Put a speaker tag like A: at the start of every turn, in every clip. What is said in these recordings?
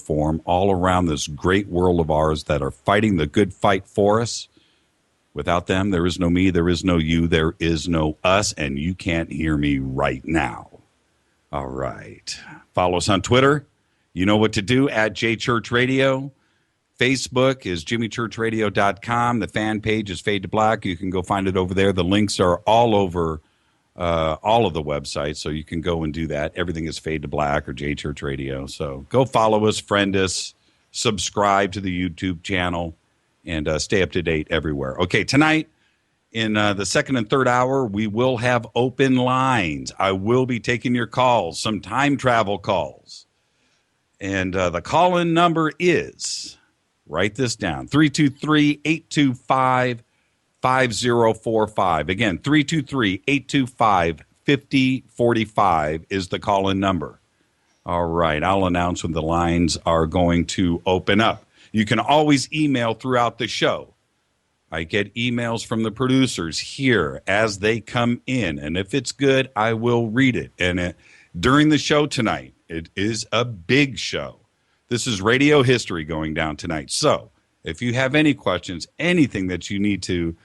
A: form all around this great world of ours that are fighting the good fight for us. Without them, there is no me, there is no you, there is no us, and you can't hear me right now. All right. Follow us on Twitter. You know what to do, at JChurchRadio. Facebook is jimmychurchradio.com. The fan page is Fade to Black. You can go find it over there. The links are all over all of the websites, so you can go and do that. Everything is Fade to Black or JChurch Radio. So go follow us, friend us, subscribe to the YouTube channel, and stay up to date everywhere. Okay, tonight in the second and third hour, we will have open lines. I will be taking your calls, some time travel calls. And the call-in number is... write this down, 323-825-5045. Again, 323-825-5045 is the call-in number. All right, I'll announce when the lines are going to open up. You can always email throughout the show. I get emails from the producers here as they come in, and if it's good, I will read it. And during the show tonight, it is a big show. This is radio history going down tonight. So if you have any questions, anything that you need to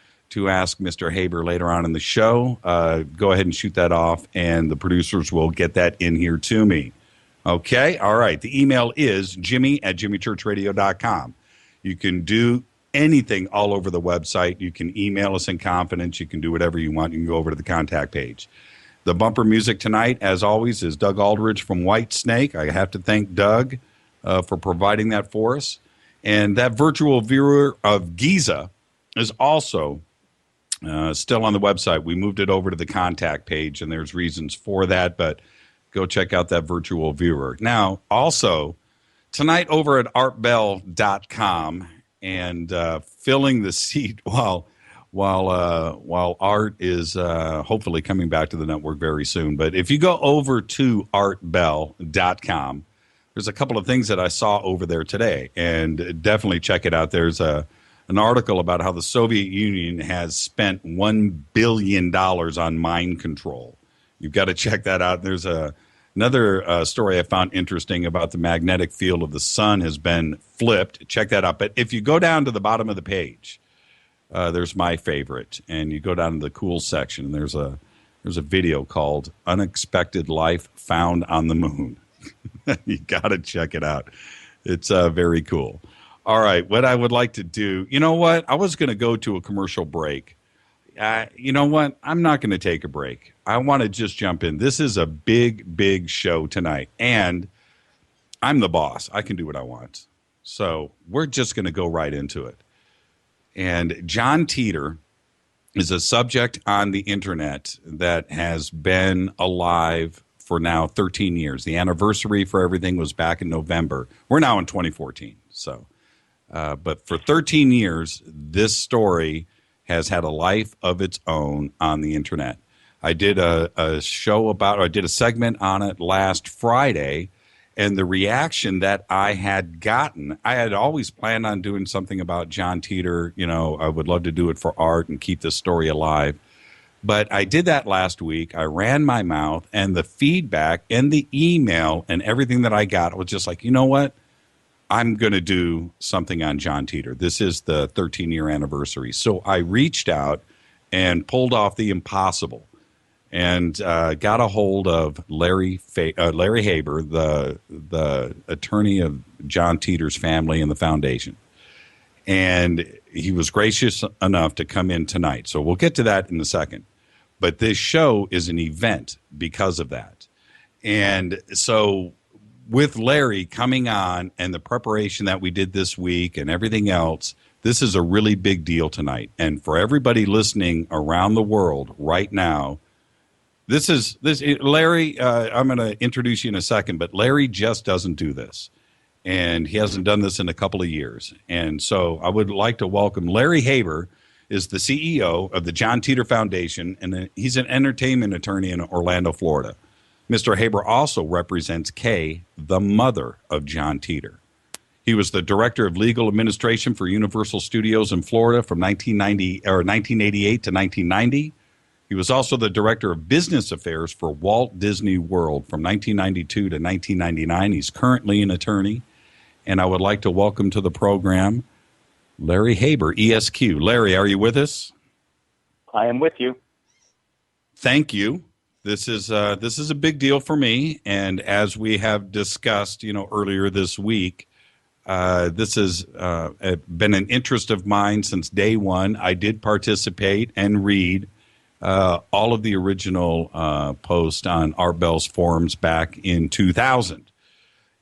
A: ask Mr. Haber later on in the show, go ahead and shoot that off, and the producers will get that in here to me. Okay? All right. The email is jimmy@jimmychurchradio.com. You can do anything all over the website. You can email us in confidence. You can do whatever you want. You can go over to the contact page. The bumper music tonight, as always, is Doug Aldridge from Whitesnake. I have to thank Doug for providing that for us. And that virtual viewer of Giza is also still on the website. We moved it over to the contact page, and there's reasons for that, but go check out that virtual viewer. Now, also, tonight over at artbell.com, and filling the seat while Art is hopefully coming back to the network very soon. But if you go over to artbell.com, there's a couple of things that I saw over there today, and definitely check it out. There's an article about how the Soviet Union has spent $1 billion on mind control. You've got to check that out. There's another story I found interesting about the magnetic field of the sun has been flipped. Check that out. But if you go down to the bottom of the page, there's my favorite, and you go down to the cool section, and there's a video called Unexpected Life Found on the Moon. You got to check it out. It's very cool. All right, what I would like to do, you know what? I was going to go to a commercial break. You know what? I'm not going to take a break. I want to just jump in. This is a big, big show tonight, and I'm the boss. I can do what I want. So we're just going to go right into it. And John Titor is a subject on the internet that has been alive for now 13 years. The anniversary for everything was back in November. We're now in 2014. So, but for 13 years, this story has had a life of its own on the internet. I did a segment on it last Friday, and the reaction that I had gotten, I had always planned on doing something about John Titor. You know, I would love to do it for art and keep this story alive. But I did that last week. I ran my mouth, and the feedback and the email and everything that I got was just like, you know what? I'm going to do something on John Titor. This is the 13-year anniversary. So I reached out and pulled off the impossible and got a hold of Larry Haber, the attorney of John Titor's family and the foundation. And he was gracious enough to come in tonight. So we'll get to that in a second. But this show is an event because of that. And so with Larry coming on and the preparation that we did this week and everything else, this is a really big deal tonight. And for everybody listening around the world right now, Larry, I'm going to introduce you in a second, but Larry just doesn't do this. And he hasn't done this in a couple of years. And so I would like to welcome Larry Haber, is the CEO of the John Titor Foundation, and he's an entertainment attorney in Orlando, Florida. Mr. Haber also represents Kay, the mother of John Titor. He was the director of legal administration for Universal Studios in Florida from 1988 to 1990. He was also the director of business affairs for Walt Disney World from 1992 to 1999. He's currently an attorney. and I would like to welcome to the program Larry Haber, ESQ. Larry, are you with us?
B: I am with you.
A: Thank you. This is a big deal for me, and as we have discussed, earlier this week, this has been an interest of mine since day one. I did participate and read all of the original posts on Art Bell's forums back in 2000.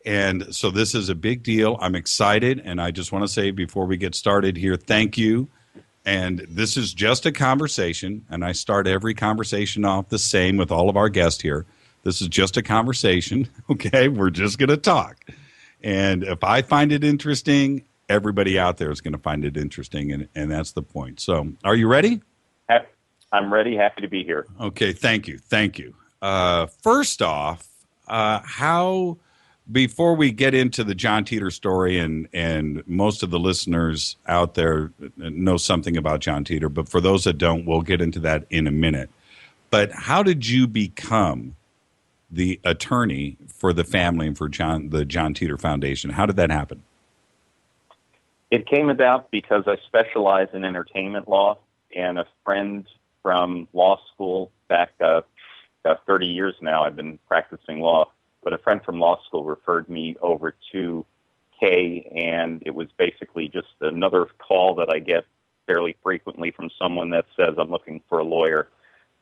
A: And so this is a big deal. I'm excited, and I just want to say before we get started here, thank you. And this is just a conversation, and I start every conversation off the same with all of our guests here. This is just a conversation, okay? We're just going to talk. And if I find it interesting, everybody out there is going to find it interesting, and that's the point. So are you ready?
B: I'm ready. Happy to be here.
A: Okay, thank you. Thank you. First off, before we get into the John Titor story, and most of the listeners out there know something about John Titor, but for those that don't, we'll get into that in a minute. But how did you become the attorney for the family and for the John Titor Foundation? How did that happen?
B: It came about because I specialize in entertainment law, and a friend from law school back about 30 years now, I've been practicing law, but a friend from law school referred me over to Kay, and it was basically just another call that I get fairly frequently from someone that says, I'm looking for a lawyer,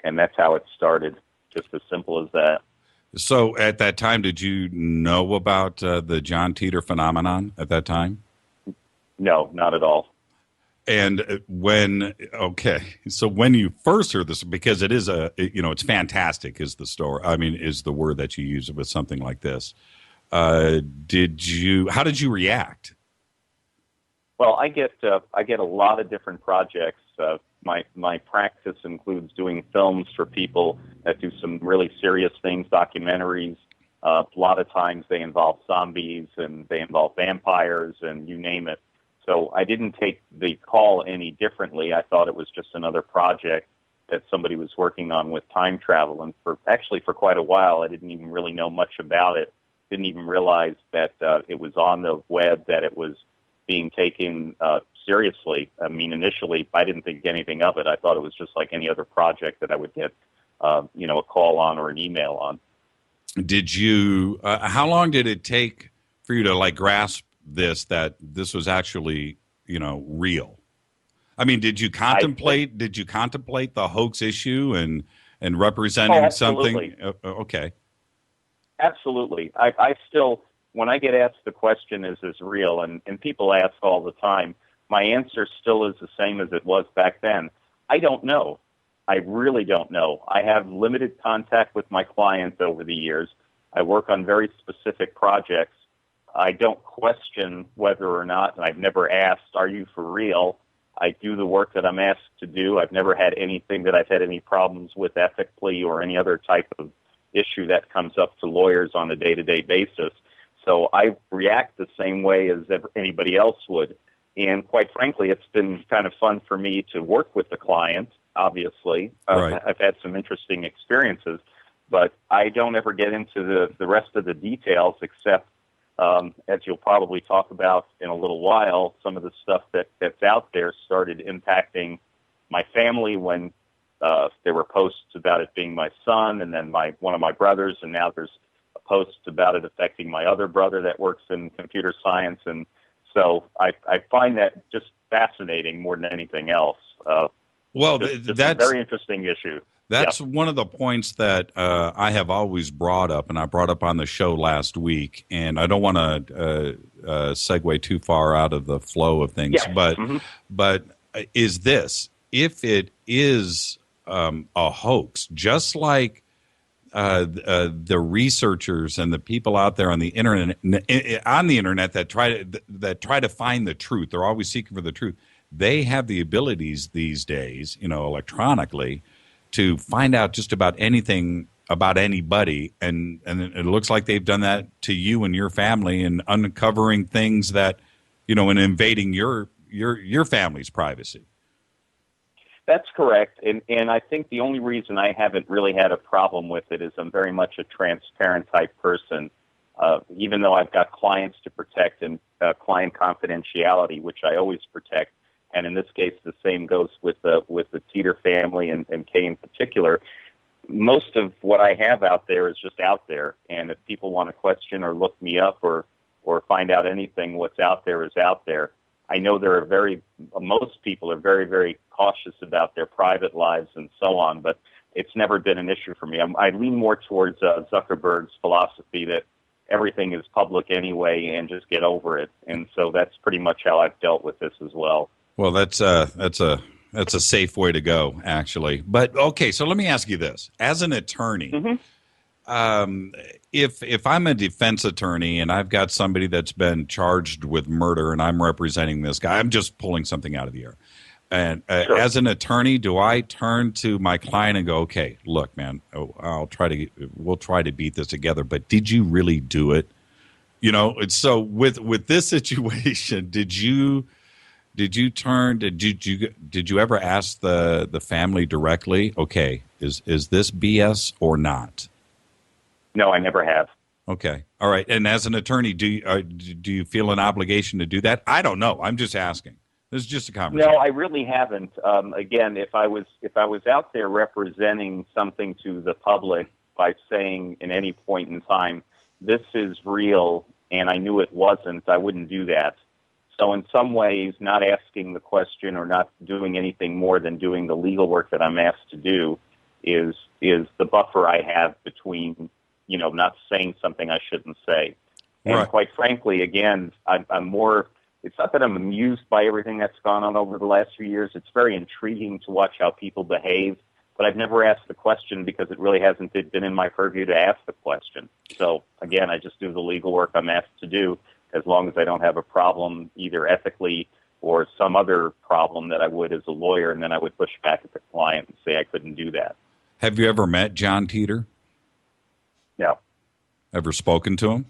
B: and that's how it started, just as simple as that.
A: So at that time, did you know about the John Titor phenomenon at that time?
B: No, not at all.
A: And so when you first heard this, because it is it's fantastic is the story. I mean, is the word that you use with something like this. How did you react?
B: Well, I get a lot of different projects. My practice includes doing films for people that do some really serious things, documentaries. A lot of times they involve zombies and they involve vampires and you name it. So I didn't take the call any differently. I thought it was just another project that somebody was working on with time travel. And for quite a while, I didn't even really know much about it. Didn't even realize that it was on the web, that it was being taken seriously. I mean, initially, I didn't think anything of it. I thought it was just like any other project that I would get, a call on or an email on.
A: Did you? How long did it take for you to grasp that this was actually real? I mean, did you contemplate the hoax issue and representing something? Okay.
B: Absolutely. I still, when I get asked the question, is this real? And people ask all the time, my answer still is the same as it was back then. I don't know. I really don't know. I have limited contact with my clients over the years. I work on very specific projects. I don't question whether or not, and I've never asked, are you for real? I do the work that I'm asked to do. I've never had anything that I've had any problems with ethically or any other type of issue that comes up to lawyers on a day-to-day basis. So I react the same way as anybody else would. And quite frankly, it's been kind of fun for me to work with the client, obviously.
A: Right.
B: I've had some interesting experiences, but I don't ever get into the rest of the details except, as you'll probably talk about in a little while, some of the stuff that's out there started impacting my family when there were posts about it being my son and then one of my brothers, and now there's a post about it affecting my other brother that works in computer science. And so I find that just fascinating more than anything else. That's a very interesting issue.
A: That's one of the points that I have always brought up, and I brought up on the show last week. And I don't want to segue too far out of the flow of things, but is this, if it is a hoax, just like the researchers and the people out there on the internet that try to find the truth, they're always seeking for the truth. They have the abilities these days, electronically, to find out just about anything about anybody, and it looks like they've done that to you and your family, and uncovering things that, and invading your family's privacy.
B: That's correct, and I think the only reason I haven't really had a problem with it is I'm very much a transparent type person. even though I've got clients to protect and client confidentiality, which I always protect, and in this case the same goes with the Titor family and Kay in particular. Most of what I have out there is just out there, and if people want to question or look me up or find out anything, what's out there is out there. I know most people are very, very cautious about their private lives and so on, but it's never been an issue for me. I lean more towards Zuckerberg's philosophy that everything is public anyway and just get over it. And so that's pretty much how I've dealt with this as well.
A: Well, that's a safe way to go, actually. But okay, so let me ask you this: as an attorney, if I'm a defense attorney and I've got somebody that's been charged with murder and I'm representing this guy, I'm just pulling something out of the air. And
B: Sure.
A: As an attorney, do I turn to my client and go, "Okay, look, man, we'll try to beat this together, but did you really do it?" You know, so with this situation, did you ever ask the family directly, "Okay, is this BS or not?"
B: No, I never have.
A: Okay. All right. And as an attorney, do you feel an obligation to do that? I don't know. I'm just asking. This is just a conversation.
B: No, I really haven't. Again, if I was out there representing something to the public by saying in any point in time, this is real, and I knew it wasn't, I wouldn't do that. So in some ways, not asking the question or not doing anything more than doing the legal work that I'm asked to do is the buffer I have between, not saying something I shouldn't say. And
A: Right.
B: quite frankly, again, I'm more, it's not that I'm amused by everything that's gone on over the last few years. It's very intriguing to watch how people behave, but I've never asked the question because it really hasn't been in my purview to ask the question. So again, I just do the legal work I'm asked to do, as long as I don't have a problem either ethically or some other problem that I would as a lawyer, and then I would push back at the client and say I couldn't do that.
A: Have you ever met John Titor?
B: No.
A: Ever spoken to him?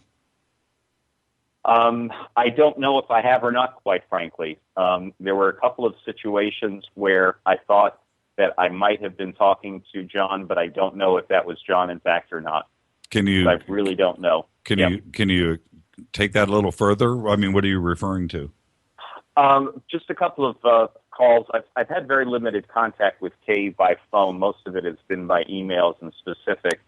B: I don't know if I have or not, quite frankly. There were a couple of situations where I thought that I might have been talking to John, but I don't know if that was John in fact or not. I really don't know.
A: Can you take that a little further? I mean, what are you referring to?
B: Just a couple of calls. I've had very limited contact with Kay by phone. Most of it has been by emails and specific.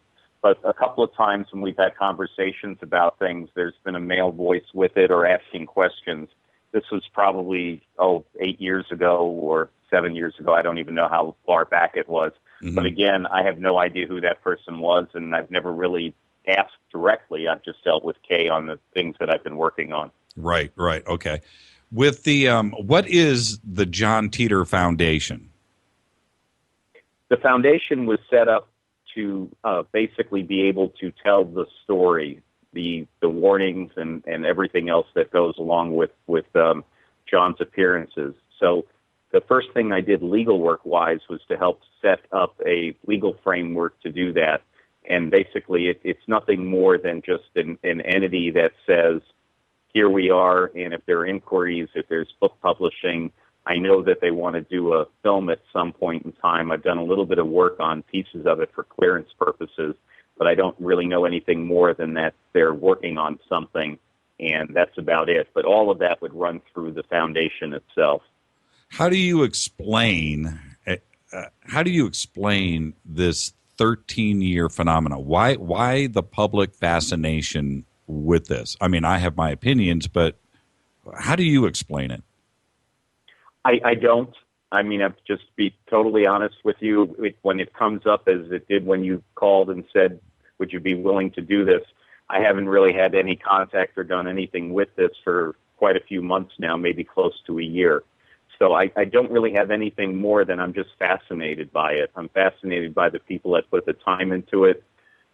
B: But a couple of times when we've had conversations about things, there's been a male voice with it or asking questions. This was probably, 8 years ago or 7 years ago. I don't even know how far back it was. Mm-hmm. But again, I have no idea who that person was, and I've never really asked directly. I've just dealt with Kay on the things that I've been working on.
A: Right. Okay. With the what is the John Titor Foundation?
B: The foundation was set up to basically be able to tell the story, the warnings and everything else that goes along with John's appearances. So the first thing I did legal work-wise was to help set up a legal framework to do that. And basically it's nothing more than just an entity that says, here we are, and if there are inquiries, if there's book publishing, I know that they want to do a film at some point in time. I've done a little bit of work on pieces of it for clearance purposes, but I don't really know anything more than that they're working on something, and that's about it. But all of that would run through the foundation itself.
A: How do you explain this 13-year phenomenon? Why the public fascination with this? I mean, I have my opinions, but how do you explain it?
B: I don't. I mean, I'll just be totally honest with you. When it comes up, as it did when you called and said, would you be willing to do this? I haven't really had any contact or done anything with this for quite a few months now, maybe close to a year. So I don't really have anything more than I'm just fascinated by it. I'm fascinated by the people that put the time into it,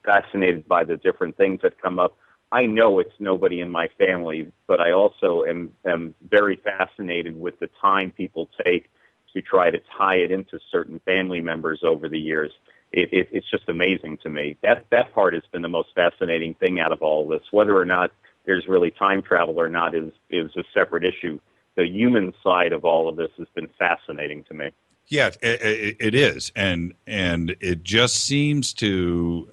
B: fascinated by the different things that come up. I know it's nobody in my family, but I also am very fascinated with the time people take to try to tie it into certain family members over the years. It's just amazing to me. That part has been the most fascinating thing out of all of this. Whether or not there's really time travel or not is a separate issue. The human side of all of this has been fascinating to me.
A: Yeah, it is, and it just seems to,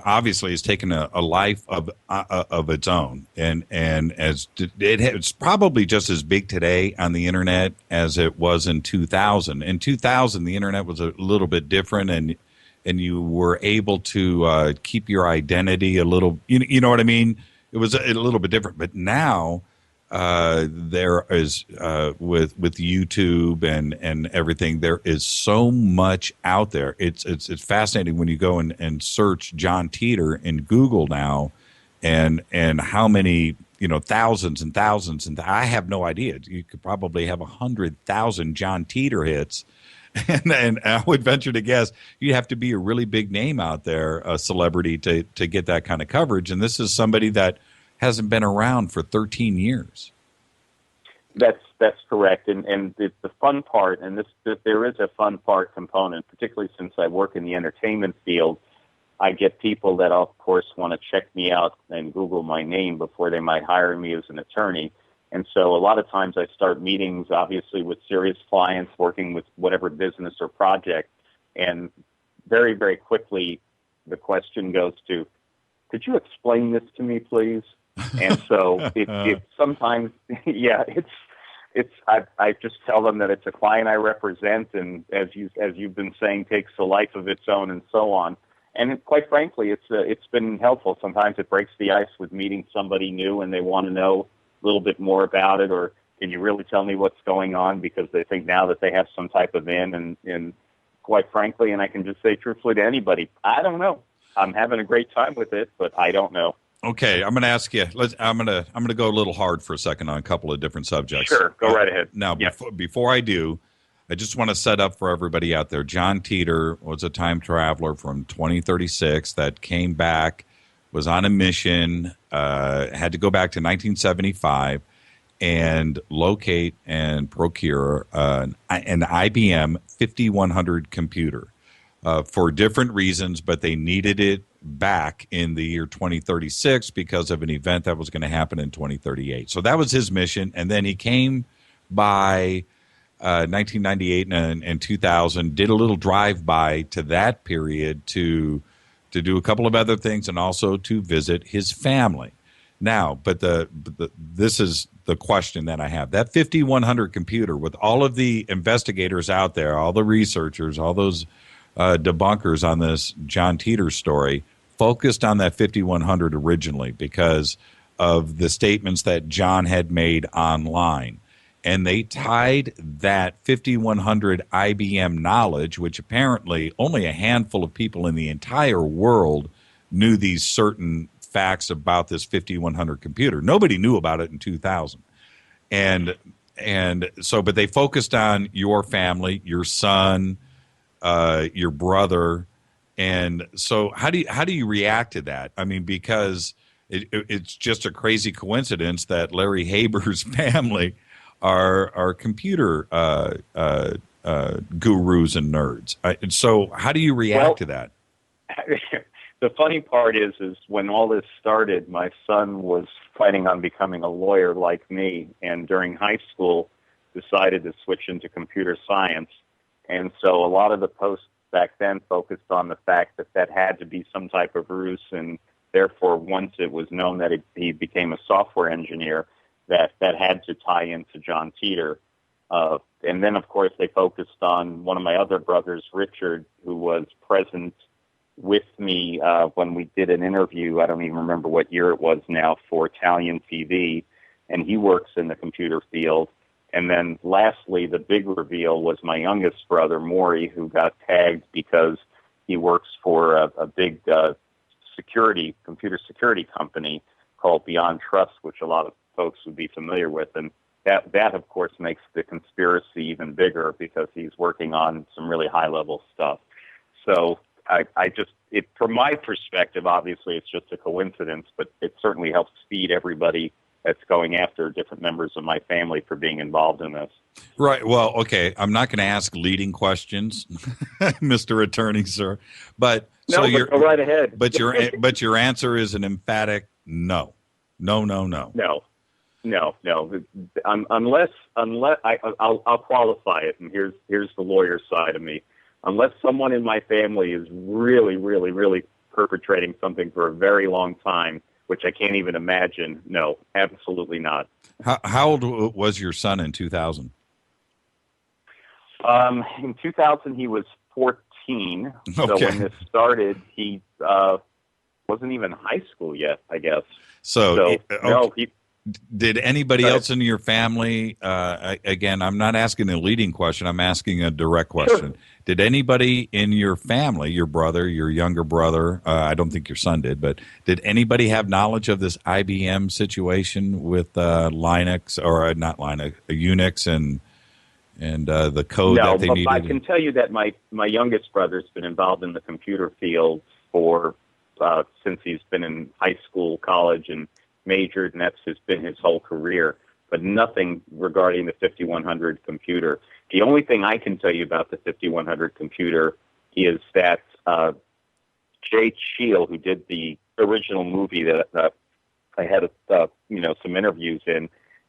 A: obviously, it's taken a life of its own, and it's probably just as big today on the internet as it was in 2000. In 2000, the internet was a little bit different, and you were able to keep your identity a little. You know what I mean? It was a little bit different, but now. There is with YouTube and everything. There is so much out there. It's fascinating when you go and search John Titor in Google now, and how many thousands and thousands, and I have no idea. You could probably have 100,000 John Titor hits. And I would venture to guess you'd have to be a really big name out there, a celebrity, to get that kind of coverage. And this is somebody that hasn't been around for 13 years.
B: That's correct, and the fun part, and there is a fun part component, particularly since I work in the entertainment field. I get people that, of course, want to check me out and Google my name before they might hire me as an attorney. And so a lot of times I start meetings, obviously, with serious clients working with whatever business or project, and very, very quickly the question goes to, could you explain this to me, please? And so it sometimes, yeah, I just tell them that it's a client I represent, and as you've been saying, takes a life of its own, and so on. And quite frankly, it's been helpful. Sometimes it breaks the ice with meeting somebody new, and they want to know a little bit more about it, or can you really tell me what's going on, because they think now that they have some type of and quite frankly, and I can just say truthfully to anybody, I don't know. I'm having a great time with it, but I don't know.
A: Okay, I'm going to ask you. I'm going to go a little hard for a second on a couple of different subjects.
B: Sure, go right ahead.
A: Now, before I do, I just want to set up for everybody out there. John Titor was a time traveler from 2036 that came back, was on a mission, had to go back to 1975 and locate and procure an IBM 5100 computer for different reasons, but they needed it back in the year 2036 because of an event that was going to happen in 2038. So that was his mission. And then he came by 1998 and 2000, did a little drive-by to that period to do a couple of other things and also to visit his family. Now, but this is the question that I have. That 5100 computer, with all of the investigators out there, all the researchers, all those debunkers on this John Titor story, focused on that 5100 originally because of the statements that John had made online. And they tied that 5100 IBM knowledge, which apparently only a handful of people in the entire world knew these certain facts about this 5100 computer. Nobody knew about it in 2000. And so, but they focused on your family, your son, your brother. And so how do you react to that? I mean, because it's just a crazy coincidence that Larry Haber's family are computer gurus and nerds. And so how do you react to that?
B: The funny part is when all this started, my son was planning on becoming a lawyer like me, and during high school decided to switch into computer science. And so a lot of the posts back then focused on the fact that had to be some type of ruse, and therefore once it was known that he became a software engineer, that had to tie into John Titor. And then, of course, they focused on one of my other brothers, Richard, who was present with me when we did an interview. I don't even remember what year it was now, for Italian TV, and he works in the computer field. And then lastly, the big reveal was my youngest brother, Maury, who got tagged because he works for a big computer security company called Beyond Trust, which a lot of folks would be familiar with. And that of course, makes the conspiracy even bigger because he's working on some really high-level stuff. So from my perspective, obviously it's just a coincidence, but it certainly helps feed everybody that's going after different members of my family for being involved in this.
A: Right. Well, okay. I'm not going to ask leading questions, Mr. Attorney, sir. But
B: no,
A: so
B: go right ahead.
A: But your answer is an emphatic no. No.
B: no. Unless I'll qualify it, and here's the lawyer side of me. Unless someone in my family is really, really, really perpetrating something for a very long time, which I can't even imagine, no, absolutely not.
A: How old was your son in 2000?
B: In 2000, he was 14. So when this started, he wasn't even high school yet, I guess.
A: No, did anybody else in your family, again, I'm not asking a leading question, I'm asking a direct question. Sure. Did anybody in your family, your brother, your younger brother, I don't think your son did, but did anybody have knowledge of this IBM situation with Linux, or not Linux, Unix and the code that they needed?
B: No, I can tell you that my youngest brother's been involved in the computer field for since he's been in high school, college, and majored, and that's been his whole career, but nothing regarding the 5100 computer. The only thing I can tell you about the 5100 computer is that Jay Cheel, who did the original movie that I had some interviews in,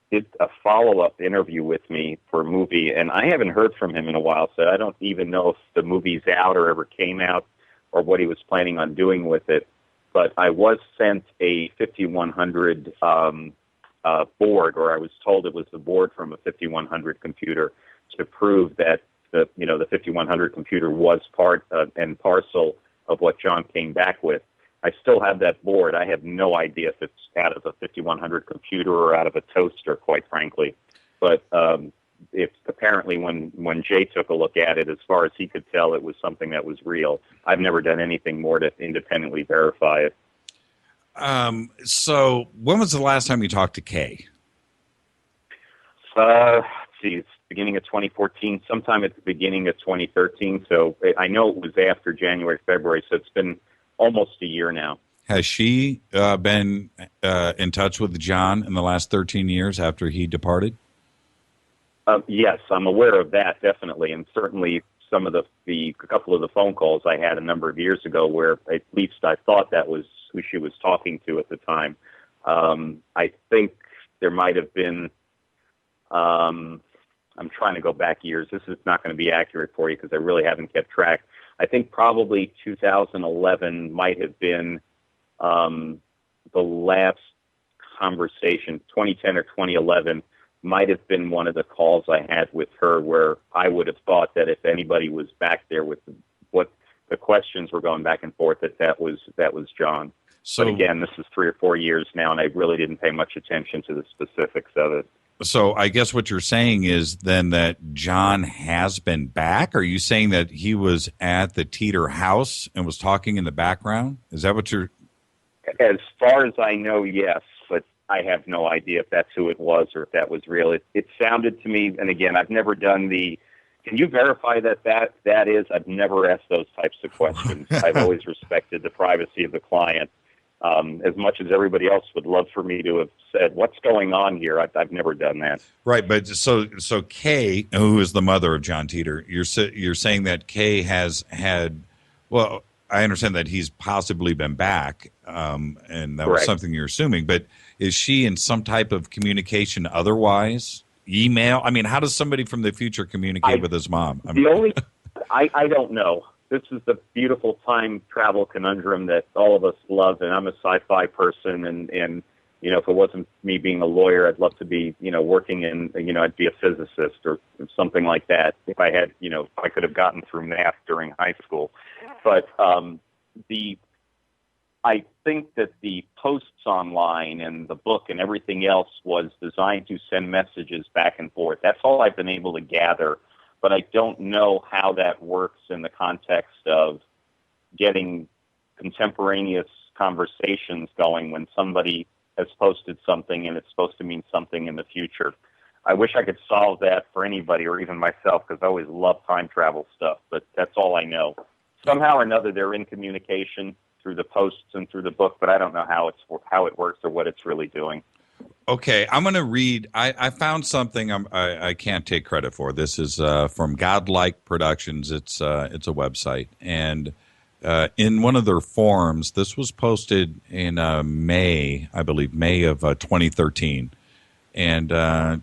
B: did a follow-up interview with me for a movie, and I haven't heard from him in a while, so I don't even know if the movie's out or ever came out or what he was planning on doing with it. But I was sent a 5100 board, or I was told it was the board from a 5100 computer to prove that the 5100 computer was part and parcel of what John came back with. I still have that board. I have no idea if it's out of a 5100 computer or out of a toaster, quite frankly. But it's apparently when Jay took a look at it, as far as he could tell, it was something that was real. I've never done anything more to independently verify it.
A: So when was the last time you talked to Kay?
B: It's beginning of 2014, sometime at the beginning of 2013. So I know it was after January, February, so it's been almost a year now.
A: Has she been in touch with John in the last 13 years after he departed?
B: Yes, I'm aware of that, definitely, and certainly some of a couple of the phone calls I had a number of years ago where at least I thought that was who she was talking to at the time. I think there might have been, I'm trying to go back years. This is not going to be accurate for you because I really haven't kept track. I think probably 2011 might have been the last conversation, 2010 or 2011 might have been one of the calls I had with her where I would have thought that if anybody was back there with what the questions were going back and forth, that was John. So, but again, this is 3 or 4 years now, and I really didn't pay much attention to the specifics of it.
A: So I guess what you're saying is then that John has been back? Are you saying that he was at the Titor house and was talking in the background? Is that what you're...
B: As far as I know, yes, but I have no idea if that's who it was or if that was real. It sounded to me, and again, I've never done can you verify that is? I've never asked those types of questions. I've always respected the privacy of the client. As much as everybody else would love for me to have said, what's going on here? I've never done that.
A: Right, but so Kay, who is the mother of John Titor, you're saying that Kay has had, well, I understand that he's possibly been back, and that
B: Correct.
A: Was something you're assuming, but is she in some type of communication otherwise? Email? I mean, how does somebody from the future communicate with his mom?
B: I don't know. This is the beautiful time travel conundrum that all of us love, and I'm a sci-fi person, and if it wasn't me being a lawyer, I'd love to be, working in, I'd be a physicist or something like that if I had, if I could have gotten through math during high school. But I think that the posts online and the book and everything else was designed to send messages back and forth. That's all I've been able to gather. But I don't know how that works in the context of getting contemporaneous conversations going when somebody has posted something and it's supposed to mean something in the future. I wish I could solve that for anybody or even myself because I always love time travel stuff, but that's all I know. Somehow or another, they're in communication through the posts and through the book, but I don't know how it works or what it's really doing.
A: Okay, I'm going to read. I found something I can't take credit for. This is from Godlike Productions. It's a website, and in one of their forums, this was posted in May, I believe, May of 2013. And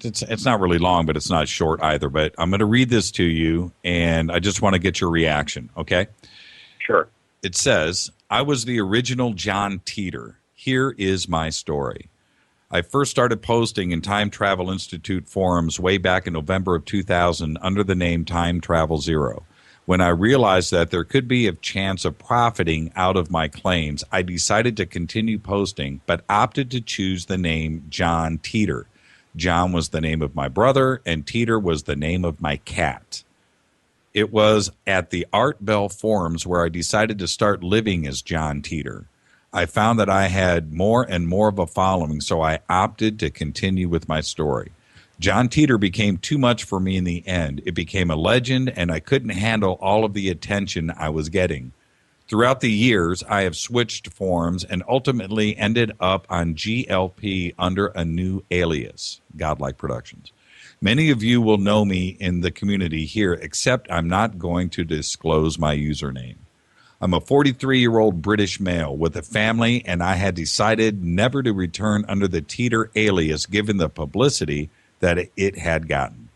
A: it's not really long, but it's not short either. But I'm going to read this to you, and I just want to get your reaction, okay?
B: Sure.
A: It says, I was the original John Titor. Here is my story. I first started posting in Time Travel Institute forums way back in November of 2000 under the name Time Travel Zero. When I realized that there could be a chance of profiting out of my claims, I decided to continue posting, but opted to choose the name John Titor. John was the name of my brother, and Titor was the name of my cat. It was at the Art Bell forums where I decided to start living as John Titor. I found that I had more and more of a following, so I opted to continue with my story. John Titor became too much for me in the end. It became a legend, and I couldn't handle all of the attention I was getting. Throughout the years, I have switched forms and ultimately ended up on GLP under a new alias, Godlike Productions. Many of you will know me in the community here, except I'm not going to disclose my username. I'm a 43-year-old British male with a family, and I had decided never to return under the Titor alias given the publicity that it had gotten.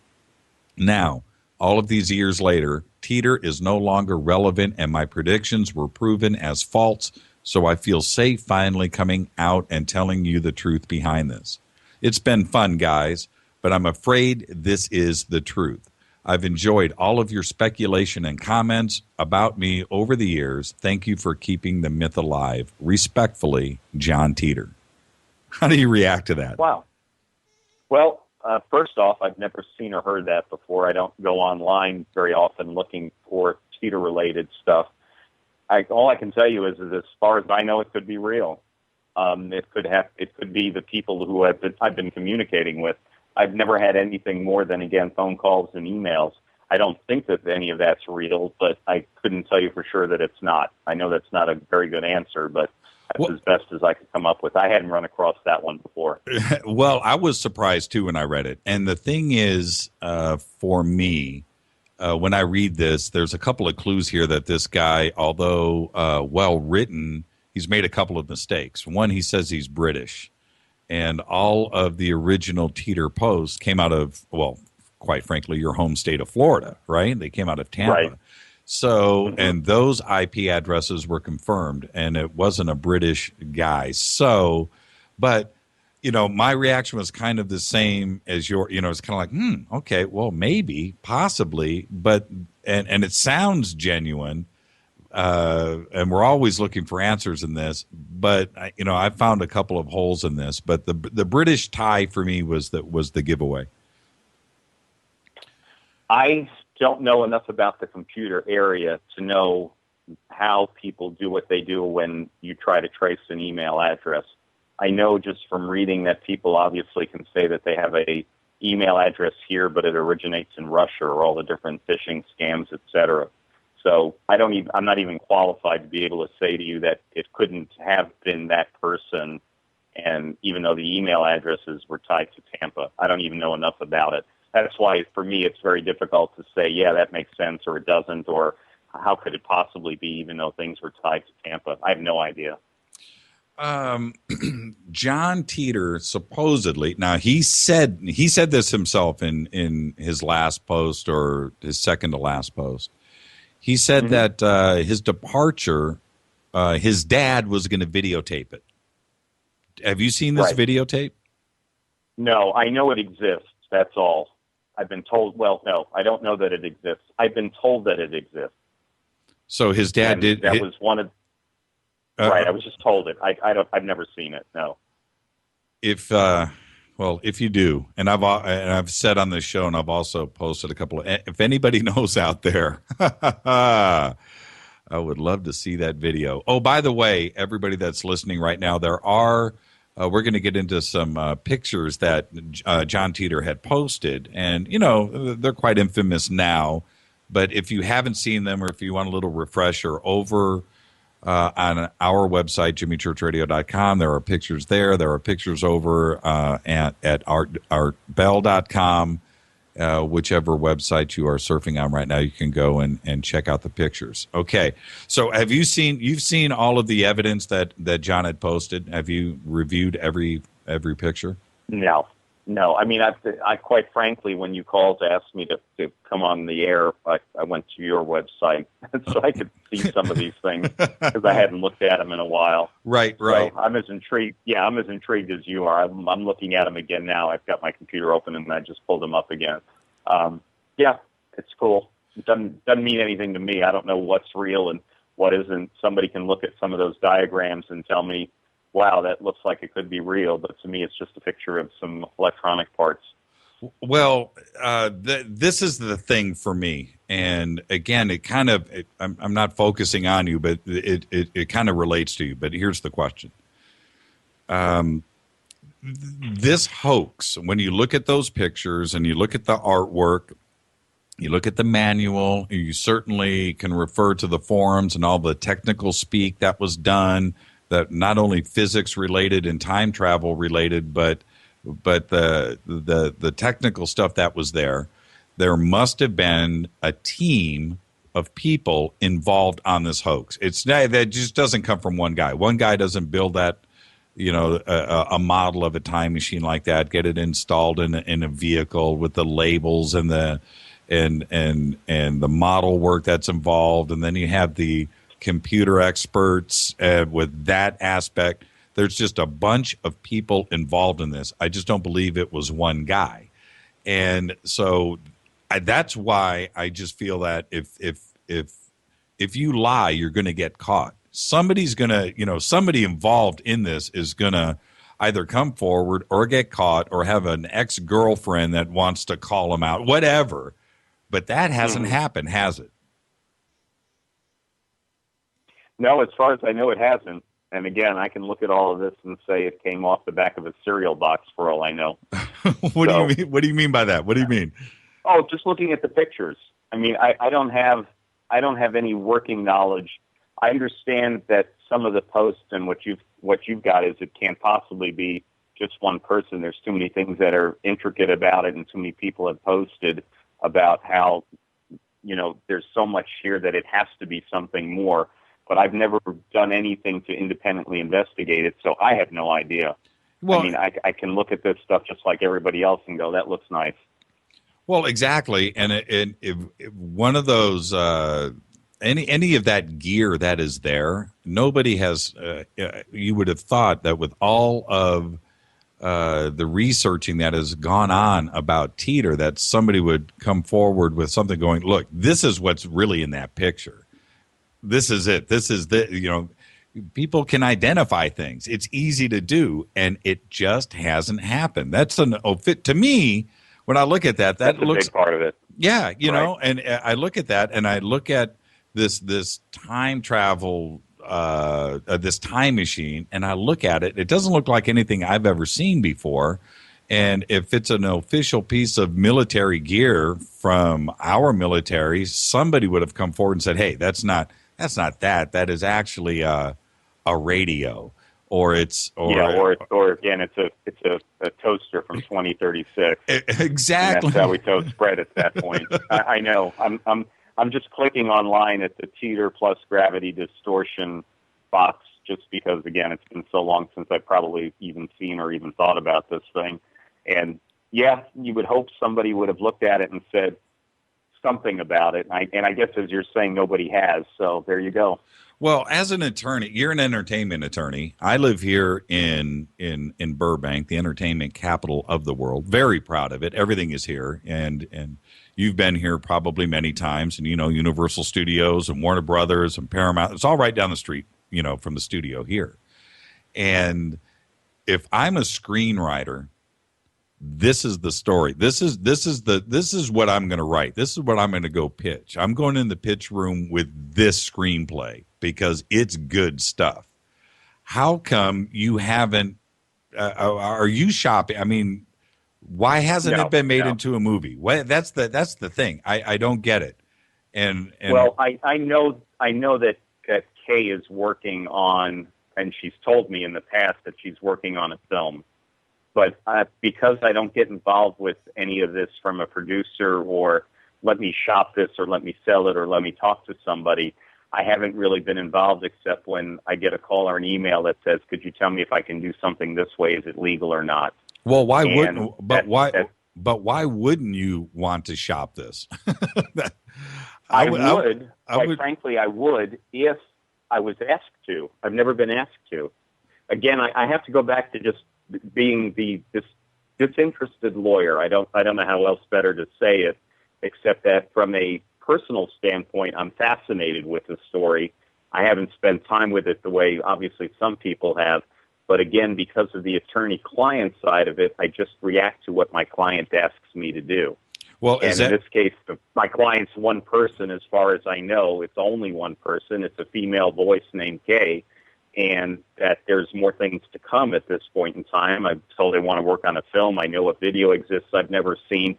A: Now, all of these years later, Titor is no longer relevant, and my predictions were proven as false, so I feel safe finally coming out and telling you the truth behind this. It's been fun, guys, but I'm afraid this is the truth. I've enjoyed all of your speculation and comments about me over the years. Thank you for keeping the myth alive. Respectfully, John Titor. How do you react to that?
B: Wow. Well, first off, I've never seen or heard that before. I don't go online very often looking for Titor-related stuff. All I can tell you is as far as I know, it could be real. It could be the people who I've been communicating with. I've never had anything more than, again, phone calls and emails. I don't think that any of that's real, but I couldn't tell you for sure that it's not. I know that's not a very good answer, but that's as best as I could come up with. I hadn't run across that one before.
A: Well, I was surprised, too, when I read it. And the thing is, for me, when I read this, there's a couple of clues here that this guy, although well-written, he's made a couple of mistakes. One, he says he's British. And all of the original Titor posts came out of, well, quite frankly, your home state of Florida, right? They came out of Tampa.
B: Right.
A: So, and those IP addresses were confirmed, and it wasn't a British guy. So, but, you know, my reaction was kind of the same as your, you know, it's kind of like, okay, well, maybe, possibly, but, and it sounds genuine. And we're always looking for answers in this, but you know, I found a couple of holes in this. But the British tie for me was the giveaway.
B: I don't know enough about the computer area to know how people do what they do when you try to trace an email address. I know just from reading that people obviously can say that they have a email address here, but it originates in Russia, or all the different phishing scams, etc. So I'm not even qualified to be able to say to you that it couldn't have been that person. And even though the email addresses were tied to Tampa, I don't even know enough about it. That's why for me, it's very difficult to say, yeah, that makes sense, or it doesn't, or how could it possibly be, even though things were tied to Tampa? I have no idea.
A: John Titor supposedly, now he said this himself in his last post, or his second to last post. He said that his departure, his dad was going to videotape it. Have you seen this videotape?
B: No, I know it exists. That's all. I've been told. Well, no, I don't know that it exists. I've been told that it exists.
A: So his dad did.
B: That was one of. Right, I was just told it. I've never seen it. No.
A: If you do, and I've said on this show, and I've also posted a couple of. If anybody knows out there, I would love to see that video. Oh, by the way, everybody that's listening right now, there are. We're going to get into some pictures that John Titor had posted, and you know they're quite infamous now. But if you haven't seen them, or if you want a little refresher, over on our website, jimmychurchradio.com, there are pictures there. There are pictures over at artbell.com. Whichever website you are surfing on right now, you can go and check out the pictures. Okay. So you've seen all of the evidence that John had posted? Have you reviewed every picture?
B: No. No, I mean, I quite frankly, when you called to ask me to come on the air, I went to your website so I could see some of these things because I hadn't looked at them in a while.
A: Right,
B: So
A: right.
B: I'm as intrigued. Yeah, I'm as intrigued as you are. I'm looking at them again now. I've got my computer open and I just pulled them up again. Yeah, it's cool. It doesn't mean anything to me. I don't know what's real and what isn't. Somebody can look at some of those diagrams and tell me, wow, that looks like it could be real. But to me, it's just a picture of some electronic parts.
A: Well, this is the thing for me, and again, I'm not focusing on you, but it kind of relates to you. But here's the question: this hoax, when you look at those pictures and you look at the artwork, you look at the manual, you certainly can refer to the forums and all the technical speak that was done, that not only physics related and time travel related, but the technical stuff that was there. There must have been a team of people involved on this hoax. That just doesn't come from one guy. One guy doesn't build that, a model of a time machine like that, get it installed in a vehicle with the labels and the and the model work that's involved, and then you have the computer experts with that aspect. There's just a bunch of people involved in this. I just don't believe it was one guy, and so that's why I just feel that if you lie, you're going to get caught. Somebody's going to, somebody involved in this is going to either come forward or get caught or have an ex-girlfriend that wants to call them out, whatever. But that hasn't happened, has it?
B: No, as far as I know, it hasn't. And again, I can look at all of this and say it came off the back of a cereal box for all I know.
A: What do you mean? What do you mean by that? What do you mean?
B: Oh, just looking at the pictures. I mean, I don't have any working knowledge. I understand that some of the posts and what you've got is it can't possibly be just one person. There's too many things that are intricate about it, and too many people have posted about how, there's so much here that it has to be something more. But I've never done anything to independently investigate it, so I have no idea. Well, I mean, I can look at this stuff just like everybody else and go, that looks nice.
A: Well, exactly. And if one of those, any of that gear that is there, nobody has, you would have thought that with all of the researching that has gone on about Titor, that somebody would come forward with something going, look, this is what's really in that picture. This is it. This is people can identify things. It's easy to do, and it just hasn't happened. That's to me, when I look at that looks
B: a big part of it.
A: Yeah, and I look at that, and I look at this time travel, this time machine, and I look at it. It doesn't look like anything I've ever seen before. And if it's an official piece of military gear from our military, somebody would have come forward and said, "Hey, that's not that. That is actually a radio, or again,
B: it's a toaster from 2036.
A: Exactly.
B: And that's how we toast bread at that point. I know. I'm just clicking online at the Titor plus gravity distortion box just because, again, it's been so long since I've probably even seen or even thought about this thing. And, yeah, you would hope somebody would have looked at it and said something about it. And I guess, as you're saying, nobody has. So there you go.
A: Well, as an attorney, you're an entertainment attorney. I live here in Burbank, the entertainment capital of the world. Very proud of it. Everything is here. And you've been here probably many times. And, Universal Studios and Warner Brothers and Paramount. It's all right down the street, from the studio here. And if I'm a screenwriter, this is the story. This is what I'm going to write. This is what I'm going to go pitch. I'm going in the pitch room with this screenplay because it's good stuff. How come you haven't? Are you shopping? I mean, why hasn't it been made into a movie? That's the thing. I don't get it. And
B: well, I know that Kay is working on, and she's told me in the past that she's working on a film. But because I don't get involved with any of this from a producer or let me shop this or let me sell it or let me talk to somebody, I haven't really been involved except when I get a call or an email that says, could you tell me if I can do something this way? Is it legal or not?
A: Well, why
B: And
A: wouldn't? But why wouldn't you want to shop this?
B: I
A: I
B: would,
A: I
B: quite
A: would.
B: frankly, I would if I was asked to. I've never been asked to. Again, I have to go back to just being this disinterested lawyer. I don't know how else better to say it, except that from a personal standpoint, I'm fascinated with the story. I haven't spent time with it the way obviously some people have, but again, because of the attorney-client side of it, I just react to what my client asks me to do.
A: Well, is
B: And in
A: that
B: this case, my client's one person, as far as I know. It's only one person. It's a female voice named Kay, and that there's more things to come at this point in time. I'm told they want to work on a film. I know a video exists I've never seen.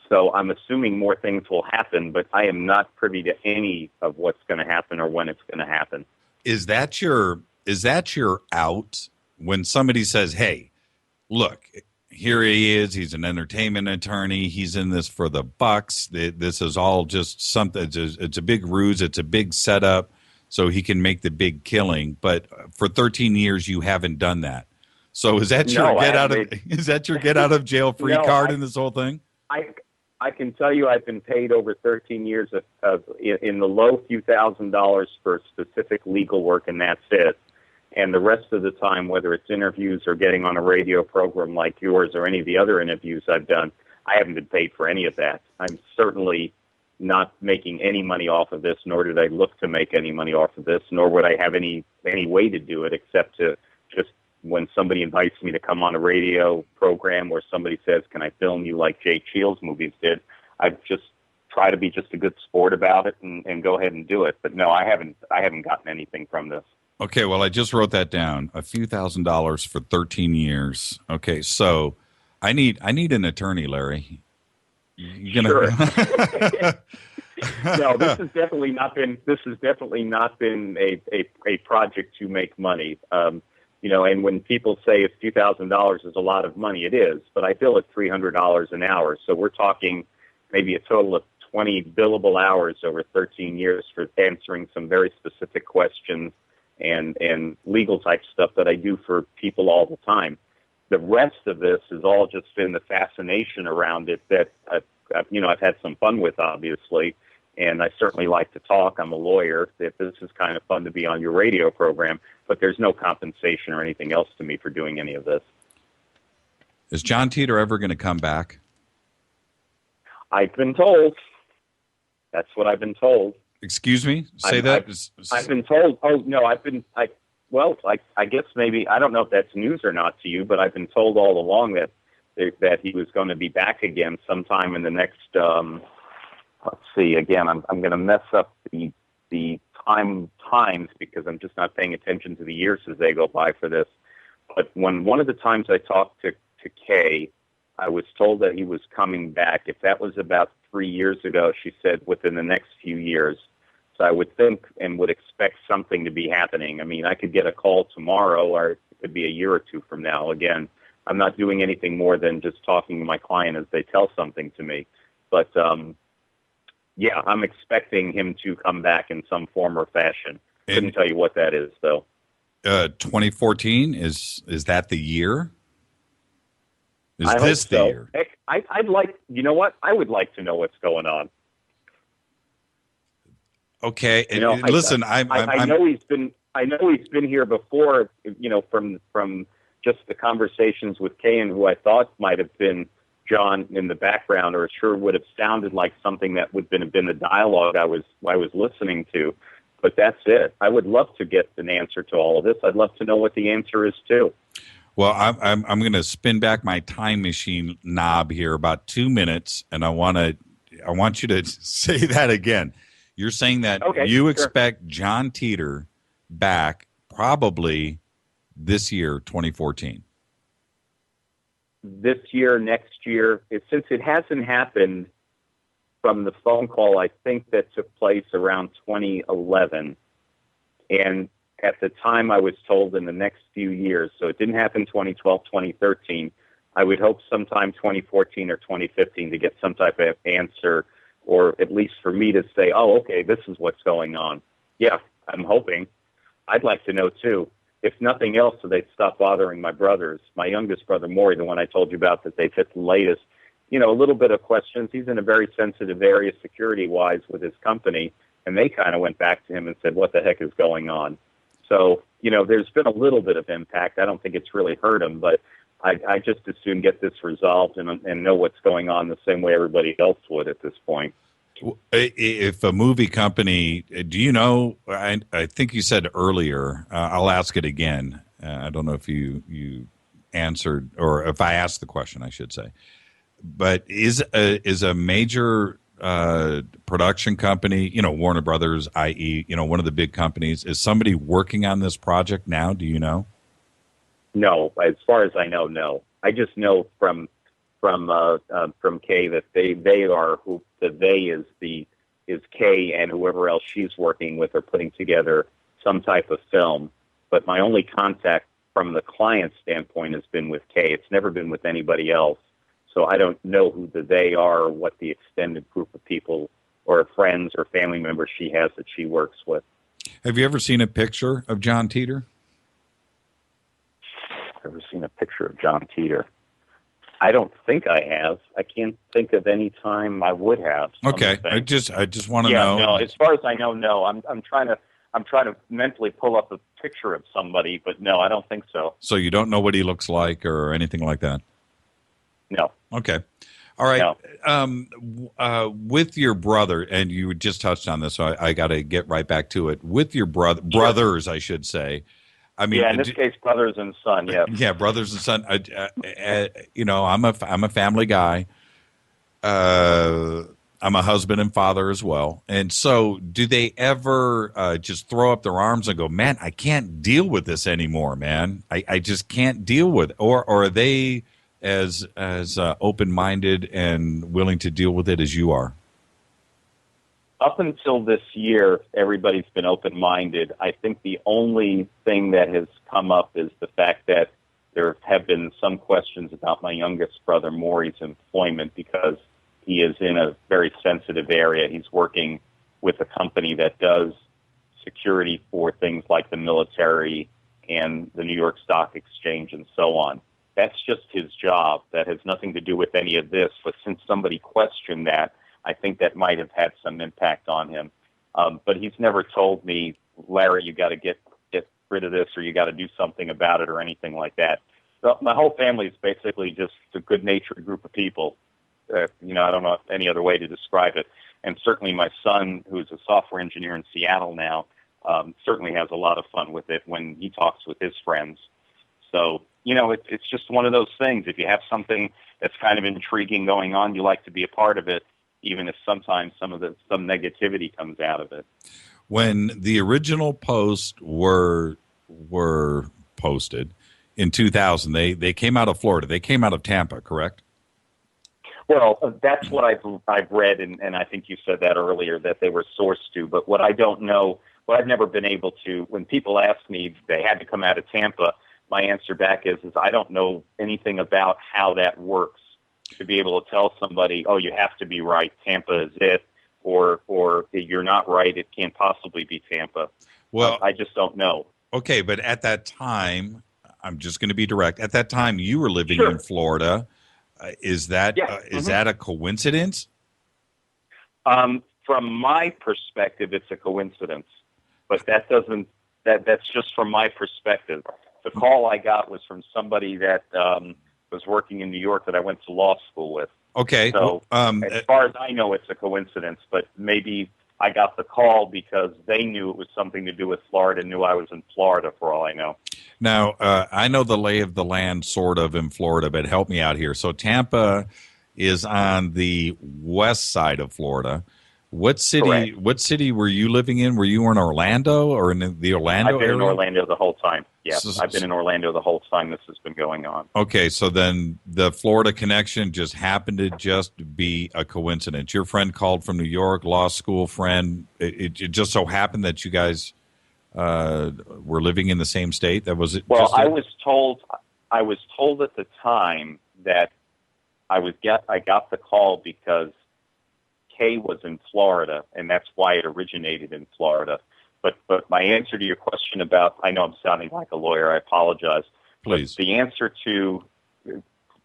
B: So I'm assuming more things will happen, but I am not privy to any of what's going to happen or when it's going to happen.
A: is that your out when somebody says, "Hey, look, here he is. He's an entertainment attorney. He's in this for the bucks. This is all just something. It's a big ruse. It's a big setup, so he can make the big killing. But for 13 years, you haven't done that. So is that your
B: No, I haven't.
A: is that your get out of jail free
B: No,
A: card in this whole thing?
B: I can tell you I've been paid over 13 years in the low few $1,000s for specific legal work, and that's it. And the rest of the time, whether it's interviews or getting on a radio program like yours or any of the other interviews I've done, I haven't been paid for any of that. I'm certainly not making any money off of this, nor did I look to make any money off of this, nor would I have any way to do it except to just when somebody invites me to come on a radio program or somebody says, can I film you like Jay Shields movies did, I just try to be just a good sport about it and go ahead and do it. But no, I haven't gotten anything from this.
A: Okay, well, I just wrote that down. A few $1,000s for 13 years. Okay, so I need an attorney, Larry.
B: Sure. No, this has definitely not been a project to make money. And when people say it's $2,000 is a lot of money, it is. But I bill at $300 an hour, so we're talking maybe a total of 20 billable hours over 13 years for answering some very specific questions and legal type stuff that I do for people all the time. The rest of this has all just been the fascination around it that I've had some fun with, obviously, and I certainly like to talk. I'm a lawyer. This is kind of fun to be on your radio program, but there's no compensation or anything else to me for doing any of this.
A: Is John Titor ever going to come back?
B: I've been told. That's what I've been told.
A: Excuse me? Say that?
B: I've been told. Oh, no, I guess maybe, I don't know if that's news or not to you, but I've been told all along that he was going to be back again sometime in the next, let's see, again, I'm going to mess up the times because I'm just not paying attention to the years as they go by for this. But when one of the times I talked to Kay, I was told that he was coming back. If that was about 3 years ago, she said within the next few years. So I would think and would expect something to be happening. I mean, I could get a call tomorrow, or it could be a year or two from now. Again, I'm not doing anything more than just talking to my client as they tell something to me. But, yeah, I'm expecting him to come back in some form or fashion. Couldn't tell you what that is, though.
A: 2014, is that the year?
B: I hope so. Year? I'd like, you know what? I would like to know what's going on.
A: Okay, listen, I
B: know he's been here before. From just the conversations with Kay and who I thought might have been John in the background, or it sure would have sounded like something that would have been the dialogue I was listening to. But that's it. I would love to get an answer to all of this. I'd love to know what the answer is too.
A: Well, I'm going to spin back my time machine knob here about 2 minutes, and I want you to say that again. You're saying that you expect John Titor back probably this year, 2014.
B: This year, next year. Since it hasn't happened from the phone call, I think that took place around 2011. And at the time, I was told in the next few years. So it didn't happen 2012, 2013. I would hope sometime 2014 or 2015 to get some type of answer, or at least for me to say, oh, okay, this is what's going on. Yeah, I'm hoping. I'd like to know, too. if nothing else, so they'd stop bothering my brothers. My youngest brother, Maury, the one I told you about that they've hit the latest, a little bit of questions. He's in a very sensitive area security-wise with his company, and they kind of went back to him and said, what the heck is going on? So, there's been a little bit of impact. I don't think it's really hurt him, but I just as soon get this resolved and know what's going on the same way everybody else would at this point.
A: If a movie company, do you know, I think you said earlier, I'll ask it again. I don't know if you answered, or if I asked the question, I should say. But is a major production company, Warner Brothers, i.e., one of the big companies, is somebody working on this project now? Do you know?
B: No, as far as I know, no. I just know from Kay that they are who the they is Kay and whoever else she's working with are putting together some type of film. But my only contact from the client standpoint has been with Kay. It's never been with anybody else. So I don't know who the they are or what the extended group of people or friends or family members she has that she works with.
A: Have you ever seen a picture of John Titor?
B: Ever seen a picture of John Titor? I don't think I have. I can't think of any time I would have.
A: Okay, I just want to know.
B: No. As far as I know, no. I'm trying to mentally pull up a picture of somebody, but no, I don't think so.
A: So you don't know what he looks like or anything like that?
B: No.
A: Okay. All right.
B: No.
A: With your brother, and you just touched on this, so I got to get right back to it. With your brothers, I should say. I mean,
B: in this case, brothers and son. Yeah.
A: Yeah, brothers and son. I'm a family guy. I'm a husband and father as well. And so, do they ever just throw up their arms and go, "Man, I can't deal with this anymore, man. I just can't deal with it," or are they as open-minded and willing to deal with it as you are?
B: Up until this year, everybody's been open-minded. I think the only thing that has come up is the fact that there have been some questions about my youngest brother, Maury's employment, because he is in a very sensitive area. He's working with a company that does security for things like the military and the New York Stock Exchange and so on. That's just his job. That has nothing to do with any of this. But since somebody questioned that, I think that might have had some impact on him. But he's never told me, Larry, you got to get rid of this or you got to do something about it or anything like that. So my whole family is basically just a good-natured group of people. I don't know any other way to describe it. And certainly my son, who's a software engineer in Seattle now, certainly has a lot of fun with it when he talks with his friends. So, it's just one of those things. If you have something that's kind of intriguing going on, you like to be a part of it, even if sometimes some negativity comes out of it.
A: When the original posts were posted in 2000, they came out of Florida. They came out of Tampa, correct?
B: Well, that's what I've read, and I think you said that earlier, that they were sourced to. But what I don't know, what I've never been able to, when people ask me they had to come out of Tampa, my answer back is I don't know anything about how that works to be able to tell somebody, oh, you have to be right, Tampa is it, or you're not right, it can't possibly be Tampa. Well, I just don't know.
A: Okay, but at that time, I'm just going to be direct. At that time, you were living
B: Sure.
A: in Florida. Is that that a coincidence?
B: From my perspective, it's a coincidence, but that's just from my perspective. The call I got was from somebody that was working in New York that I went to law school with.
A: Okay.
B: So as far as I know, it's a coincidence, but maybe I got the call because they knew it was something to do with Florida, knew I was in Florida for all I know.
A: Now, I know the lay of the land sort of in Florida, but help me out here. So Tampa is on the west side of Florida. What city?
B: Correct.
A: What city were you living in? Were you in Orlando or in the Orlando area?
B: I've been in Orlando the whole time. Yes, I've been in Orlando the whole time this has been going on.
A: Okay, so then the Florida connection just happened to just be a coincidence. Your friend called from New York, law school friend. It just so happened that you guys were living in the same state. That was it.
B: Well, I was told at the time that I got the call because Kay was in Florida, and that's why it originated in Florida. But my answer to your question about, I know I'm sounding like a lawyer, I apologize.
A: Please.
B: But the answer to,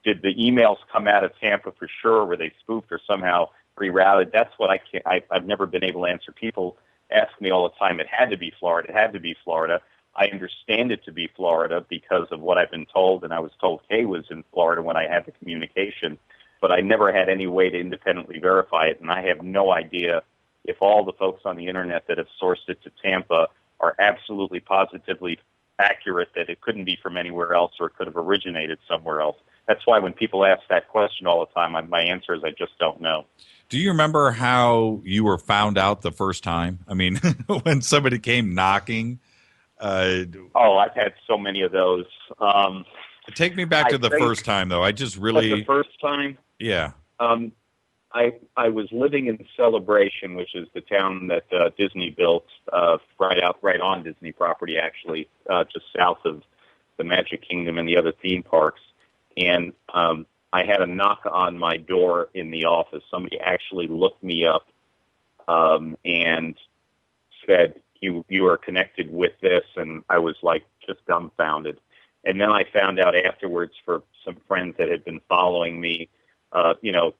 B: did the emails come out of Tampa for sure, or were they spoofed or somehow rerouted? That's what I've never been able to answer. People ask me all the time, it had to be Florida, it had to be Florida. I understand it to be Florida because of what I've been told, and I was told Kay was in Florida when I had the communication, but I never had any way to independently verify it, and I have no idea if all the folks on the internet that have sourced it to Tampa are absolutely positively accurate that it couldn't be from anywhere else or it could have originated somewhere else. That's why when people ask that question all the time, my answer is I just don't know.
A: Do you remember how you were found out the first time? I mean, when somebody came knocking.
B: I've had so many of those.
A: Take me back to the first time, though. I just really.
B: The first time?
A: Yeah.
B: I was living in Celebration, which is the town that Disney built right on Disney property, actually, just south of the Magic Kingdom and the other theme parks. And I had a knock on my door in the office. Somebody actually looked me up and said, you are connected with this, and I was like just dumbfounded. And then I found out afterwards for some friends that had been following me,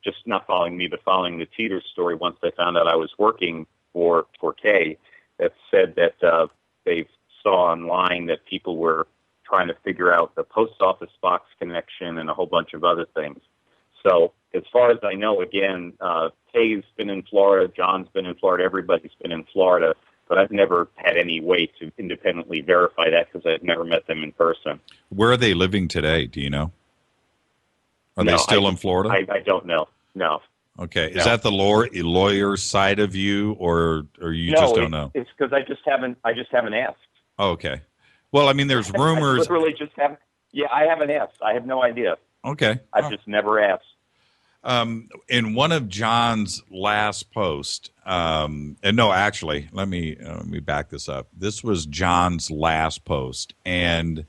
B: just not following me, but following the Titor story once they found out I was working for Kay, that said that they saw online that people were trying to figure out the post office box connection and a whole bunch of other things. So as far as I know, again, Kay's been in Florida, John's been in Florida, everybody's been in Florida, but I've never had any way to independently verify that because I've never met them in person.
A: Where are they living today? Do you know? Are they still in Florida?
B: I don't know. No.
A: Okay. Is that the lawyer side of you, or you just don't know?
B: It's because I just haven't asked.
A: Oh, okay. Well, I mean, there's rumors.
B: I literally just haven't. Yeah, I haven't asked. I have no idea.
A: Okay.
B: I've just never asked.
A: In one of John's last posts, and no, actually, let me back this up. This was John's last post, and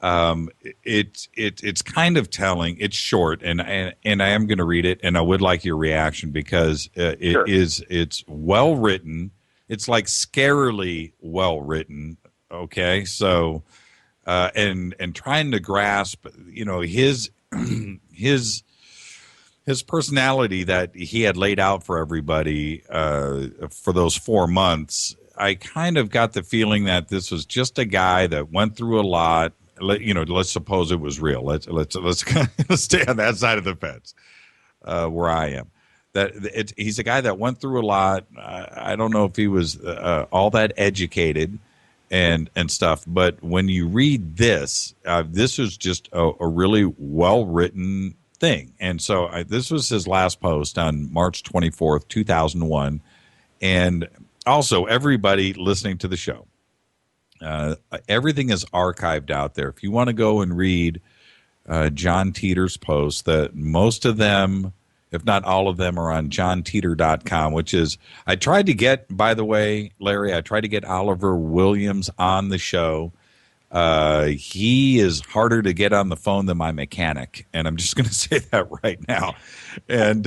A: it's kind of telling. It's short, and I am going to read it, and I would like your reaction because it's well written. It's like scarily well written. Okay, so and trying to grasp, his personality that he had laid out for everybody for those 4 months. I kind of got the feeling that this was just a guy that went through a lot. Let's suppose it was real. Let's stay on that side of the fence where I am. He's a guy that went through a lot. I don't know if he was all that educated and stuff, but when you read this, this was just a really well written thing. And so this was his last post on March 24th, 2001. And also, everybody listening to the show, everything is archived out there. If you want to go and read John Titor's posts, that most of them, if not all of them, are on johntitor.com, which is, I tried to get, by the way, Larry, I tried to get Oliver Williams on the show. He is harder to get on the phone than my mechanic, and I'm just going to say that right now. And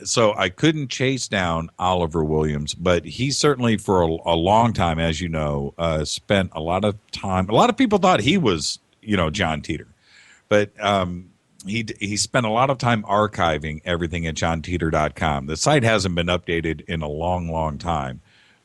A: so I couldn't chase down Oliver Williams, but he certainly, for a long time, as you know, spent a lot of time. A lot of people thought he was, John Titor, but he spent a lot of time archiving everything at johntitor.com. The site hasn't been updated in a long, long time.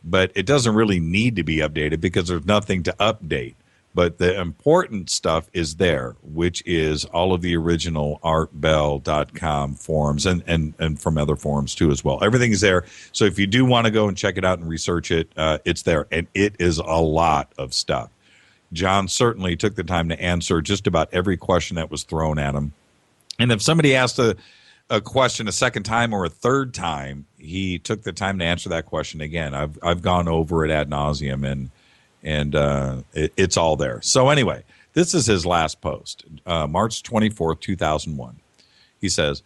A: But it doesn't really need to be updated because there's nothing to update. But the important stuff is there, which is all of the original artbell.com forums and from other forums too as well. Everything is there. So if you do want to go and check it out and research it, it's there. And it is a lot of stuff. John certainly took the time to answer just about every question that was thrown at him. And if somebody asked a question a second time or a third time, he took the time to answer that question again. I've gone over it ad nauseum, and it's all there. So anyway, this is his last post, March 24th, 2001. He says,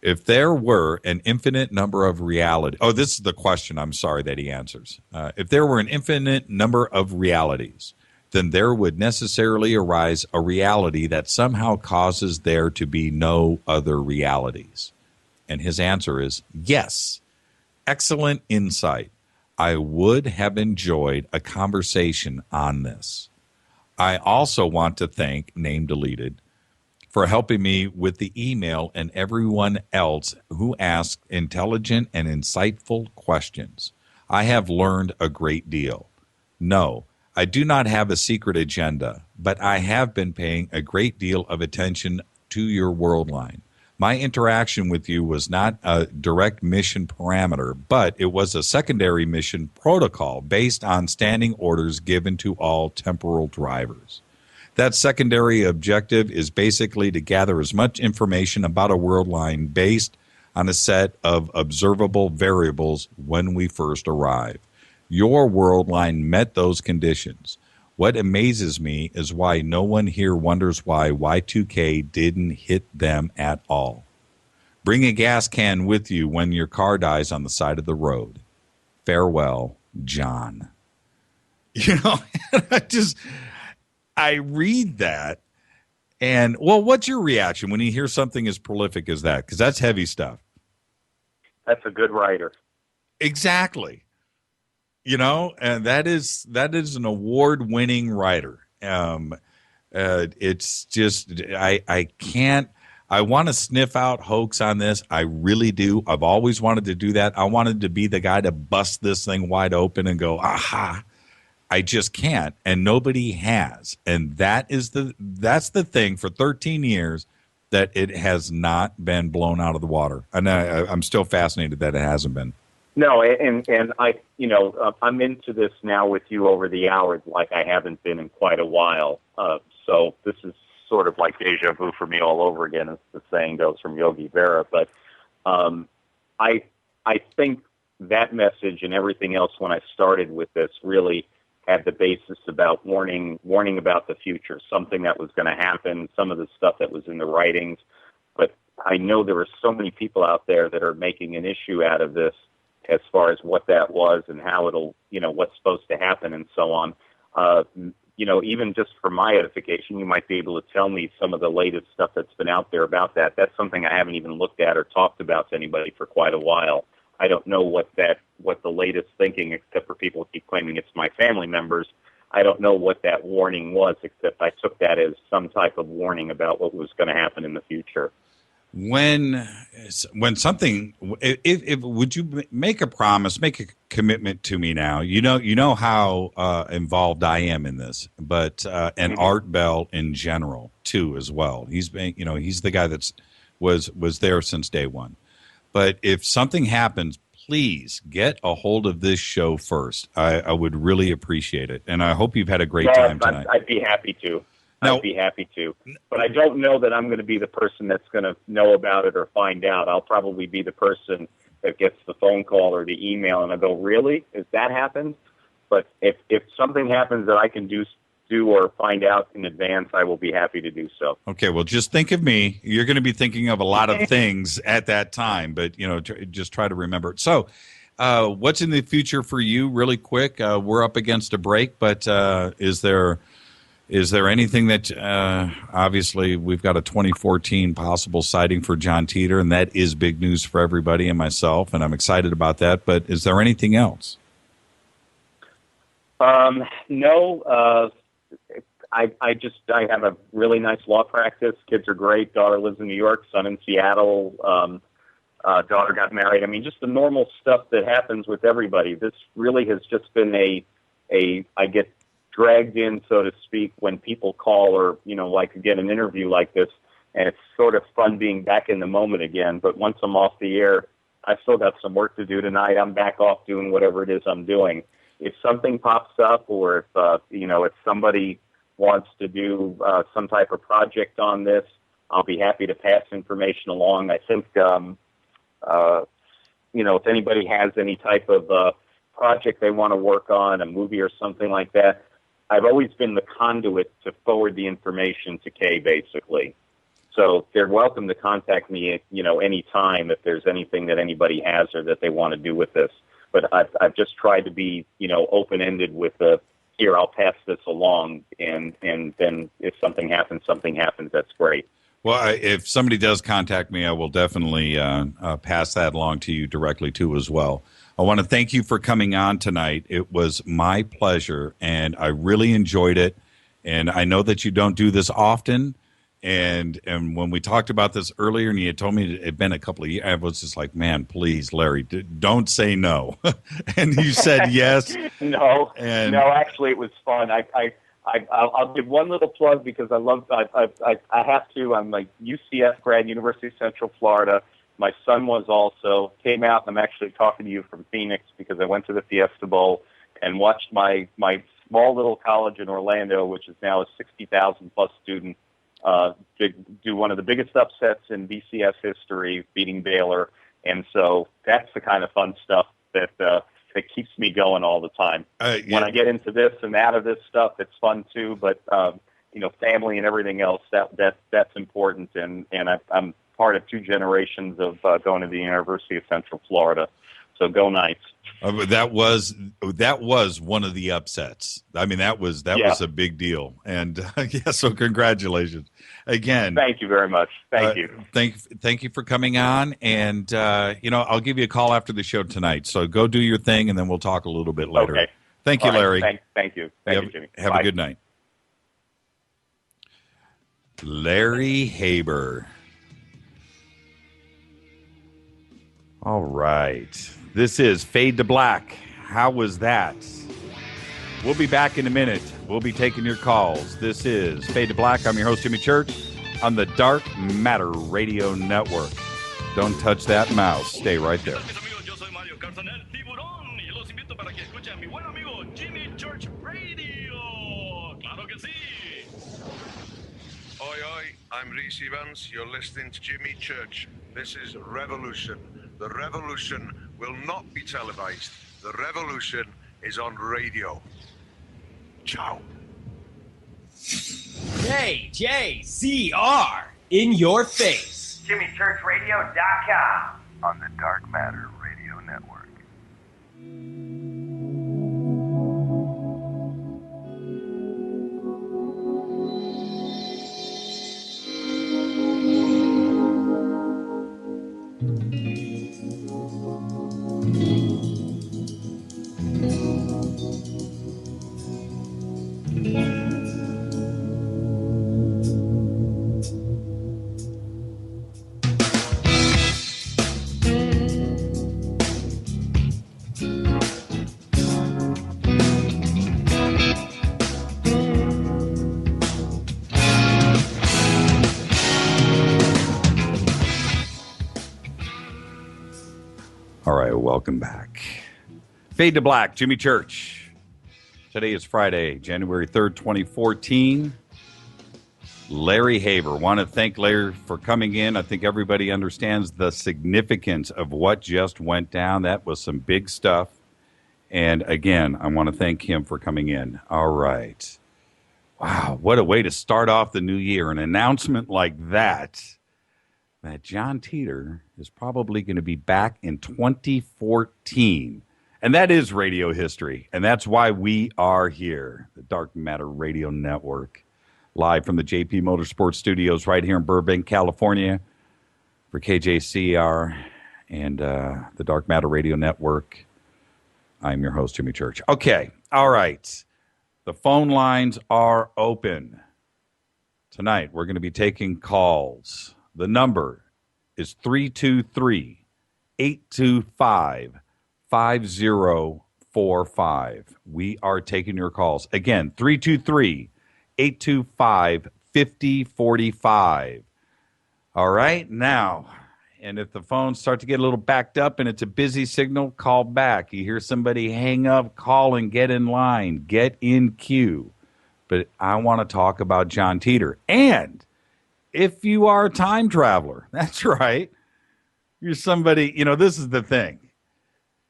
A: if there were an infinite number of reality, this is the question, I'm sorry, that he answers. If there were an infinite number of realities, then there would necessarily arise a reality that somehow causes there to be no other realities. And his answer is yes. Excellent insight. I would have enjoyed a conversation on this. I also want to thank, name deleted, for helping me with the email and everyone else who asked intelligent and insightful questions. I have learned a great deal. No, I do not have a secret agenda, but I have been paying a great deal of attention to your world line. My interaction with you was not a direct mission parameter, but it was a secondary mission protocol based on standing orders given to all temporal drivers. That secondary objective is basically to gather as much information about a world line based on a set of observable variables when we first arrive. Your world line met those conditions. What amazes me is why no one here wonders why Y2K didn't hit them at all. Bring a gas can with you when your car dies on the side of the road. Farewell, John. You know, I read that, and, well, what's your reaction when you hear something as prolific as that? Because that's heavy stuff.
B: That's a good writer.
A: Exactly. You know, and that is an award-winning writer. It's just I can't. I want to sniff out hoax on this. I really do. I've always wanted to do that. I wanted to be the guy to bust this thing wide open and go, aha. I just can't, and nobody has. And that's the thing for 13 years that it has not been blown out of the water. And I'm still fascinated that it hasn't been.
B: No, and I, I'm into this now with you over the hours like I haven't been in quite a while. So this is sort of like deja vu for me all over again, as the saying goes from Yogi Berra. But I think that message and everything else when I started with this really had the basis about warning about the future, something that was going to happen, some of the stuff that was in the writings. But I know there are so many people out there that are making an issue out of this as far as what that was and how it'll, what's supposed to happen and so on. Even just for my edification, you might be able to tell me some of the latest stuff that's been out there about that. That's something I haven't even looked at or talked about to anybody for quite a while. I don't know what the latest thinking, except for people who keep claiming it's my family members. I don't know what that warning was, except I took that as some type of warning about what was going to happen in the future.
A: When something, if would you make a promise, make a commitment to me now? You know how involved I am in this, but and Art Bell in general too as well. He's been, he's the guy that's was there since day one. But if something happens, please get a hold of this show first. I would really appreciate it, and I hope you've had a great time tonight.
B: I'd be happy to. I'd be happy to. But I don't know that I'm going to be the person that's going to know about it or find out. I'll probably be the person that gets the phone call or the email, and I go, really? Has that happened? But if something happens that I can do or find out in advance, I will be happy to do so.
A: Okay, well, just think of me. You're going to be thinking of a lot of things at that time, but, just try to remember it. So what's in the future for you really quick? We're up against a break, but is there anything that obviously we've got a 2014 possible sighting for John Titor, and that is big news for everybody and myself, and I'm excited about that. But is there anything else?
B: No. I have a really nice law practice. Kids are great. Daughter lives in New York, son in Seattle. Daughter got married. I mean, just the normal stuff that happens with everybody. This really has just been I get dragged in, so to speak, when people call or, like get an interview like this, and it's sort of fun being back in the moment again. But once I'm off the air, I still got some work to do tonight. I'm back off doing whatever it is I'm doing. If something pops up, or if somebody wants to do some type of project on this, I'll be happy to pass information along. I think, if anybody has any type of project they want to work on, a movie or something like that, I've always been the conduit to forward the information to Kay, basically. So they're welcome to contact me, any time if there's anything that anybody has or that they want to do with this. But I've just tried to be, open-ended with here, I'll pass this along, and then if something happens, that's great.
A: Well, if somebody does contact me, I will definitely pass that along to you directly too as well. I want to thank you for coming on tonight. It was my pleasure, and I really enjoyed it. And I know that you don't do this often. And when we talked about this earlier, and you had told me it had been a couple of years, I was just like, man, please, Larry, don't say no. And you said yes.
B: No,
A: and
B: no, actually, it was fun. I'll give one little plug because I have to. I'm like UCF grad, University of Central Florida. My son was also, came out, and I'm actually talking to you from Phoenix because I went to the Fiesta Bowl and watched my small little college in Orlando, which is now a 60,000 plus student, do one of the biggest upsets in BCS history, beating Baylor. And so that's the kind of fun stuff that keeps me going all the time.
A: Yeah.
B: When I get into this and out of this stuff, it's fun too. But family and everything else, that's important. And I'm part of two generations of going to the University of Central Florida. So go Knights.
A: That was one of the upsets. I mean, that was a big deal. And so congratulations again.
B: Thank you very much. Thank you.
A: Thank you for coming on. And I'll give you a call after the show tonight. So go do your thing, and then we'll talk a little bit later.
B: Okay.
A: Thank you, Larry.
B: Thank you. Thank you, Jimmy.
A: Have a good night. Larry Haber. All right. This is Fade to Black. How was that? We'll be back in a minute. We'll be taking your calls. This is Fade to Black. I'm your host, Jimmy Church, on the Dark Matter Radio Network. Don't touch that mouse. Stay right there.
C: Oi, oi, I'm Reese Evans. You're listening to Jimmy Church. This is Revolution. The revolution will not be televised. The revolution is on radio. Ciao.
D: JJCR in your face.
E: JimmyChurchRadio.com
C: On the Dark Matter Radio Network.
A: All right, welcome back. Fade to Black, Jimmy Church. Today is Friday, January 3rd, 2014. Larry Haber. Want to thank Larry for coming in. I think everybody understands the significance of what just went down. That was some big stuff. And again, I want to thank him for coming in. All right. Wow, what a way to start off the new year. An announcement like that John Titor is probably going to be back in 2014. And that is radio history. And that's why we are here, the Dark Matter Radio Network, live from the JP Motorsports Studios right here in Burbank, California, for KJCR and the Dark Matter Radio Network. I'm your host, Jimmy Church. Okay, all right. The phone lines are open. Tonight, we're going to be taking calls. The number is 323-825-5045. We are taking your calls. Again, 323-825-5045. All right, now, and if the phones start to get a little backed up and it's a busy signal, call back. You hear somebody hang up, call and get in line. Get in queue. But I want to talk about John Titor. And if you are a time traveler, that's right. You're somebody, this is the thing.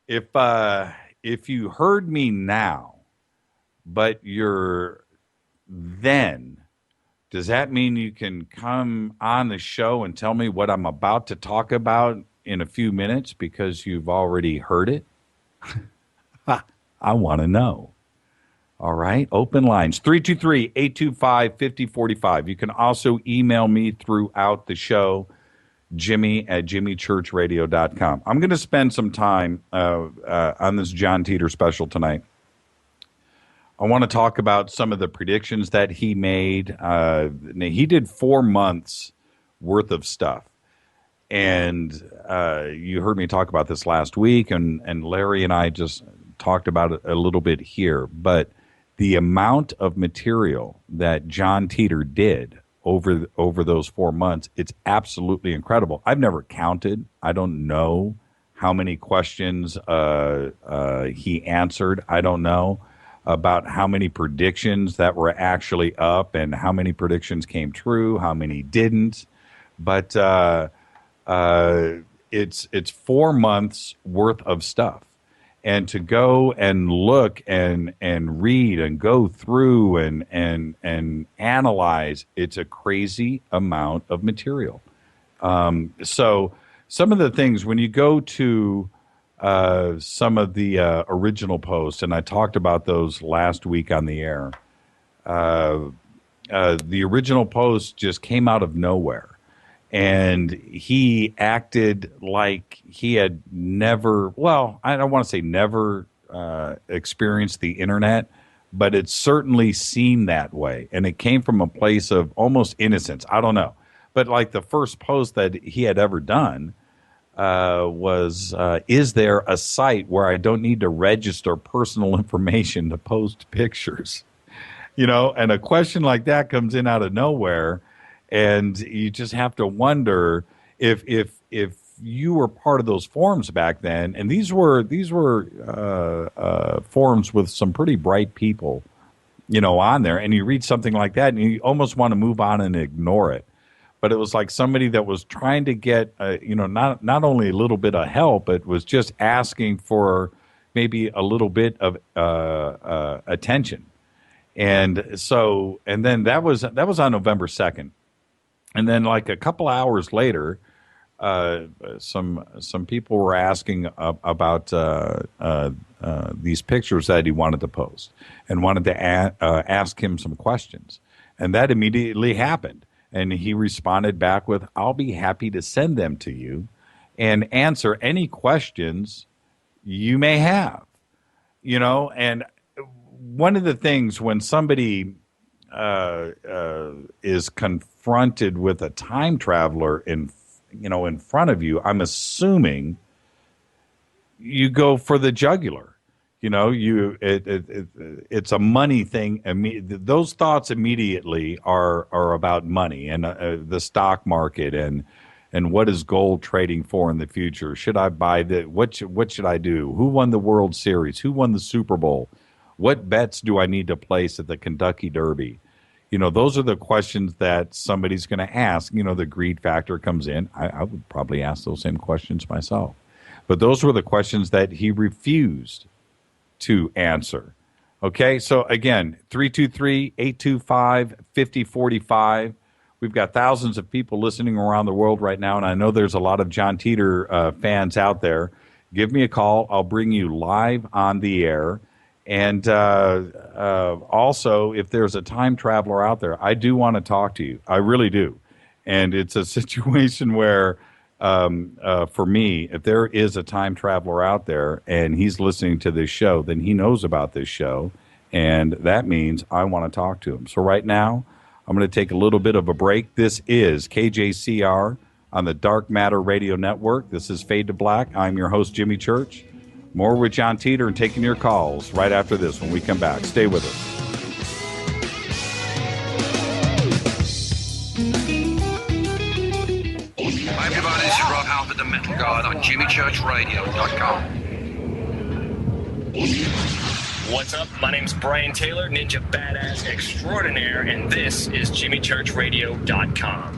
A: If you heard me now, but you're then, does that mean you can come on the show and tell me what I'm about to talk about in a few minutes because you've already heard it? I want to know. All right. Open lines 323-825-5045. You can also email me throughout the show, Jimmy@jimmychurchradio.com. I'm going to spend some time on this John Titor special tonight. I want to talk about some of the predictions that he made. He did 4 months worth of stuff. And you heard me talk about this last week, and Larry and I just talked about it a little bit here. But the amount of material that John Titor did over those 4 months, it's absolutely incredible. I've never counted. I don't know how many questions he answered. I don't know about how many predictions that were actually up and how many predictions came true, how many didn't. But it's 4 months worth of stuff. And to go and look and read and go through and analyze, it's a crazy amount of material. So some of the things, when you go to some of the original posts, and I talked about those last week on the air, the original post just came out of nowhere. And he acted like he had never, well, I don't want to say never experienced the internet, but it certainly seemed that way. And it came from a place of almost innocence. I don't know. But like the first post that he had ever done was, is there a site where I don't need to register personal information to post pictures? You know, and a question like that comes in out of nowhere. And you just have to wonder if you were part of those forums back then, and these were forums with some pretty bright people, you know, on there, and you read something like that, and you almost want to move on and ignore it. But it was like somebody that was trying to get, not only a little bit of help, but was just asking for maybe a little bit of attention. And so, and then that was on November 2nd. And then, like a couple hours later, some people were asking about these pictures that he wanted to post and wanted to ask him some questions. And that immediately happened. And he responded back with, "I'll be happy to send them to you and answer any questions you may have." You know, and one of the things when somebody is confronted with a time traveler in front of you, I'm assuming you go for the jugular. You know, it's a money thing. Those thoughts immediately are about money and the stock market and what is gold trading for in the future. Should I buy what should I do? Who won the World Series? Who won the Super Bowl? What bets do I need to place at the Kentucky Derby? You know, those are the questions that somebody's going to ask. You know, the greed factor comes in. I would probably ask those same questions myself. But those were the questions that he refused to answer. Okay, so again, 323-825-5045. We've got thousands of people listening around the world right now, and I know there's a lot of John Titor fans out there. Give me a call. I'll bring you live on the air. And also, if there's a time traveler out there, I do want to talk to you. I really do. And it's a situation where, for me, if there is a time traveler out there and he's listening to this show, then he knows about this show. And that means I want to talk to him. So right now, I'm going to take a little bit of a break. This is KJCR on the Dark Matter Radio Network. This is Fade to Black. I'm your host, Jimmy Church. More with John Titor and taking your calls right after this when we come back. Stay with us.
F: Hi everybody, this is Rob Halford, the Metal God on JimmyChurchRadio.com.
D: What's up? My name's Brian Taylor, Ninja Badass Extraordinaire, and this is JimmyChurchRadio.com.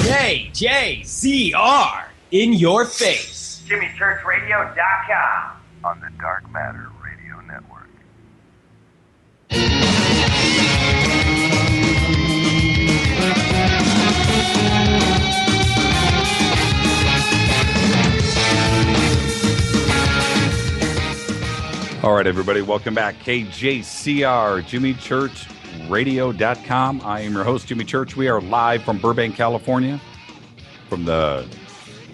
D: JJCR! In your face.
E: JimmyChurchRadio.com.
C: On the Dark Matter Radio Network.
A: All right, everybody, welcome back. KJCR, JimmyChurchRadio.com. I am your host, Jimmy Church. We are live from Burbank, California, from the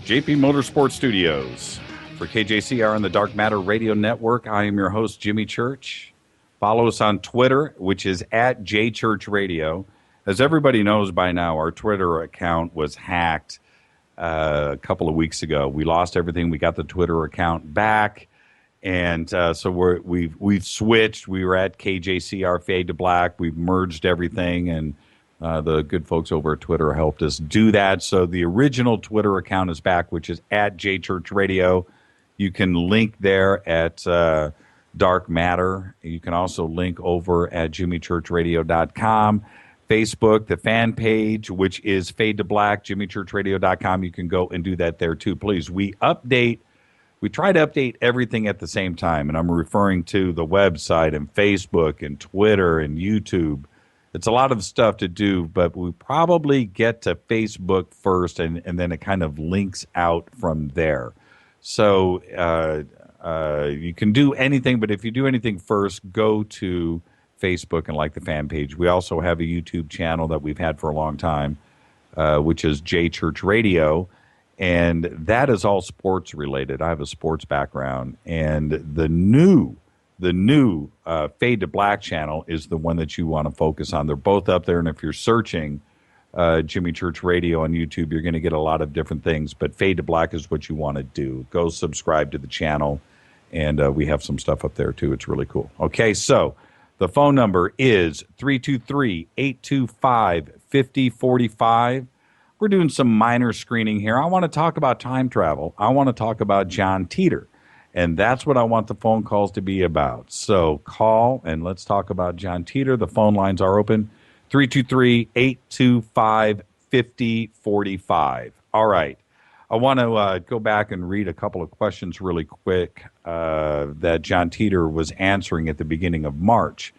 A: JP Motorsports Studios. For KJCR and the Dark Matter Radio Network, I am your host, Jimmy Church. Follow us on Twitter, which is at JChurchRadio. As everybody knows by now, our Twitter account was hacked a couple of weeks ago. We lost everything. We got the Twitter account back. And so we've switched. We were at KJCR Fade to Black. We've merged everything, and the good folks over at Twitter helped us do that. So the original Twitter account is back, which is at JChurchRadio. You can link there at Dark Matter. You can also link over at JimmyChurchRadio.com. Facebook, the fan page, which is Fade to Black, JimmyChurchRadio.com. You can go and do that there too. Please, we try to update everything at the same time, and I'm referring to the website and Facebook and Twitter and YouTube. It's a lot of stuff to do, but we probably get to Facebook first, and then it kind of links out from there. So you can do anything, but if you do anything first, go to Facebook and like the fan page. We also have a YouTube channel that we've had for a long time, which is J Church Radio. And that is all sports related. I have a sports background, and the new Fade to Black channel is the one that you want to focus on. They're both up there, and if you're searching Jimmy Church Radio on YouTube, you're going to get a lot of different things. But Fade to Black is what you want to do. Go subscribe to the channel, and we have some stuff up there too. It's really cool. Okay, so the phone number is 323-825-5045. We're doing some minor screening here. I want to talk about time travel. I want to talk about John Titor, and that's what I want the phone calls to be about. So call, and let's talk about John Titor. The phone lines are open, 323-825-5045. All right. I want to go back and read a couple of questions really quick that John Titor was answering at the beginning of March.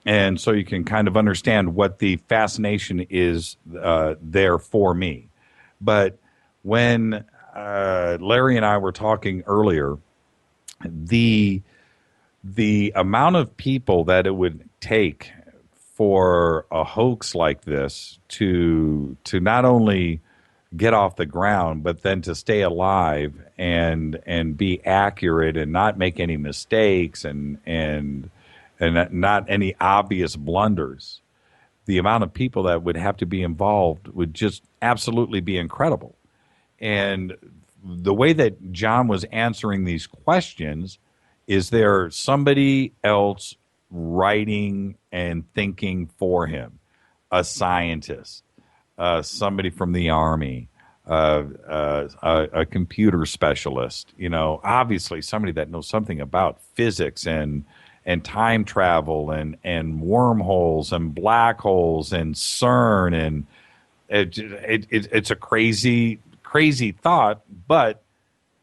A: And so you can kind of understand what the fascination is there for me. But when Larry and I were talking earlier, the amount of people that it would take for a hoax like this to not only get off the ground, but then to stay alive and be accurate and not make any mistakes and not any obvious blunders, the amount of people that would have to be involved would just absolutely be incredible. And the way that John was answering these questions, is there somebody else writing and thinking for him? A scientist, somebody from the Army, a computer specialist, obviously somebody that knows something about physics and time travel and wormholes and black holes and CERN, and it's a crazy thought, but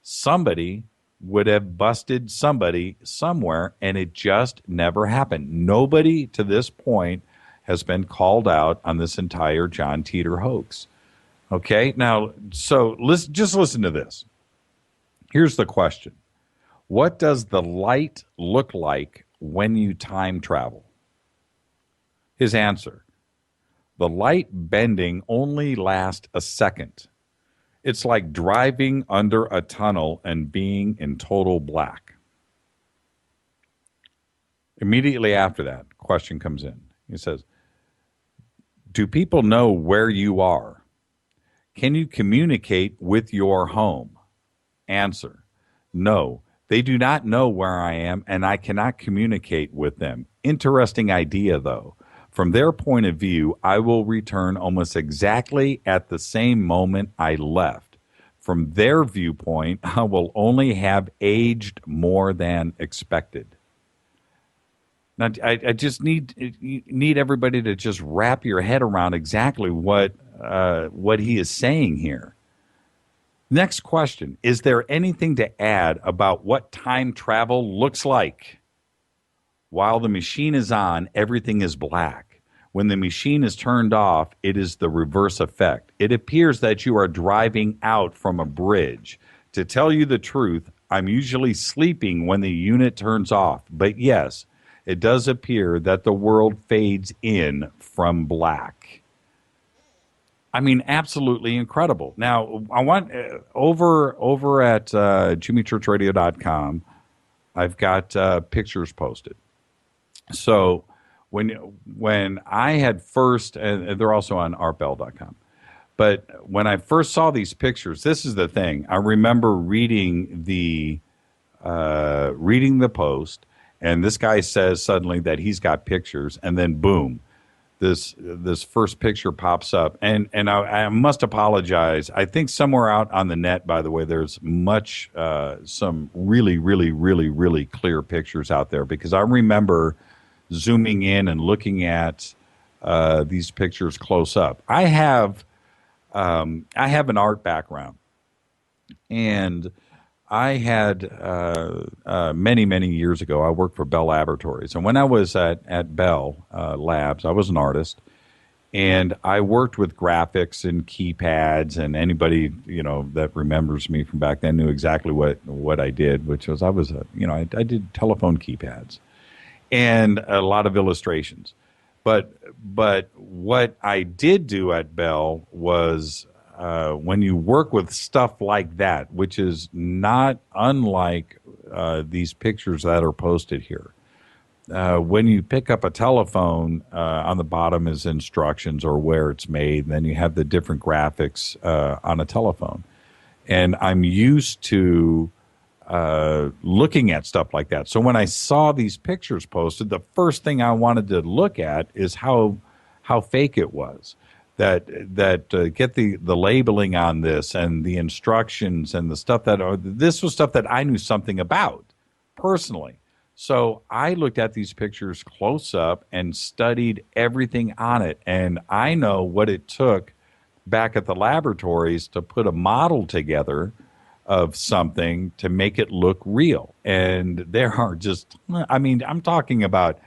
A: somebody would have busted somebody somewhere, and it just never happened. Nobody to this point has been called out on this entire John Titor hoax. Okay, now, so listen to this. Here's the question. What does the light look like when you time travel? His answer: the light bending only lasts a second. It's like driving under a tunnel and being in total black. Immediately after that, question comes in. He says, do people know where you are? Can you communicate with your home? Answer: no. They do not know where I am, and I cannot communicate with them. Interesting idea, though. From their point of view, I will return almost exactly at the same moment I left. From their viewpoint, I will only have aged more than expected. Now, I just need everybody to just wrap your head around exactly what he is saying here. Next question. Is there anything to add about what time travel looks like? While the machine is on, everything is black. When the machine is turned off, it is the reverse effect. It appears that you are driving out from a bridge. To tell you the truth, I'm usually sleeping when the unit turns off. But yes, it does appear that the world fades in from black. I mean, absolutely incredible. Now, I want over at jimmychurchradio.com, I've got pictures posted. So when I had first, and they're also on artbell.com, but when I first saw these pictures, this is the thing. I remember reading the post, and this guy says suddenly that he's got pictures, and then boom, this first picture pops up, and I must apologize. I think somewhere out on the net, by the way, there's some really, really, really, really clear pictures out there, because I remember zooming in and looking at these pictures close up. I have an art background, and I had many, many years ago, I worked for Bell Laboratories. And when I was at Bell Labs, I was an artist, and I worked with graphics and keypads, and anybody, that remembers me from back then knew exactly what I did, which was I did telephone keypads and a lot of illustrations. But what I did do at Bell was when you work with stuff like that, which is not unlike these pictures that are posted here. When you pick up a telephone, on the bottom is instructions or where it's made, and then you have the different graphics on a telephone. And I'm used to looking at stuff like that. So when I saw these pictures posted, the first thing I wanted to look at is how fake it was. That get the labeling on this and the instructions and the stuff this was stuff that I knew something about personally. So I looked at these pictures close up and studied everything on it. And I know what it took back at the laboratories to put a model together of something to make it look real. And there are I'm talking about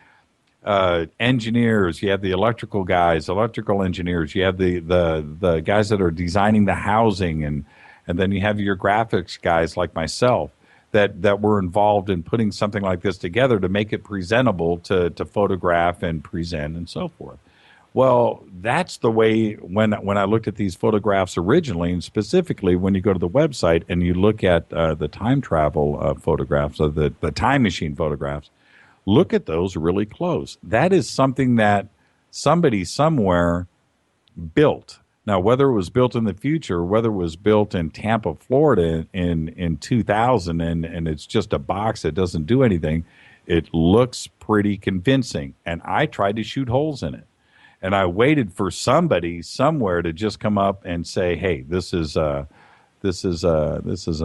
A: engineers. You have the electrical engineers. You have the guys that are designing the housing, and then you have your graphics guys like myself that were involved in putting something like this together to make it presentable to photograph and present and so forth. Well, that's the way when I looked at these photographs originally, and specifically when you go to the website and you look at the time travel photographs, of the time machine photographs, look at those really close. That is something that somebody somewhere built. Now, whether it was built in the future, whether it was built in Tampa, Florida in 2000, and it's just a box that doesn't do anything, it looks pretty convincing. And I tried to shoot holes in it. And I waited for somebody somewhere to just come up and say, "Hey, this is an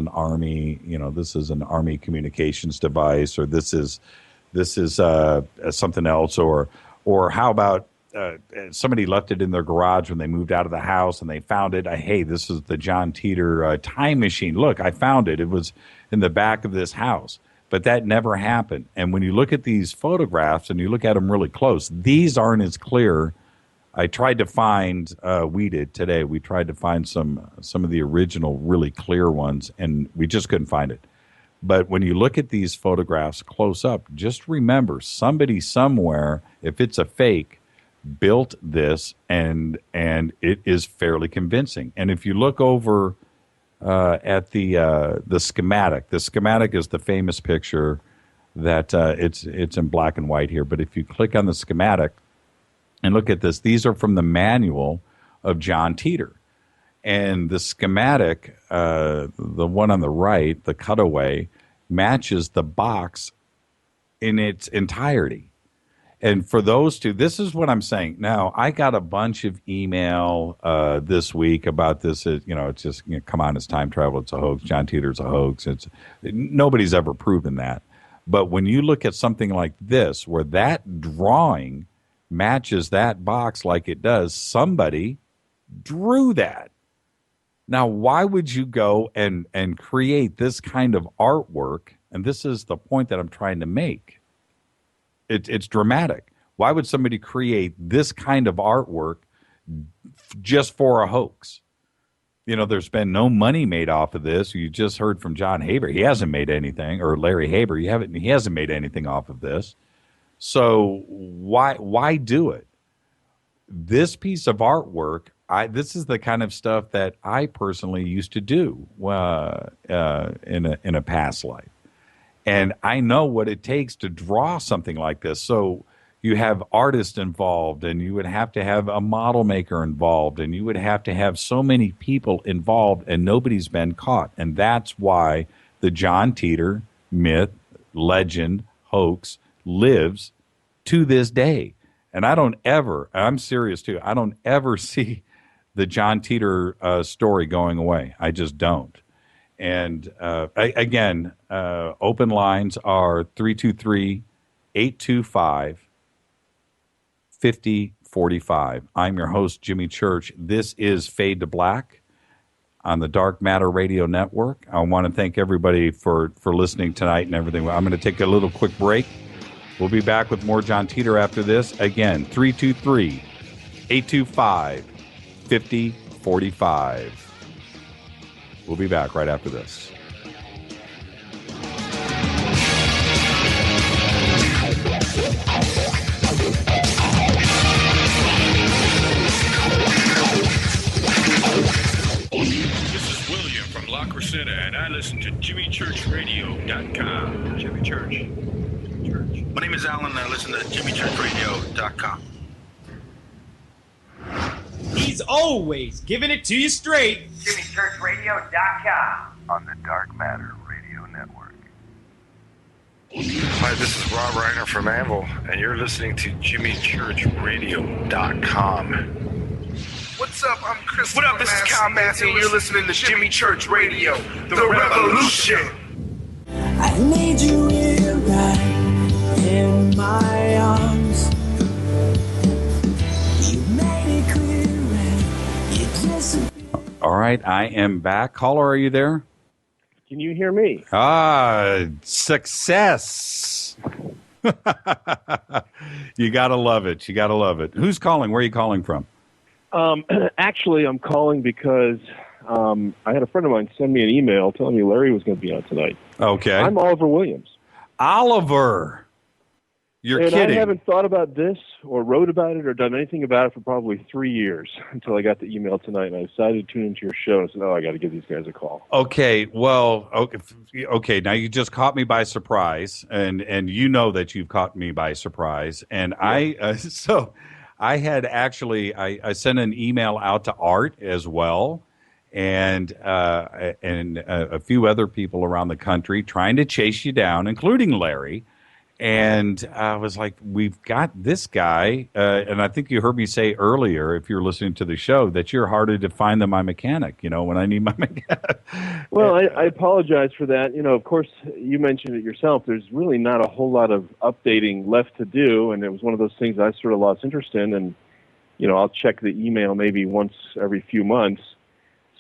A: army, this is an army communications device, or this is something else, or how about somebody left it in their garage when they moved out of the house and they found it. Hey, this is the John Titor time machine. Look, I found it. It was in the back of this house." But that never happened. And when you look at these photographs and you look at them really close, these aren't as clear. I tried to find, we tried to find some of the original really clear ones, and we just couldn't find it. But when you look at these photographs close up, just remember, somebody somewhere, if it's a fake, built this, and it is fairly convincing. And if you look over at the schematic is the famous picture that it's in black and white here. But if you click on the schematic and look at this, these are from the manual of John Titor. And the schematic, the one on the right, the cutaway, matches the box in its entirety. And for those two, this is what I'm saying. Now, I got a bunch of email this week about this. It's just, come on, it's time travel. It's a hoax. John Titor's a hoax. Nobody's ever proven that. But when you look at something like this, where that drawing matches that box like it does, somebody drew that. Now, why would you go and create this kind of artwork? And this is the point that I'm trying to make. It's dramatic. Why would somebody create this kind of artwork just for a hoax? There's been no money made off of this. You just heard from John Haber. He hasn't made anything, or Larry Haber. He hasn't made anything off of this. So why do it? This piece of artwork, this is the kind of stuff that I personally used to do in a past life. And I know what it takes to draw something like this. So you have artists involved, and you would have to have a model maker involved, and you would have to have so many people involved, and nobody's been caught. And that's why the John Titor myth, legend, hoax lives to this day. And I'm serious too, I don't ever see the John Titor story going away. I just don't. And open lines are 323-825-5045. I'm your host, Jimmy Church. This is Fade to Black on the Dark Matter Radio Network. I want to thank everybody for listening tonight and everything. I'm going to take a little quick break. We'll be back with more John Titor after this. Again, 323-825-5045. We'll be back right after this.
G: This is William from La Crescenta, and I listen to JimmyChurchRadio.com. Jimmy Church.
F: My name is Alan, and I listen to JimmyChurchRadio.com.
H: He's always giving it to you straight.
E: JimmyChurchRadio.com.
C: On the Dark Matter Radio Network. Hi, this is Rob Reiner from Anvil, and you're listening to JimmyChurchRadio.com.
I: What's up? I'm Chris. What up? This is Kyle Massey, and you're listening to Jimmy Church Radio, the Revolution.
J: I need you here right in my arms. You made it clear and you disappeared.
A: All right, I am back. Caller, are you there?
K: Can you hear me?
A: Success. You got to love it. You got to love it. Who's calling? Where are you calling from?
K: Actually, I'm calling because I had a friend of mine send me an email telling me Larry was going to be on tonight.
A: Okay.
K: I'm Oliver Williams.
A: Oliver. You're kidding.
K: I haven't thought about this or wrote about it or done anything about it for probably 3 years until I got the email tonight, and I decided to tune into your show and said, I got to give these guys a call.
A: Okay, well, okay. Now you just caught me by surprise, and you know that you've caught me by surprise. And yeah. I had actually I sent an email out to Art as well, and a few other people around the country trying to chase you down, including Larry. And I was like, we've got this guy, and I think you heard me say earlier, if you're listening to the show, that you're harder to find than my mechanic, when I need my mechanic.
K: Well, I apologize for that. Of course, you mentioned it yourself. There's really not a whole lot of updating left to do, and it was one of those things I sort of lost interest in, and, I'll check the email maybe once every few months.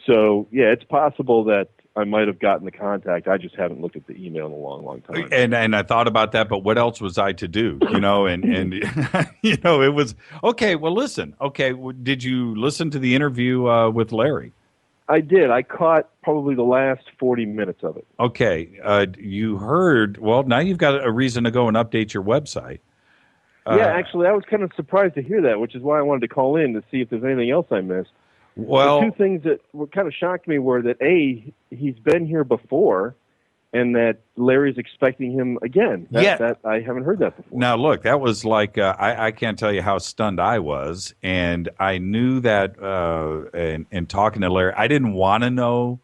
K: So, yeah, it's possible that I might have gotten the contact. I just haven't looked at the email in a long, long time.
A: And I thought about that, but what else was I to do? And it was okay. Well, listen. Okay, did you listen to the interview with Larry?
K: I did. I caught probably the last 40 minutes of it.
A: Okay, you heard. Well, now you've got a reason to go and update your website.
K: Yeah, actually, I was kind of surprised to hear that, which is why I wanted to call in to see if there's anything else I missed.
A: Well,
K: the two things that were kind of shocked me were that he's been here before, and that Larry's expecting him again. That I haven't heard that before.
A: Now, look, that was like I can't tell you how stunned I was, and I knew that. In talking to Larry, I didn't want to know.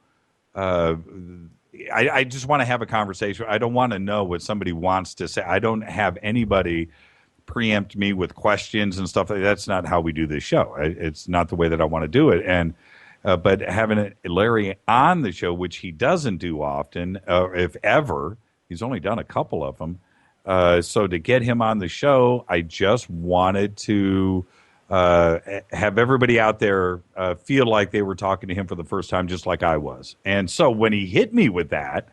A: I just want to have a conversation. I don't want to know what somebody wants to say. I don't have anybody preempt me with questions and stuff. That's not how we do this show. It's not the way that I want to do it. And but having Larry on the show, which he doesn't do often, if ever, he's only done a couple of them. So to get him on the show, I just wanted to have everybody out there feel like they were talking to him for the first time, just like I was. And so when he hit me with that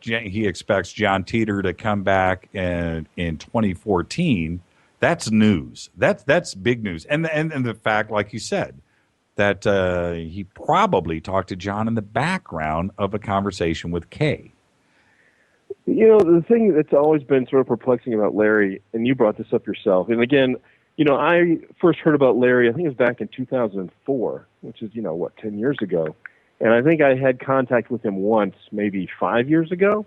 A: he expects John Titor to come back in 2014, that's news. That's big news. And the fact, like you said, that he probably talked to John in the background of a conversation with Kay.
K: You know, the thing that's always been sort of perplexing about Larry, and you brought this up yourself, and again, you know, I first heard about Larry, I think it was back in 2004, which is, 10 years ago. And I think I had contact with him once, maybe 5 years ago.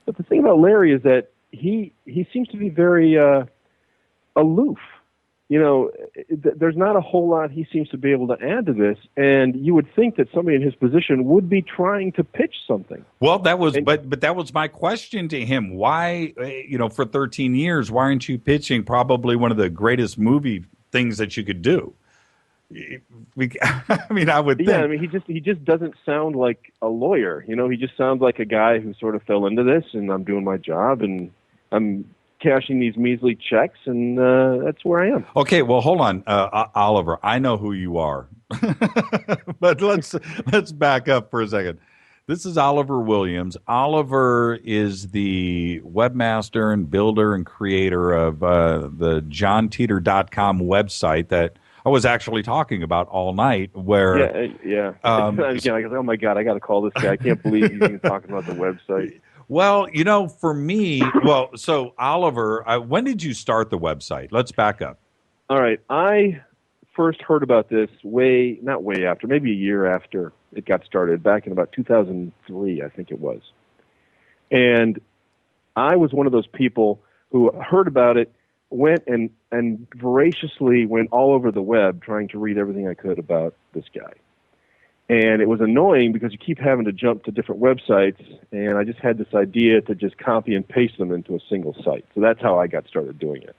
K: But the thing about Larry is that he seems to be very aloof. You know, there's not a whole lot he seems to be able to add to this, and you would think that somebody in his position would be trying to pitch something.
A: Well, but that was my question to him. Why, for 13 years, why aren't you pitching probably one of the greatest movie things that you could do? I mean, I would think.
K: Yeah, I mean, he just doesn't sound like a lawyer. You know, he just sounds like a guy who sort of fell into this, and I'm doing my job, and I'm cashing these measly checks, and that's where I am.
A: Okay, well, hold on, Oliver. I know who you are, but let's back up for a second. This is Oliver Williams. Oliver is the webmaster and builder and creator of the JohnTitor.com website that I was actually talking about all night. Where
K: Again, I go, oh my God, I got to call this guy. I can't believe he's even talking about the website.
A: Well, for me, so Oliver, when did you start the website? Let's back up.
K: All right. I first heard about this not way after, maybe a year after it got started, back in about 2003, I think it was. And I was one of those people who heard about it, went and voraciously went all over the web trying to read everything I could about this guy. And it was annoying because you keep having to jump to different websites, and I just had this idea to just copy and paste them into a single site. So that's how I got started doing it.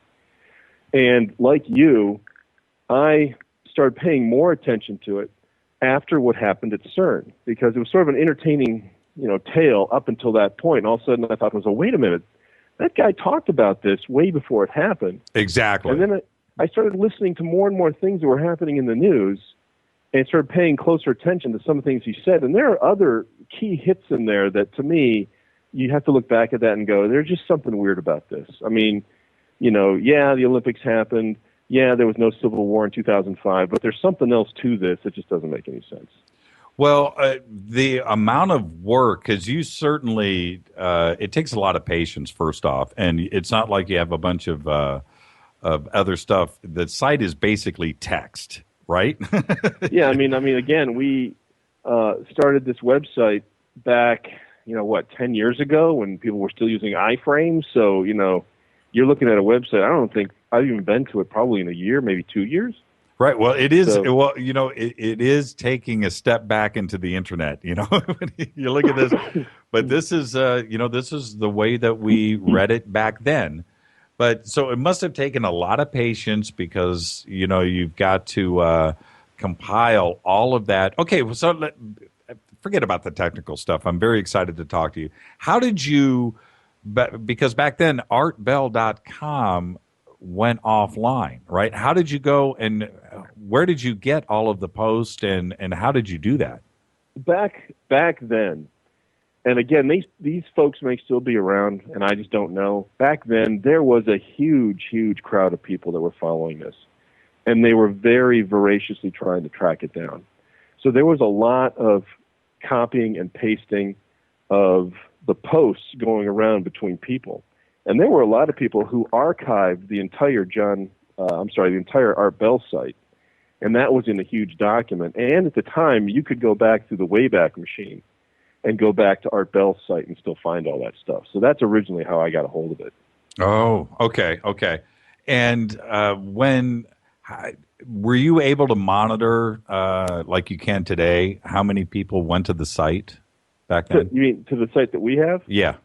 K: And like you, I started paying more attention to it after what happened at CERN, because it was sort of an entertaining, tale up until that point. And all of a sudden I thought, wait a minute, that guy talked about this way before it happened.
A: Exactly.
K: And then I started listening to more and more things that were happening in the news, and started paying closer attention to some of the things he said. And there are other key hits in there that, to me, you have to look back at that and go, there's just something weird about this. I mean, the Olympics happened. Yeah, there was no Civil War in 2005, but there's something else to this that just doesn't make any sense.
A: Well, the amount of work, because you certainly, it takes a lot of patience, first off, and it's not like you have a bunch of other stuff. The site is basically text. Right?
K: Yeah, I mean, again, we started this website back, 10 years ago when people were still using iframes. So, you're looking at a website. I don't think I've even been to it probably in a year, maybe 2 years.
A: Right. Well, it is. So, it is taking a step back into the internet. You look at this, but this is, this is the way that we read it back then. But so it must have taken a lot of patience because, you've got to compile all of that. Okay, so forget about the technical stuff. I'm very excited to talk to you. How did you, because back then artbell.com went offline, right? How did you go and where did you get all of the posts and how did you do that?
K: Back then, and again, these folks may still be around, and I just don't know. Back then, there was a huge, huge crowd of people that were following this, and they were very voraciously trying to track it down. So there was a lot of copying and pasting of the posts going around between people. And there were a lot of people who archived the entire the entire Art Bell site, and that was in a huge document. And at the time, you could go back through the Wayback Machine and go back to Art Bell's site and still find all that stuff. So that's originally how I got a hold of it.
A: Oh, okay. And were you able to monitor, like you can today, how many people went to the site back then?
K: You mean to the site that we have?
A: Yeah.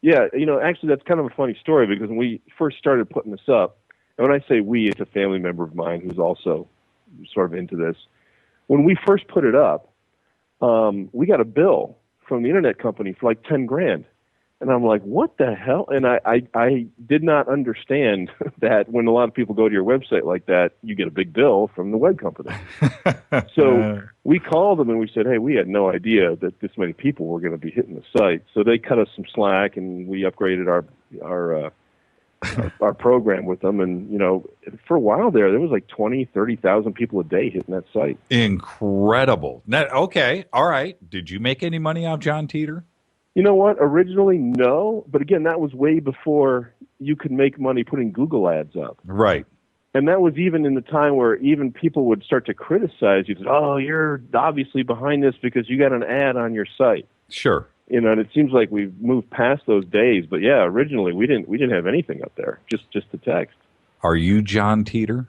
K: Yeah, actually that's kind of a funny story because when we first started putting this up, and when I say we, it's a family member of mine who's also sort of into this. When we first put it up, we got a bill from the internet company for like $10,000. And I'm like, what the hell? And I did not understand that when a lot of people go to your website like that, you get a big bill from the web company. So we called them and we said, hey, we had no idea that this many people were going to be hitting the site. So they cut us some slack and we upgraded our our program with them. And, for a while there was like 20, 30,000 people a day hitting that site.
A: Incredible. Now, okay. All right. Did you make any money off John Titor?
K: You know what? Originally, no. But again, that was way before you could make money putting Google ads up.
A: Right.
K: And that was even in the time where even people would start to criticize you. Oh, you're obviously behind this because you got an ad on your site.
A: Sure.
K: And it seems like we've moved past those days. But yeah, originally we didn't have anything up there, just the text.
A: Are you John Titor?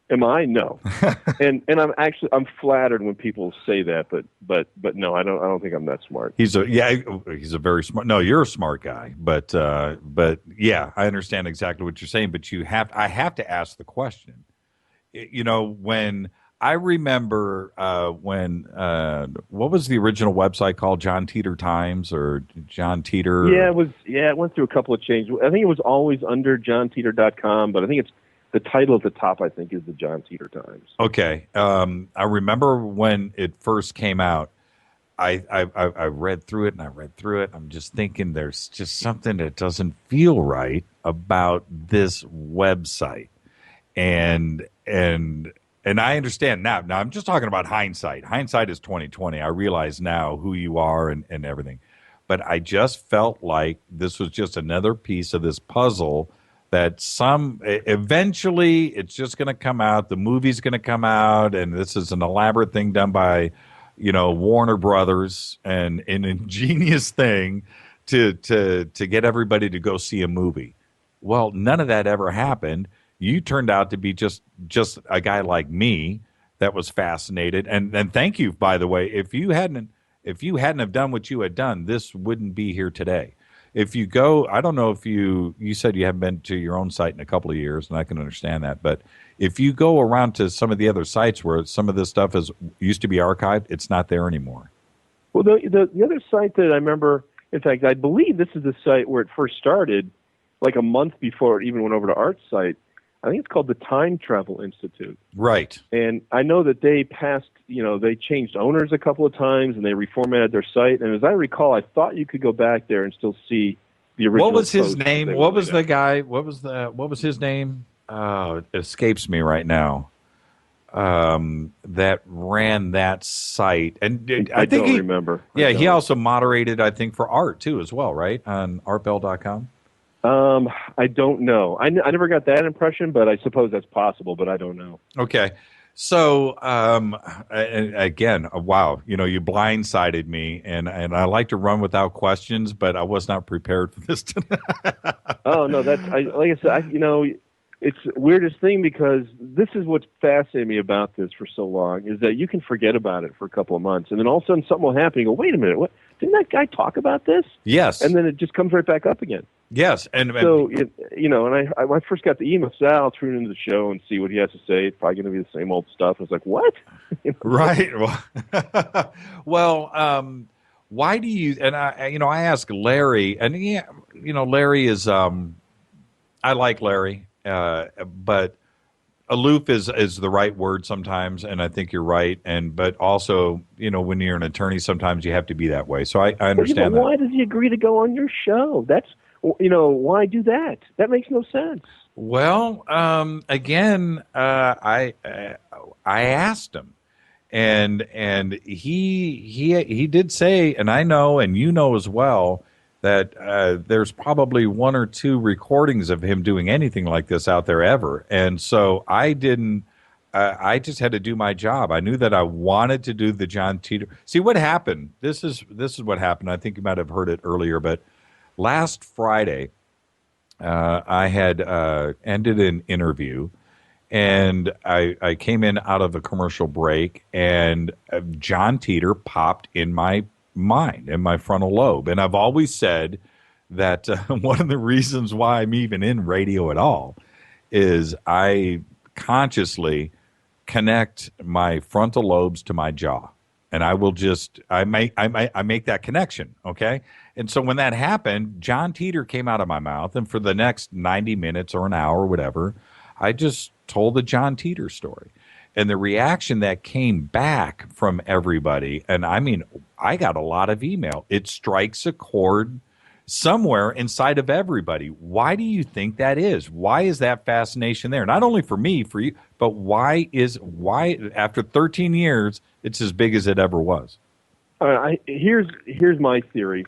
K: Am I? No. and I'm flattered when people say that, but no, I don't think I'm that smart.
A: He's a very smart. No, you're a smart guy, but yeah, I understand exactly what you're saying. But I have to ask the question. When I remember when what was the original website called? John Titor Times or John Titor?
K: Yeah, it was. Yeah, it went through a couple of changes. I think it was always under johntitor.com, but I think it's the title at the top. I think is the John Titor Times.
A: Okay, I remember when it first came out. I read through it and I read through it. I'm just thinking there's just something that doesn't feel right about this website, and I understand now. Now I'm just talking about hindsight. Hindsight is 2020. I realize now who you are and everything, but I just felt like this was just another piece of this puzzle that eventually it's just going to come out. The movie's going to come out, and this is an elaborate thing done by, Warner Brothers, and an ingenious thing to get everybody to go see a movie. Well, none of that ever happened. You turned out to be just a guy like me that was fascinated. And thank you, by the way. If you hadn't have done what you had done, this wouldn't be here today. If you go, I don't know if you said you haven't been to your own site in a couple of years, and I can understand that. But if you go around to some of the other sites where some of this stuff used to be archived, it's not there anymore.
K: Well, the other site that I remember, in fact, I believe this is the site where it first started, like a month before it even went over to Art's site. I think it's called the Time Travel Institute.
A: Right.
K: And I know that they they changed owners a couple of times and they reformatted their site. And as I recall, I thought you could go back there and still see the original.
A: What was his name? What was the guy? What was his name? It escapes me right now. That ran that site. And I think
K: don't remember.
A: Yeah, he also moderated, I think, for Art too as well, right? On artbell.com.
K: I don't know. I never got that impression, but I suppose that's possible, but I don't know.
A: Okay. So, again, wow, you blindsided me, and I like to run without questions, but I was not prepared for this tonight.
K: Oh, no, like I said, it's the weirdest thing because this is what's fascinated me about this for so long is that you can forget about it for a couple of months, and then all of a sudden something will happen. You go, wait a minute, what? Didn't that guy talk about this?
A: Yes.
K: And then it just comes right back up again.
A: Yes. And
K: so, when I first got the email, I said, I'll tune into the show and see what he has to say. It's probably going to be the same old stuff. I was like, what?
A: Right. Well, why do you, and I asked Larry, and Larry is, I like Larry, but aloof is the right word sometimes, and I think you're right. But also, when you're an attorney, sometimes you have to be that way. So I understand that.
K: Why does he agree to go on your show? That's, why do that? That makes no sense.
A: Well, again, I asked him, and he did say, and I know, and as well, that there's probably one or two recordings of him doing anything like this out there ever. And so I didn't, I just had to do my job. I knew that I wanted to do the John Titor. See what happened. This is what happened. I think you might have heard it earlier, but last Friday, I had ended an interview, and I came in out of a commercial break, and John Titor popped in my mind, in my frontal lobe. And I've always said that one of the reasons why I'm even in radio at all is I consciously connect my frontal lobes to my jaw. And I will I make that connection, okay? And so when that happened, John Titor came out of my mouth, and for the next 90 minutes or an hour or whatever, I just told the John Titor story. And the reaction that came back from everybody, and I mean, I got a lot of email. It strikes a chord somewhere inside of everybody. Why do you think that is? Why is that fascination there? Not only for me, for you, but why after 13 years, it's as big as it ever was?
K: Here's my theory.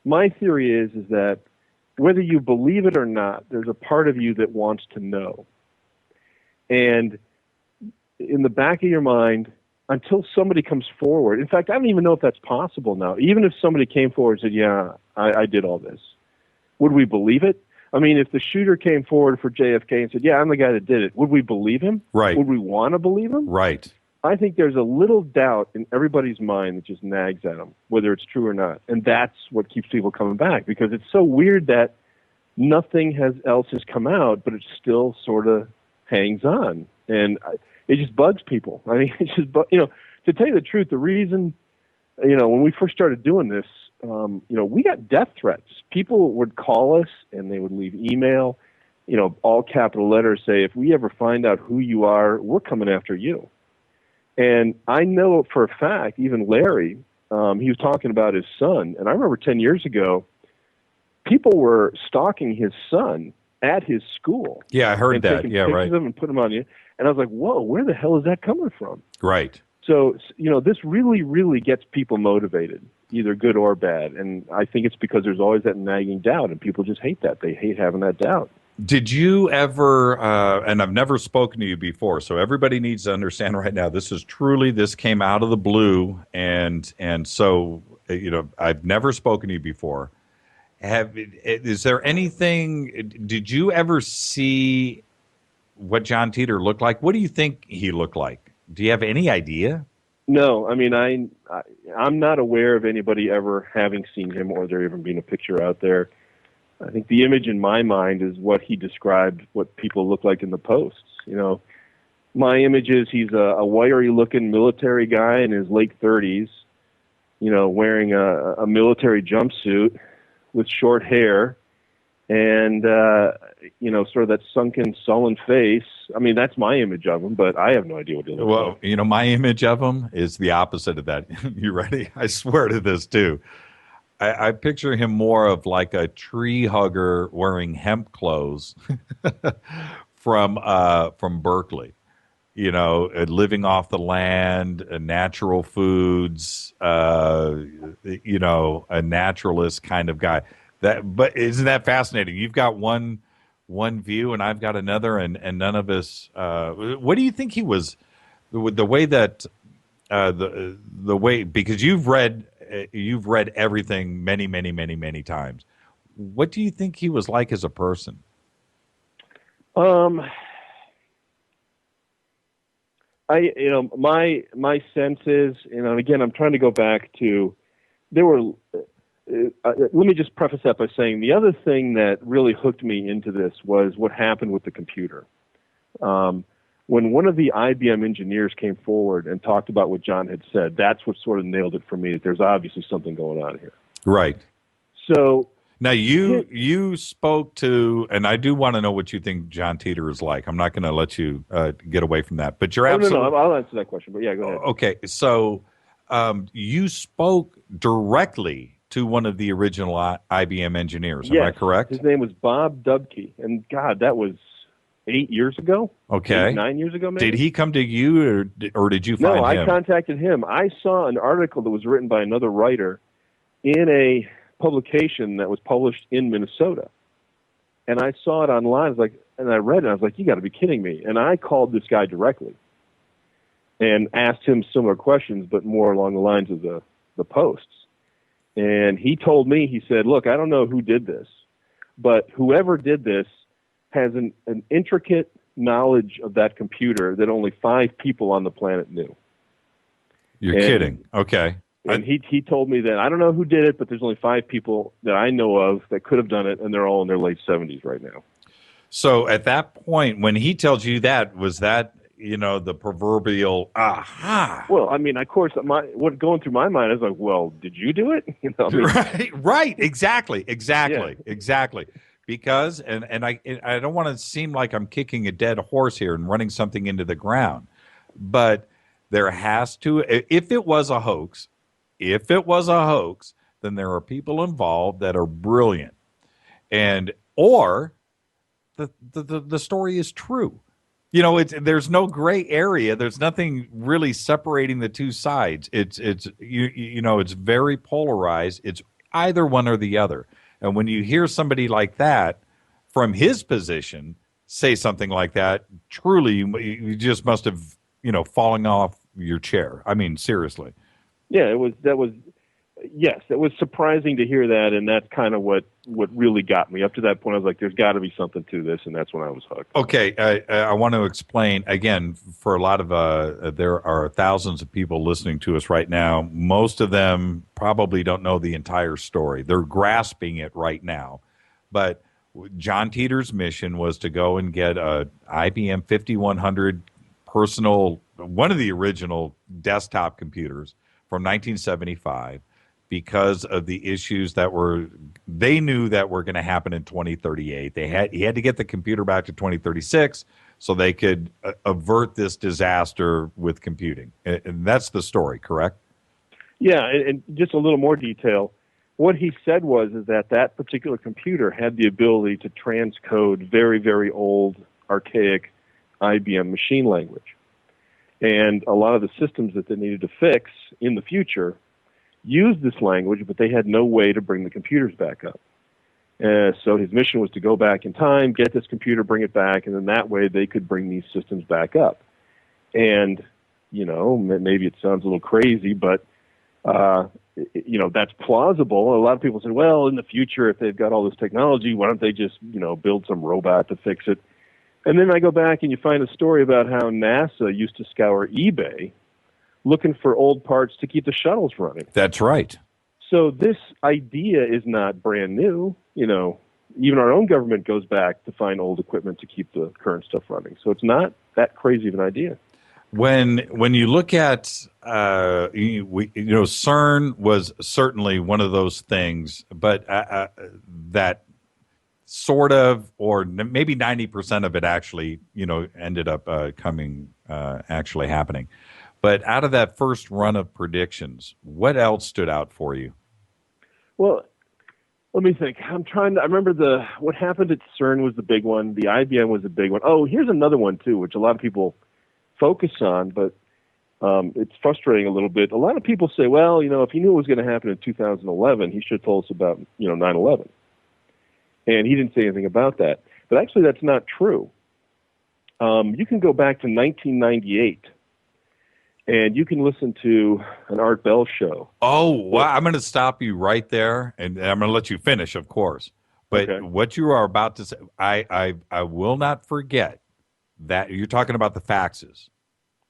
K: My theory is that whether you believe it or not, there's a part of you that wants to know. And in the back of your mind, until somebody comes forward, in fact, I don't even know if that's possible now. Even if somebody came forward and said, yeah, I did all this, would we believe it? I mean, if the shooter came forward for JFK and said, yeah, I'm the guy that did it, would we believe him?
A: Right.
K: Would we want to believe him?
A: Right.
K: I think there's a little doubt in everybody's mind that just nags at them, whether it's true or not. And that's what keeps people coming back, because it's so weird that nothing else has come out, but it still sort of hangs on. And it just bugs people. I mean, it's just, to tell you the truth, the reason, when we first started doing this, we got death threats. People would call us and they would leave email, all capital letters, say, if we ever find out who you are, we're coming after you. And I know for a fact, even Larry, he was talking about his son. And I remember 10 years ago, people were stalking his son at his school.
A: Yeah, I heard that.
K: Taking
A: Yeah,
K: pictures
A: right.
K: of him and put them on you. And I was like, whoa, where the hell is that coming from?
A: Right.
K: So, this really, really gets people motivated, either good or bad. And I think it's because there's always that nagging doubt, and people just hate that. They hate having that doubt.
A: Did you ever, and I've never spoken to you before, so everybody needs to understand right now, this came out of the blue, and so, I've never spoken to you before. Is there anything, did you ever see what John Titor looked like? What do you think he looked like? Do you have any idea?
K: No, I mean, I'm not aware of anybody ever having seen him or there even being a picture out there. I think the image in my mind is what he described, what people look like in the posts. My image is he's a wiry-looking military guy in his late 30s, wearing a military jumpsuit with short hair and, sort of that sunken, sullen face. I mean, that's my image of him, but I have no idea what he looks like.
A: My image of him is the opposite of that. You ready? I swear to this, too. I picture him more of like a tree hugger wearing hemp clothes from Berkeley. Living off the land, natural foods, a naturalist kind of guy. But isn't that fascinating? You've got one view, and I've got another, and none of us. What do you think he was? The way that the way, because you've read everything many, many, many, many times. What do you think he was like as a person?
K: My sense is, and again, I'm trying to go back to, let me just preface that by saying the other thing that really hooked me into this was what happened with the computer. When one of the IBM engineers came forward and talked about what John had said, that's what sort of nailed it for me, that there's obviously something going on here.
A: Right.
K: So
A: now you spoke to, and I do want to know what you think John Titor is like. I'm not going to let you get away from that, but you're absolutely.
K: No, I'll answer that question. But yeah, go ahead.
A: Okay, so you spoke directly to one of the original IBM engineers. Am I correct?
K: His name was Bob Dubke, and God, that was 8 years ago.
A: Okay,
K: 9 years ago, maybe.
A: Did he come to you, or did you find him?
K: No, I contacted him. I saw an article that was written by another writer in a publication that was published in Minnesota, and I saw it online. I read it. I was like, "You got to be kidding me!" And I called this guy directly and asked him similar questions, but more along the lines of the posts. And he told me, he said, "Look, I don't know who did this, but whoever did this has an intricate knowledge of that computer that only 5 people on the planet knew."
A: You're kidding. Okay.
K: And he told me that, I don't know who did it, but there's only 5 people that I know of that could have done it, and they're all in their late 70s right now.
A: So at that point, when he tells you that, was that, the proverbial aha?
K: Well, I mean, of course, what going through my mind is like, well, did you do it?
A: Right, exactly. Because, and I don't want to seem like I'm kicking a dead horse here and running something into the ground, but there has to, if it was a hoax, then there are people involved that are brilliant, and or the story is true. There's no gray area. There's nothing really separating the two sides. It's very polarized. It's either one or the other. And when you hear somebody like that from his position say something like that, truly, you just must have, fallen off your chair. I mean, seriously.
K: Yeah, it was surprising to hear that, and that's kind of what really got me. Up to that point, I was like, there's got to be something to this, and that's when I was hooked.
A: Okay, I want to explain, again, for a lot of, there are thousands of people listening to us right now. Most of them probably don't know the entire story. They're grasping it right now. But John Titor's mission was to go and get a IBM 5100 personal, one of the original desktop computers from 1975, because of the issues they knew that were going to happen in 2038. He had to get the computer back to 2036 so they could avert this disaster with computing. And that's the story, correct?
K: Yeah, and just a little more detail. What he said is that particular computer had the ability to transcode very, very old, archaic IBM machine language. And a lot of the systems that they needed to fix in the future used this language, but they had no way to bring the computers back up. So his mission was to go back in time, get this computer, bring it back, and then that way they could bring these systems back up. And, maybe it sounds a little crazy, but, that's plausible. A lot of people said, well, in the future, if they've got all this technology, why don't they just, build some robot to fix it? And then I go back and you find a story about how NASA used to scour eBay looking for old parts to keep the shuttles running.
A: That's right.
K: So this idea is not brand new. Even our own government goes back to find old equipment to keep the current stuff running. So it's not that crazy of an idea.
A: When you look at, CERN was certainly one of those things, but that sort of, or maybe 90% of it actually, ended up actually happening. But out of that first run of predictions, what else stood out for you?
K: Well, let me think. I remember what happened at CERN was the big one. The IBM was the big one. Oh, here's another one too, which a lot of people focus on, but it's frustrating a little bit. A lot of people say, well, if he knew it was going to happen in 2011, he should have told us about, 9/11. And he didn't say anything about that. But actually, that's not true. You can go back to 1998, and you can listen to an Art Bell show.
A: Oh, wow. I'm going to stop you right there, and I'm going to let you finish, of course. But
K: okay.
A: What you are about to say, I will not forget that you're talking about the faxes.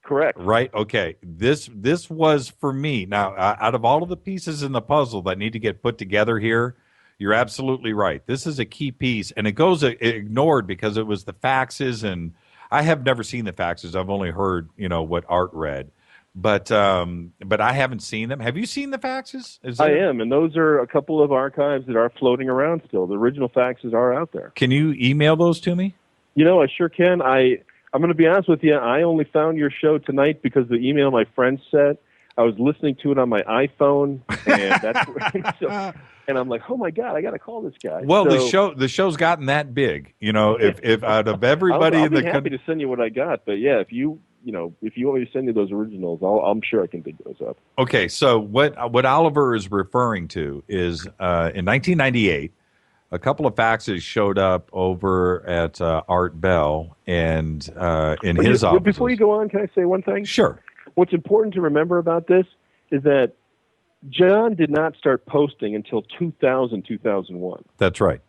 K: Correct.
A: Right? Okay. This was for me. Now, out of all of the pieces in the puzzle that need to get put together here, you're absolutely right. This is a key piece, and it goes ignored because it was the faxes, and I have never seen the faxes. I've only heard, what Art read, but I haven't seen them. Have you seen the faxes?
K: I am, and those are a couple of archives that are floating around still. The original faxes are out there.
A: Can you email those to me?
K: I sure can. I'm going to be honest with you. I only found your show tonight because the email my friend sent. I was listening to it on my iPhone, and that's and I'm like, oh my God, I got to call this guy.
A: Well, the show's gotten that big, if out of everybody
K: I'll be happy to send you what I got, but yeah, if you want me to send you those originals, I'm sure I can dig those up.
A: Okay, so what Oliver is referring to is in 1998, a couple of faxes showed up over at Art Bell and in his office.
K: Before you go on, can I say one thing?
A: Sure.
K: What's important to remember about this is that John did not start posting until 2001.
A: That's right.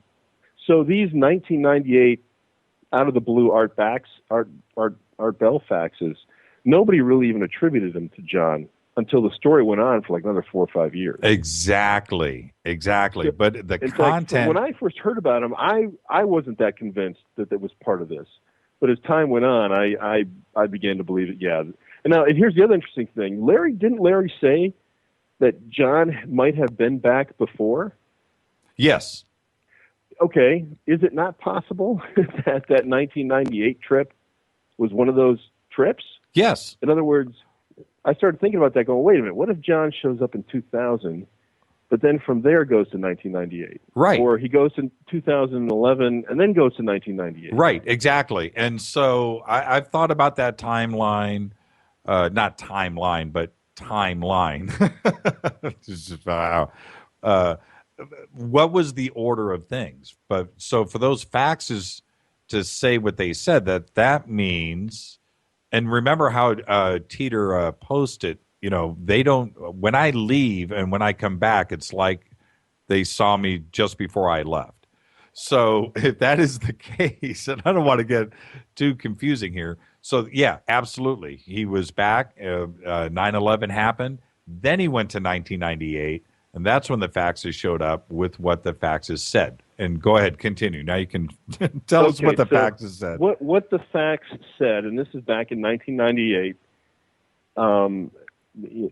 K: So these 1998 out of the blue Art Bell faxes, nobody really even attributed them to John until the story went on for like another 4 or 5 years.
A: Exactly.
K: So,
A: but the content.
K: When I first heard about him, I wasn't that convinced that was part of this. But as time went on, I began to believe it. Yeah. And here's the other interesting thing. Didn't Larry say that John might have been back before?
A: Yes.
K: Okay. Is it not possible that 1998 trip was one of those trips?
A: Yes.
K: In other words, I started thinking about that going, wait a minute, what if John shows up in 2000 but then from there goes to 1998.
A: Right.
K: Or he goes to 2011 and then goes to 1998.
A: Right, exactly. And so I've thought about that timeline, not timeline, but timeline. Just, wow. What was the order of things? But so for those faxes to say what they said, that means, and remember how Titor posted, they don't, when I leave and when I come back, it's like they saw me just before I left. So if that is the case, and I don't want to get too confusing here. So yeah, absolutely. He was back. 9/11 happened. Then he went to 1998. And that's when the faxes showed up with what the faxes said. And go ahead, continue. Now you can tell us what the faxes said.
K: What the fax said, and this is back in 1998,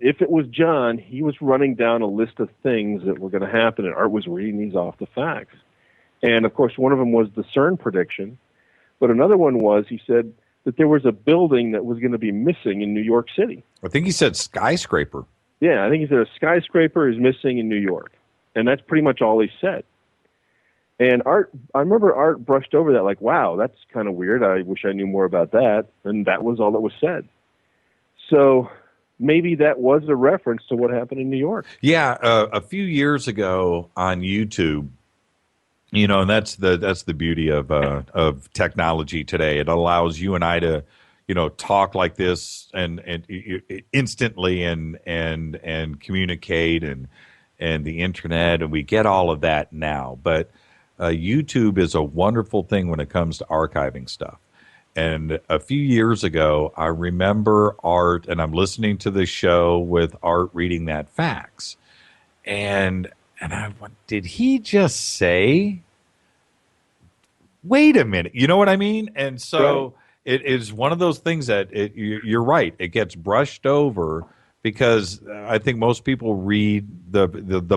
K: if it was John, he was running down a list of things that were going to happen, and Art was reading these off the fax. And, of course, one of them was the CERN prediction. But another one was, he said that there was a building that was going to be missing in New York City.
A: I think he said skyscraper.
K: Yeah, I think he said a skyscraper is missing in New York. And that's pretty much all he said. And I remember Art brushed over that like, wow, that's kind of weird. I wish I knew more about that. And that was all that was said. So maybe that was a reference to what happened in New York.
A: Yeah, a few years ago on YouTube, and that's the beauty of technology today. It allows you and I to, talk like this and instantly and communicate and the internet, and we get all of that now. But YouTube is a wonderful thing when it comes to archiving stuff. And a few years ago, I remember Art, and I'm listening to the show with Art reading that fax, and I went, did he just say, wait a minute, you know what I mean? And so it is one of those things that you're right, it gets brushed over because I think most people read the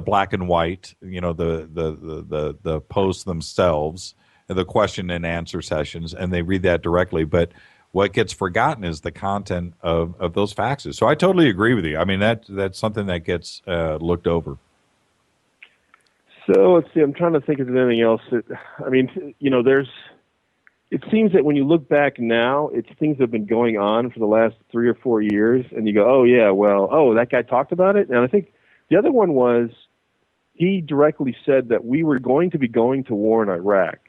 A: black and white, the posts themselves, the question and answer sessions, and they read that directly. But what gets forgotten is the content of those faxes. So I totally agree with you. I mean, that's something that gets looked over.
K: So let's see. I'm trying to think of anything else. It seems that when you look back now, it's things that have been going on for the last 3 or 4 years, and you go, oh, yeah, that guy talked about it? And I think the other one was he directly said that we were going to be going to war in Iraq,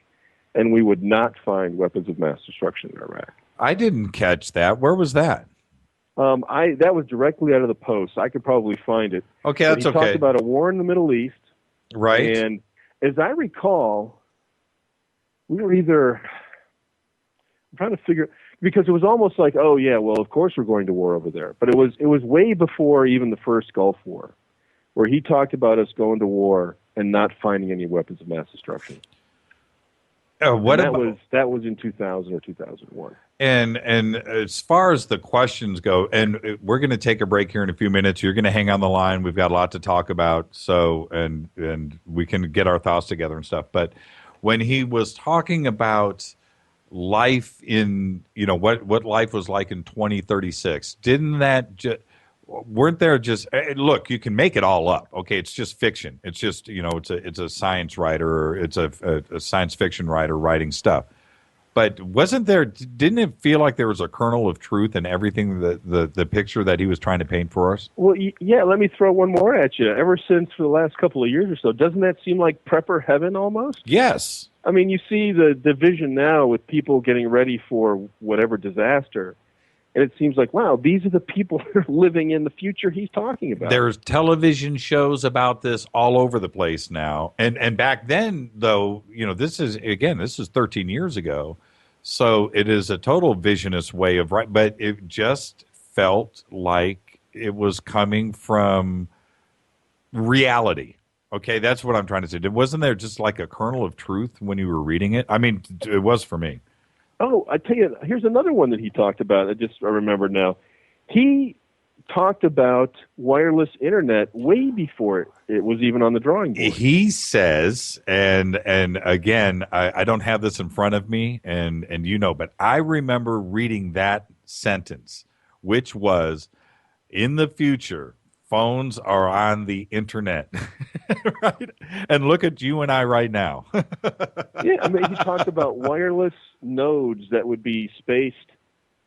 K: and we would not find weapons of mass destruction in Iraq.
A: I didn't catch that. Where was that?
K: That was directly out of the Post. I could probably find it.
A: Okay, that's okay.
K: He talked about a war in the Middle East.
A: Right.
K: And as I recall, we were either... I'm trying to figure, because it was almost like, oh yeah, well of course we're going to war over there. But it was way before even the first Gulf War, where he talked about us going to war and not finding any weapons of mass destruction. That was in 2000 or 2001.
A: And as far as the questions go, and we're going to take a break here in a few minutes. You're going to hang on the line. We've got a lot to talk about. So and we can get our thoughts together and stuff. But when he was talking about life in, what life was like in 2036, weren't there just, look, you can make it all up. Okay. It's just fiction. It's just, it's a science writer, or it's a science fiction writer writing stuff. But didn't it feel like there was a kernel of truth in everything, the picture that he was trying to paint for us?
K: Well, yeah, let me throw one more at you. Ever since for the last couple of years or so, doesn't that seem like prepper heaven almost?
A: Yes.
K: I mean, you see the division now with people getting ready for whatever disaster, and it seems like, wow, these are the people that are living in the future he's talking about.
A: There's television shows about this all over the place now. And back then, though, this is 13 years ago, so it is a total visionist way of writing, but it just felt like it was coming from reality. Okay, that's what I'm trying to say. Wasn't there just like a kernel of truth when you were reading it? I mean, it was for me.
K: Oh, I tell you, here's another one that he talked about. I remember now. He talked about wireless internet way before it was even on the drawing board.
A: He says, and again, I don't have this in front of me, and but I remember reading that sentence, which was, in the future, phones are on the internet. Right? And look at you and I right now.
K: Yeah, I mean, he talked about wireless nodes that would be spaced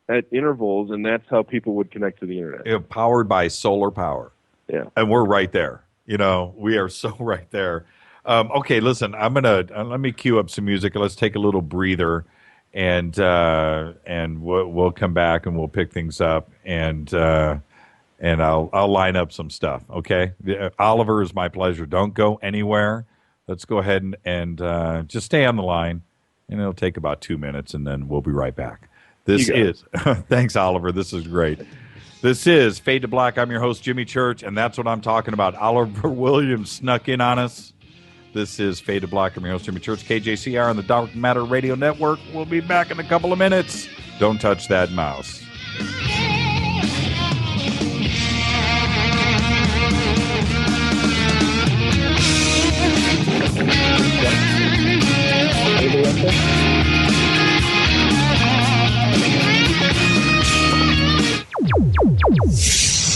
K: at intervals, and that's how people would connect to the internet.
A: Powered by solar power.
K: Yeah.
A: And we're right there. We are so right there. Okay, listen, let me cue up some music. Let's take a little breather, and we'll come back and we'll pick things up, and I'll line up some stuff. Okay, Oliver, is my pleasure. Don't go anywhere. Let's go ahead and just stay on the line, and it'll take about 2 minutes, and then we'll be right back. This is thanks, Oliver. This is great. This is Fade to Black. I'm your host, Jimmy Church, and that's what I'm talking about. Oliver Williams snuck in on us. This is Fade to Black. I'm your host, Jimmy Church, KJCR on the Dark Matter Radio Network. We'll be back in a couple of minutes. Don't touch that mouse.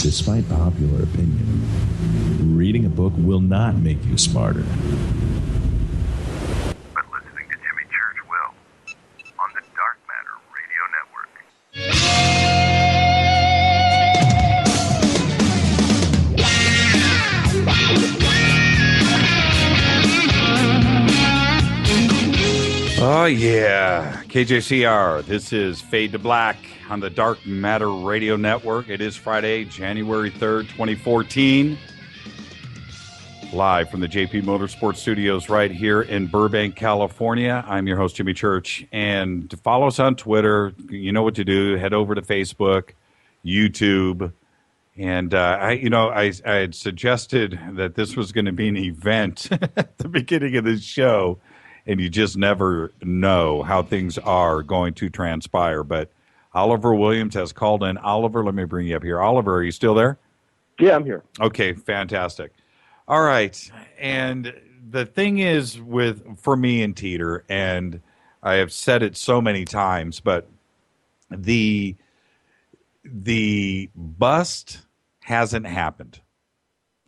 L: Despite popular opinion, reading a book will not make you smarter.
M: But listening to Jimmy Church will, on the Dark Matter Radio
A: Network. Oh, yeah. KJCR, this is Fade to Black on the Dark Matter Radio Network. It is Friday, January 3rd, 2014. Live from the JP Motorsports Studios right here in Burbank, California. I'm your host, Jimmy Church. And to follow us on Twitter, you know what to do. Head over to Facebook, YouTube. And I had suggested that this was going to be an event at the beginning of this show. And you just never know how things are going to transpire. But Oliver Williams has called in. Oliver, let me bring you up here. Oliver, are you still there?
K: Yeah, I'm here.
A: Okay, fantastic. All right. And the thing is for me and Titor, and I have said it so many times, but the bust hasn't happened.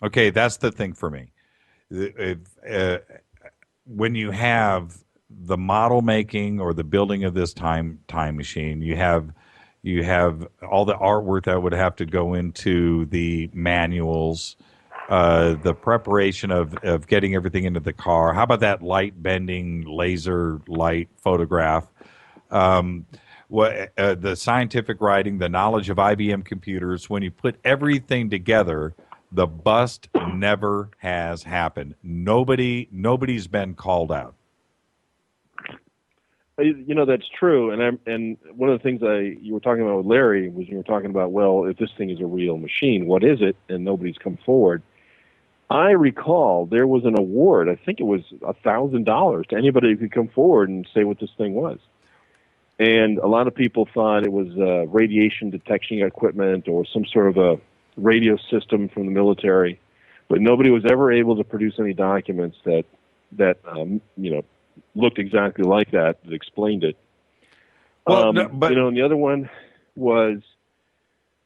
A: Okay, that's the thing for me. When you have the model making or the building of this time machine, you have all the artwork that would have to go into the manuals, the preparation of getting everything into the car. How about that light bending laser light photograph? The scientific writing, the knowledge of IBM computers. When you put everything together, the bust never has happened. Nobody's been called out.
K: That's true, and one of the things you were talking about with Larry was you were talking about, well, if this thing is a real machine, what is it? And nobody's come forward. I recall there was an award. I think it was $1,000 to anybody who could come forward and say what this thing was. And a lot of people thought it was radiation detection equipment or some sort of a radio system from the military, but nobody was ever able to produce any documents that looked exactly like that explained it.
A: Well,
K: and the other one was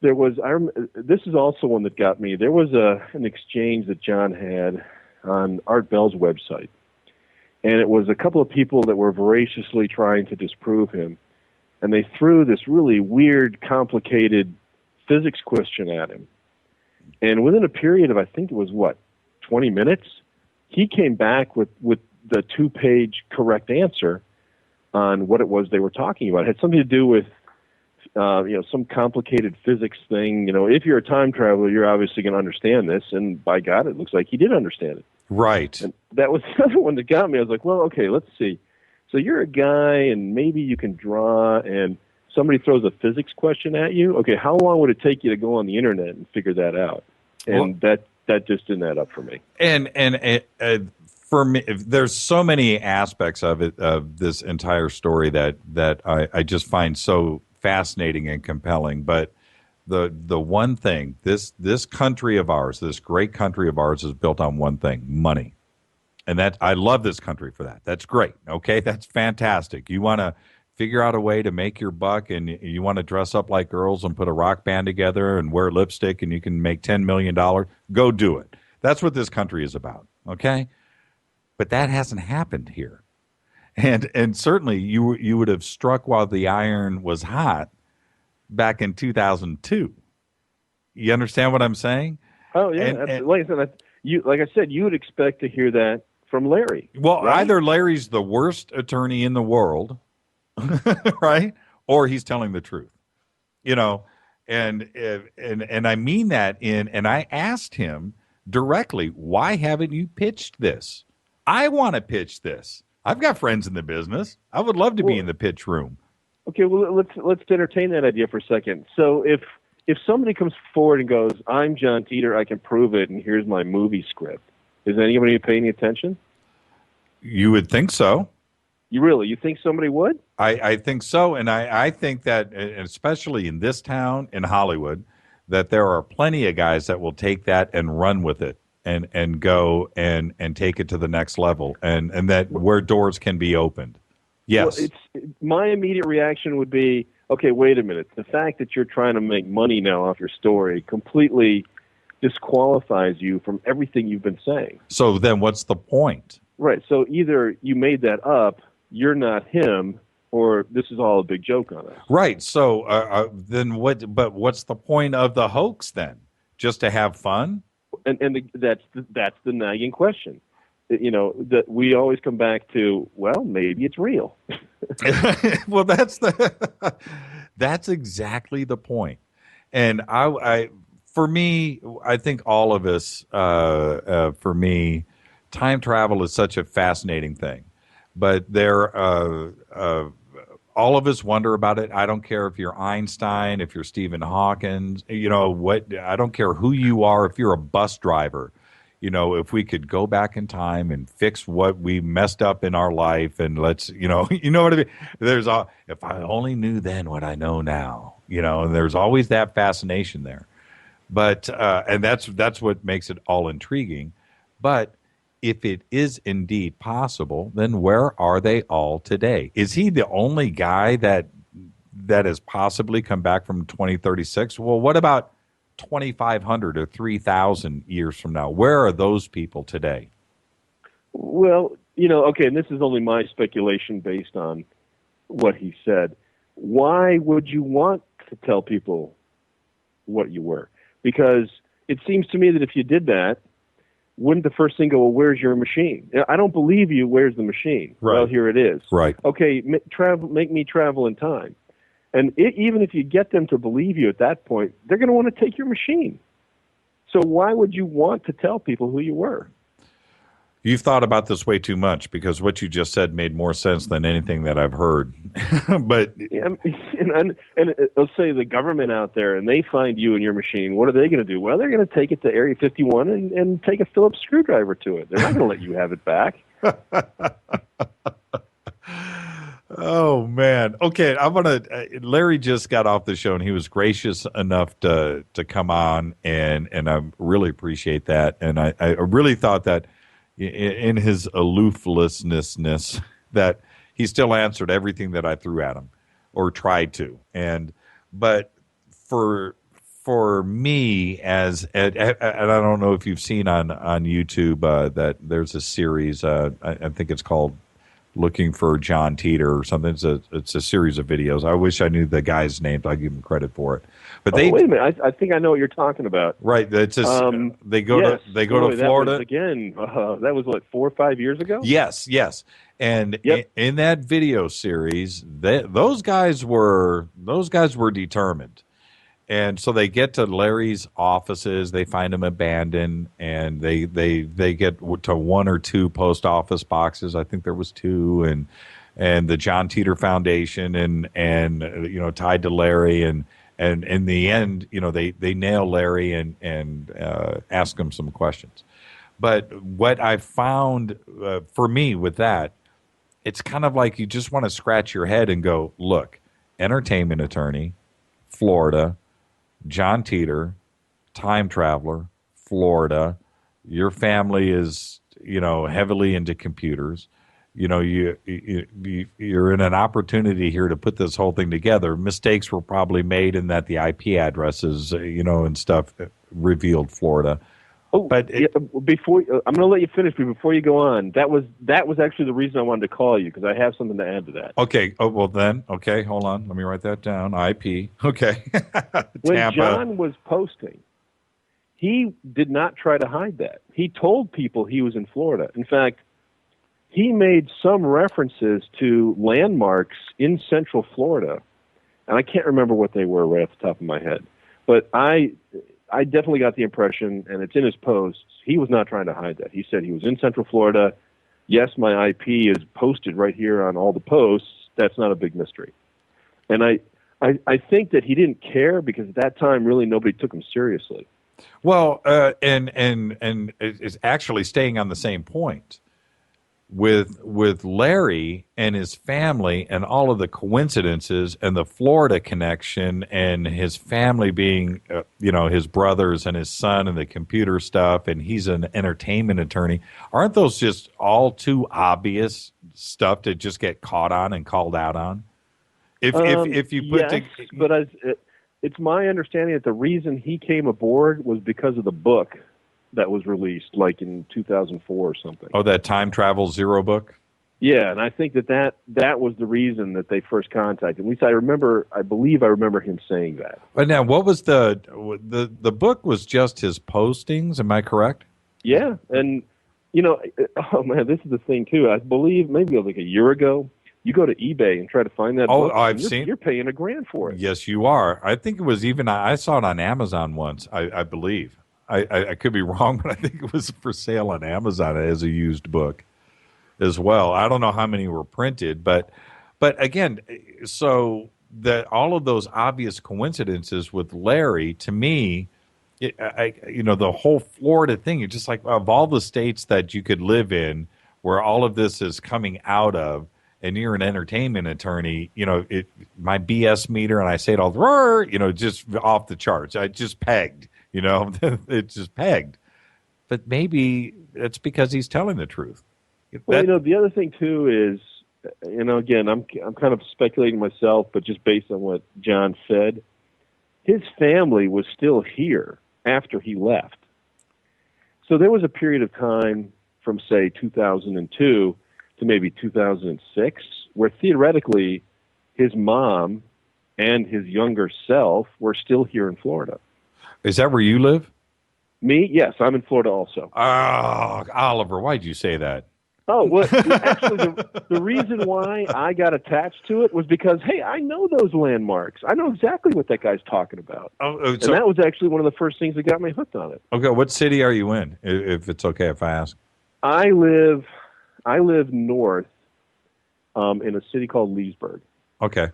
K: this is also one that got me. There was an exchange that John had on Art Bell's website, and it was a couple of people that were voraciously trying to disprove him, and they threw this really weird, complicated physics question at him. And within a period of, I think it was 20 minutes, he came back with the 2-page correct answer on what it was they were talking about. It had something to do with, some complicated physics thing. If you're a time traveler, you're obviously going to understand this. And by God, it looks like he did understand it.
A: Right.
K: And that was the other one that got me. I was like, well, okay, let's see. So you're a guy, and maybe you can draw, and somebody throws a physics question at you. Okay, how long would it take you to go on the internet and figure that out? And that just didn't add up for me.
A: And for me, there's so many aspects of it, of this entire story that I just find so fascinating and compelling. But the one thing, this country of ours, this great country of ours, is built on one thing: money. And that I love this country for that. That's great. Okay, that's fantastic. You want to figure out a way to make your buck, and you want to dress up like girls and put a rock band together and wear lipstick, and you can make $10 million. Go do it. That's what this country is about, okay? But that hasn't happened here. And certainly you would have struck while the iron was hot back in 2002. You understand what I'm saying?
K: Oh yeah, like I said, you would expect to hear that from Larry.
A: Well,
K: right?
A: Either Larry's the worst attorney in the world, right, or he's telling the truth. You know, and I mean that and I asked him directly, why haven't you pitched this? I want to pitch this. I've got friends in the business. I would love to be in the pitch room.
K: Okay, well let's entertain that idea for a second. So if somebody comes forward and goes, "I'm John Titor, I can prove it, and here's my movie script," is anybody paying any attention?
A: You would think so.
K: You think somebody would?
A: I think so, and I think that, especially in this town, in Hollywood, that there are plenty of guys that will take that and run with it and go and take it to the next level, and that where doors can be opened. Yes.
K: Well, my immediate reaction would be, okay, wait a minute. The fact that you're trying to make money now off your story completely disqualifies you from everything you've been saying.
A: So then what's the point?
K: Right. So either you made that up, you're not him, or this is all a big joke on us.
A: Right. So then what? But what's the point of the hoax then? Just to have fun?
K: That's the nagging question. You know, that we always come back to, well, maybe it's real.
A: Well, that's exactly the point. And for me, I think all of us, for me, time travel is such a fascinating thing. But all of us wonder about it. I don't care if you're Einstein, if you're Stephen Hawking, I don't care who you are, if you're a bus driver. You know, if we could go back in time and fix what we messed up in our life, and let's, you know what I mean? If I only knew then what I know now, and there's always that fascination there. But, and that's what makes it all intriguing. But if it is indeed possible, then where are they all today? Is he the only guy that has possibly come back from 2036? Well, what about 2,500 or 3,000 years from now? Where are those people today?
K: Well, okay, and this is only my speculation based on what he said. Why would you want to tell people what you were? Because it seems to me that if you did that, wouldn't the first thing go, well, where's your machine? I don't believe you. Where's the machine?
A: Right.
K: Well, here it is.
A: Right.
K: Okay, make me travel in time. And even if you get them to believe you at that point, they're going to want to take your machine. So why would you want to tell people who you were?
A: You've thought about this way too much, because what you just said made more sense than anything that I've heard. But
K: and let's say the government out there and they find you and your machine, what are they going to do? Well, they're going to take it to Area 51 and take a Phillips screwdriver to it. They're not going to let you have it back.
A: Oh man. Okay, Larry just got off the show and he was gracious enough to come on, and I really appreciate that. And I really thought that in his alooflessness that he still answered everything that I threw at him or tried to. But for me, and I don't know if you've seen on YouTube that there's a series, I think it's called Looking for John Titor or something. It's a series of videos. I wish I knew the guy's name. I'd give him credit for it. But
K: wait a minute. I think I know what you're talking about.
A: Right. It's just, they go to Florida.
K: That was what, 4 or 5 years ago?
A: Yes. And in that video series, those guys were determined. And so they get to Larry's offices, they find him abandoned, and they get to 1 or 2 post office boxes. I think there was 2, and the John Titor Foundation, and tied to Larry, and in the end, they nail Larry and ask him some questions. But what I found for me with that, it's kind of like you just want to scratch your head and go, look, entertainment attorney, Florida, John Titor, time traveler, Florida. Your family is, heavily into computers. You're in an opportunity here to put this whole thing together. Mistakes were probably made in that the IP addresses, and stuff revealed Florida.
K: Oh,
A: but
K: before I'm going to let you finish, but before you go on, that was actually the reason I wanted to call you, because I have something to add to that.
A: Okay. Oh, well then. Okay, hold on. Let me write that down. IP. Okay.
K: When
A: Tampa.
K: John was posting, he did not try to hide that. He told people he was in Florida. In fact, he made some references to landmarks in Central Florida, and I can't remember what they were right off the top of my head. But I definitely got the impression, and it's in his posts, he was not trying to hide that. He said he was in Central Florida. Yes, my IP is posted right here on all the posts. That's not a big mystery. And I think that he didn't care, because at that time, really, nobody took him seriously.
A: Well, and it's actually staying on the same point with Larry and his family and all of the coincidences and the Florida connection and his family being, his brothers and his son and the computer stuff, and he's an entertainment attorney. Aren't those just all too obvious stuff to just get caught on and called out on? If you put
K: yes, but it's my understanding that the reason he came aboard was because of the book that was released, like in 2004 or something.
A: Oh, that Time Travel Zero book?
K: Yeah, and I think that was the reason that they first contacted. At least I believe I remember him saying that.
A: But now, what was the book was just his postings, am I correct?
K: Yeah, and, oh man, this is the thing too. I believe maybe like a year ago, you go to eBay and try to find that book.
A: I've seen.
K: You're paying $1,000 for it.
A: Yes, you are. I think it was even. I saw it on Amazon once. I believe. I could be wrong, but I think it was for sale on Amazon as a used book as well. I don't know how many were printed, but again, so that all of those obvious coincidences with Larry, to me, the whole Florida thing. You're just like, of all the states that you could live in, where all of this is coming out of. And you're an entertainment attorney, my BS meter, and I say it all, just off the charts. I just pegged, it's just pegged. But maybe it's because he's telling the truth.
K: Well, the other thing too is, again, I'm kind of speculating myself, but just based on what John said, his family was still here after he left. So there was a period of time from, say, 2002 to maybe 2006, where theoretically his mom and his younger self were still here in Florida.
A: Is that where you live?
K: Me? Yes, I'm in Florida also.
A: Oh, Oliver, why'd you say that?
K: Oh, well, actually, the reason why I got attached to it was because, hey, I know those landmarks. I know exactly what that guy's talking about. And that was actually one of the first things that got me hooked on it.
A: Okay, what city are you in, if it's okay if I ask?
K: I live north in a city called Leesburg.
A: Okay.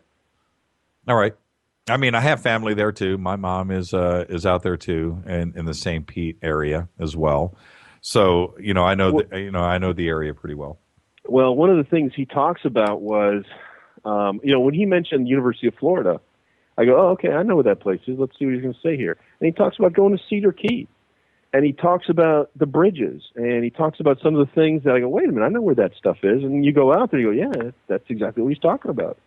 A: All right. I mean, I have family there too. My mom is out there too, and in the St. Pete area as well. So, I know I know the area pretty well.
K: Well, one of the things he talks about was, when he mentioned the University of Florida, I go, oh, okay, I know where that place is. Let's see what he's going to say here. And he talks about going to Cedar Key. And he talks about the bridges, and he talks about some of the things that I go, wait a minute, I know where that stuff is. And you go out there, you go, yeah, that's exactly what he's talking about.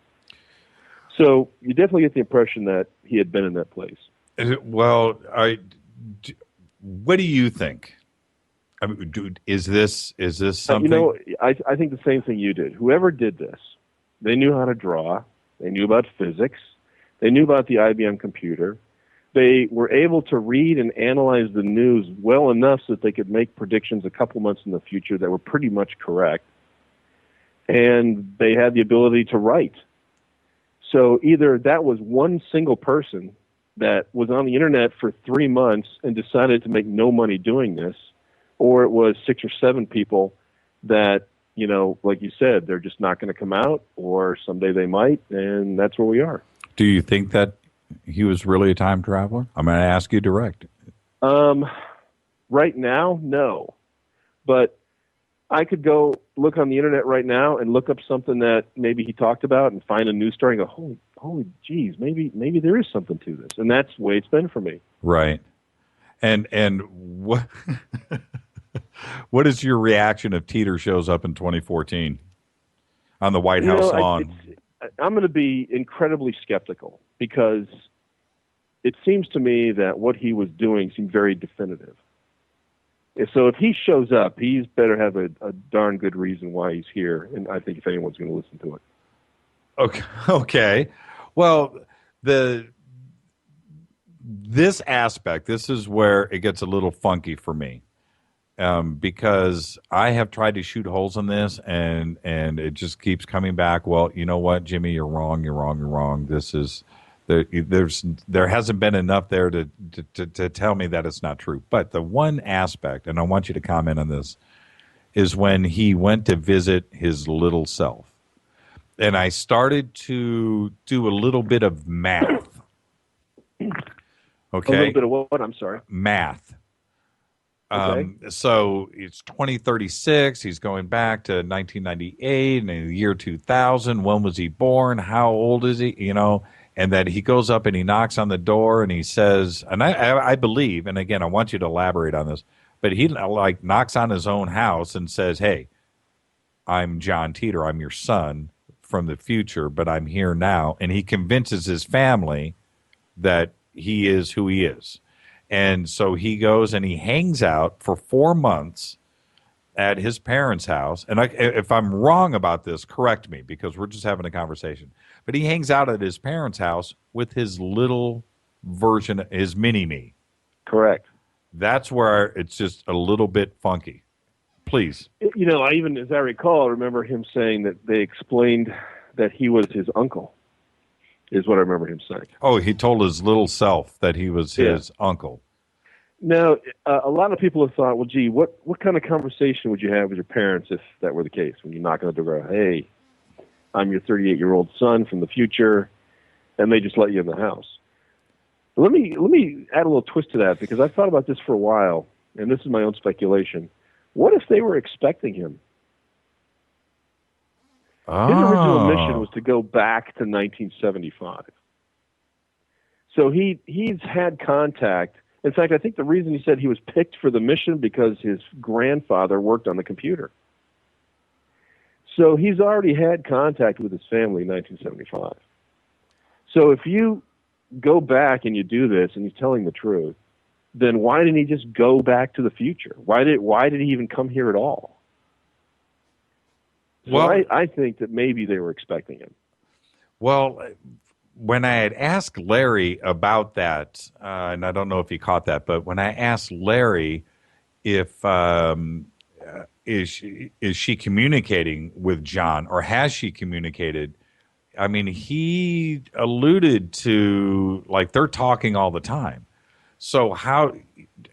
K: So you definitely get the impression that he had been in that place.
A: Well, what do you think? I mean, dude, is this something?
K: I think the same thing you did. Whoever did this, they knew how to draw. They knew about physics. They knew about the IBM computer. They were able to read and analyze the news well enough so that they could make predictions a couple months in the future that were pretty much correct. And they had the ability to write. So either that was one single person that was on the internet for 3 months and decided to make no money doing this, or it was 6 or 7 people that, like you said, they're just not going to come out, or someday they might, and that's where we are.
A: Do you think that he was really a time traveler? I'm going to ask you direct.
K: Right now, no. But I could go look on the internet right now and look up something that maybe he talked about and find a news story and go, holy geez, maybe there is something to this. And that's the way it's been for me.
A: Right. And what what is your reaction if Titor shows up in 2014 on the White House lawn?
K: I'm going to be incredibly skeptical, because it seems to me that what he was doing seemed very definitive. So if he shows up, he's better have a darn good reason why he's here. And I think if anyone's going to listen to it.
A: Okay. Well, this aspect, this is where it gets a little funky for me, because I have tried to shoot holes in this, and it just keeps coming back. Well, you know what, Jimmy, you're wrong. You're wrong. You're wrong. This is there hasn't been enough there to tell me that it's not true. But the one aspect, and I want you to comment on this, is when he went to visit his little self. And I started to do a little bit of math. Okay.
K: A little bit of what? I'm sorry.
A: Math.
K: Okay.
A: So it's 2036. He's going back to 1998 and in the year 2000. When was he born? How old is he? And that he goes up and he knocks on the door and he says, and I believe, and again, I want you to elaborate on this, but he like knocks on his own house and says, "Hey, I'm John Titor. I'm your son from the future, but I'm here now." And he convinces his family that he is who he is. And so he goes and he hangs out for 4 months at his parents' house. And if I'm wrong about this, correct me, because we're just having a conversation. But he hangs out at his parents' house with his little version, his mini-me.
K: Correct.
A: That's where it's just a little bit funky. Please.
K: I even, as I recall, remember him saying that they explained that he was his uncle, is what I remember him saying.
A: Oh, he told his little self that he was his uncle.
K: Now, a lot of people have thought, well, gee, what kind of conversation would you have with your parents if that were the case? When you knock on the door, hey, I'm your 38-year-old son from the future, and they just let you in the house. Let me add a little twist to that, because I've thought about this for a while, and this is my own speculation. What if they were expecting him?
A: Oh.
K: His original mission was to go back to 1975. So he's had contact. In fact, I think the reason he said he was picked for the mission because his grandfather worked on the computer. So he's already had contact with his family in 1975. So if you go back and you do this and he's telling the truth, then why didn't he just go back to the future? Why did he even come here at all? So
A: well,
K: I think that maybe they were expecting him.
A: Well, when I had asked Larry about that, and I don't know if he caught that, but when I asked Larry if is she communicating with John, or has she communicated? I mean, he alluded to like they're talking all the time. So how?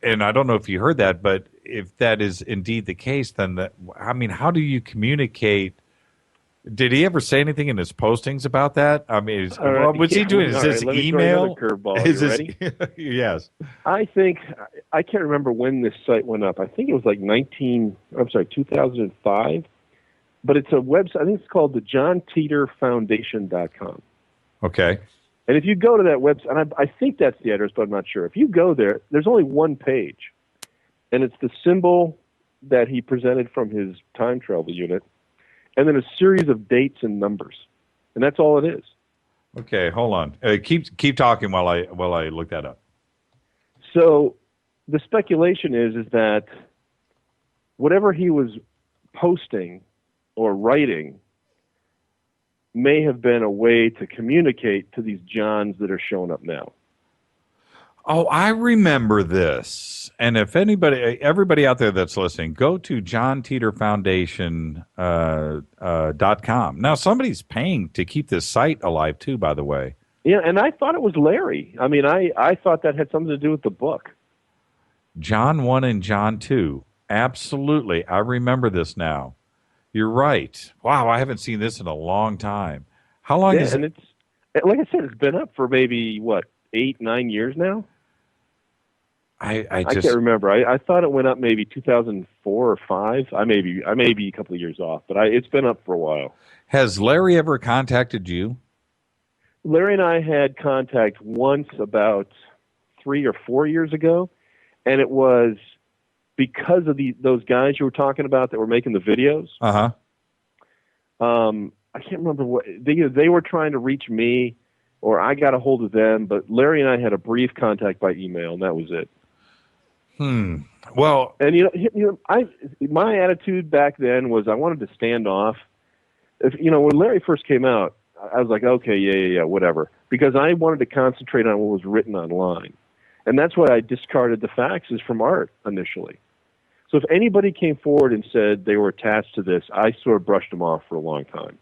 A: And I don't know if you heard that, but if that is indeed the case, then how do you communicate? Did he ever say anything in his postings about that? I mean, what's he doing? Is his email?
K: Is this
A: Yes.
K: I think I can't remember when this site went up. I think it was like 2005. But it's a website. I think it's called the JohnTitorFoundation.com.
A: Okay.
K: And if you go to that website, and I think that's the address, but I'm not sure. If you go there, there's only one page, and it's the symbol that he presented from his time travel unit, and then a series of dates and numbers, and that's all it is.
A: Okay, hold on. Keep talking while I look that up.
K: So the speculation is that whatever he was posting or writing may have been a way to communicate to these Johns that are showing up now.
A: Oh, I remember this. And if everybody out there that's listening, go to JohnTitorFoundation.com. Now, somebody's paying to keep this site alive, too, by the way.
K: Yeah, and I thought it was Larry. I mean, I thought that had something to do with the book.
A: John 1 and John 2. Absolutely. I remember this now. You're right. Wow, I haven't seen this in a long time. How long is it?
K: And it's, like I said, it's been up for maybe, 8-9 years now? I can't remember. I thought it went up maybe 2004 or 5. I may be a couple of years off, but it's been up for a while.
A: Has Larry ever contacted you?
K: Larry and I had contact once about 3 or 4 years ago, and it was because of those guys you were talking about that were making the videos.
A: Uh-huh.
K: I can't remember what they were trying to reach me, or I got a hold of them, but Larry and I had a brief contact by email, and that was it.
A: Well,
K: and my attitude back then was I wanted to stand off. When Larry first came out, I was like, okay, yeah, whatever, because I wanted to concentrate on what was written online, and that's why I discarded the faxes from Art initially. So if anybody came forward and said they were attached to this, I sort of brushed them off for a long time.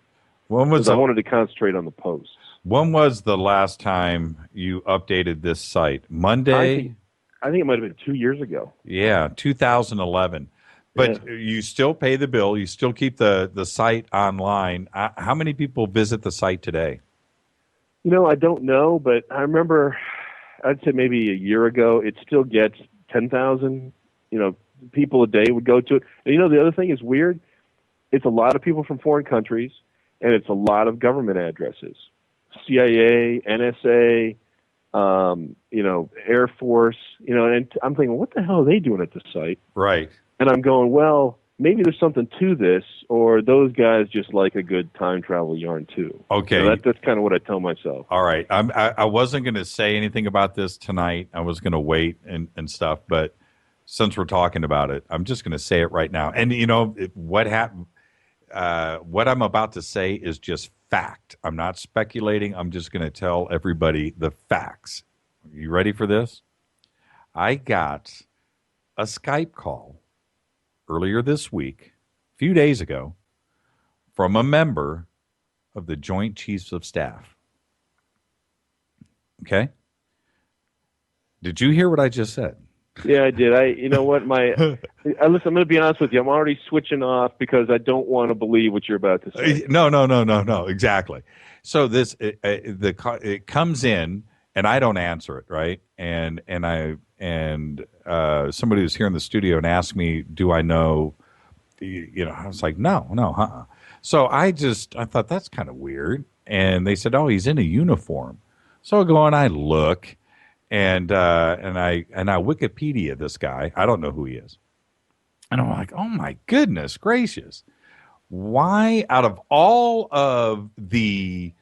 K: Because I wanted to concentrate on the posts.
A: When was the last time you updated this site? Monday?
K: I think it might have been 2 years ago.
A: Yeah, 2011. But you still pay the bill. You still keep the site online. How many people visit the site today?
K: I don't know, but I remember, I'd say maybe a year ago, it still gets 10,000, people a day would go to it. And the other thing is weird. It's a lot of people from foreign countries, and it's a lot of government addresses. CIA, NSA, Air Force, and I'm thinking, what the hell are they doing at the site?
A: Right.
K: And I'm going, well, maybe there's something to this, or those guys just like a good time travel yarn too.
A: Okay.
K: That's kind of what I tell myself.
A: All right. I wasn't going to say anything about this tonight. I was going to wait and stuff, but since we're talking about it, I'm just going to say it right now. And what happened? What I'm about to say is just fact. I'm not speculating. I'm just going to tell everybody the facts. You ready for this? I got a Skype call earlier this week, a few days ago, from a member of the Joint Chiefs of Staff. Okay? Did you hear what I just said?
K: Yeah, I did. You know what? Listen, I'm going to be honest with you. I'm already switching off because I don't want to believe what you're about to say.
A: No. Exactly. So it comes in, and I don't answer it, right? And somebody was here in the studio and asked me, "Do I know?" I was like, "No." So I thought that's kind of weird, and they said, "Oh, he's in a uniform." So I go and I look. And I Wikipedia this guy. I don't know who he is. And I'm like, oh my goodness gracious. Why out of all of the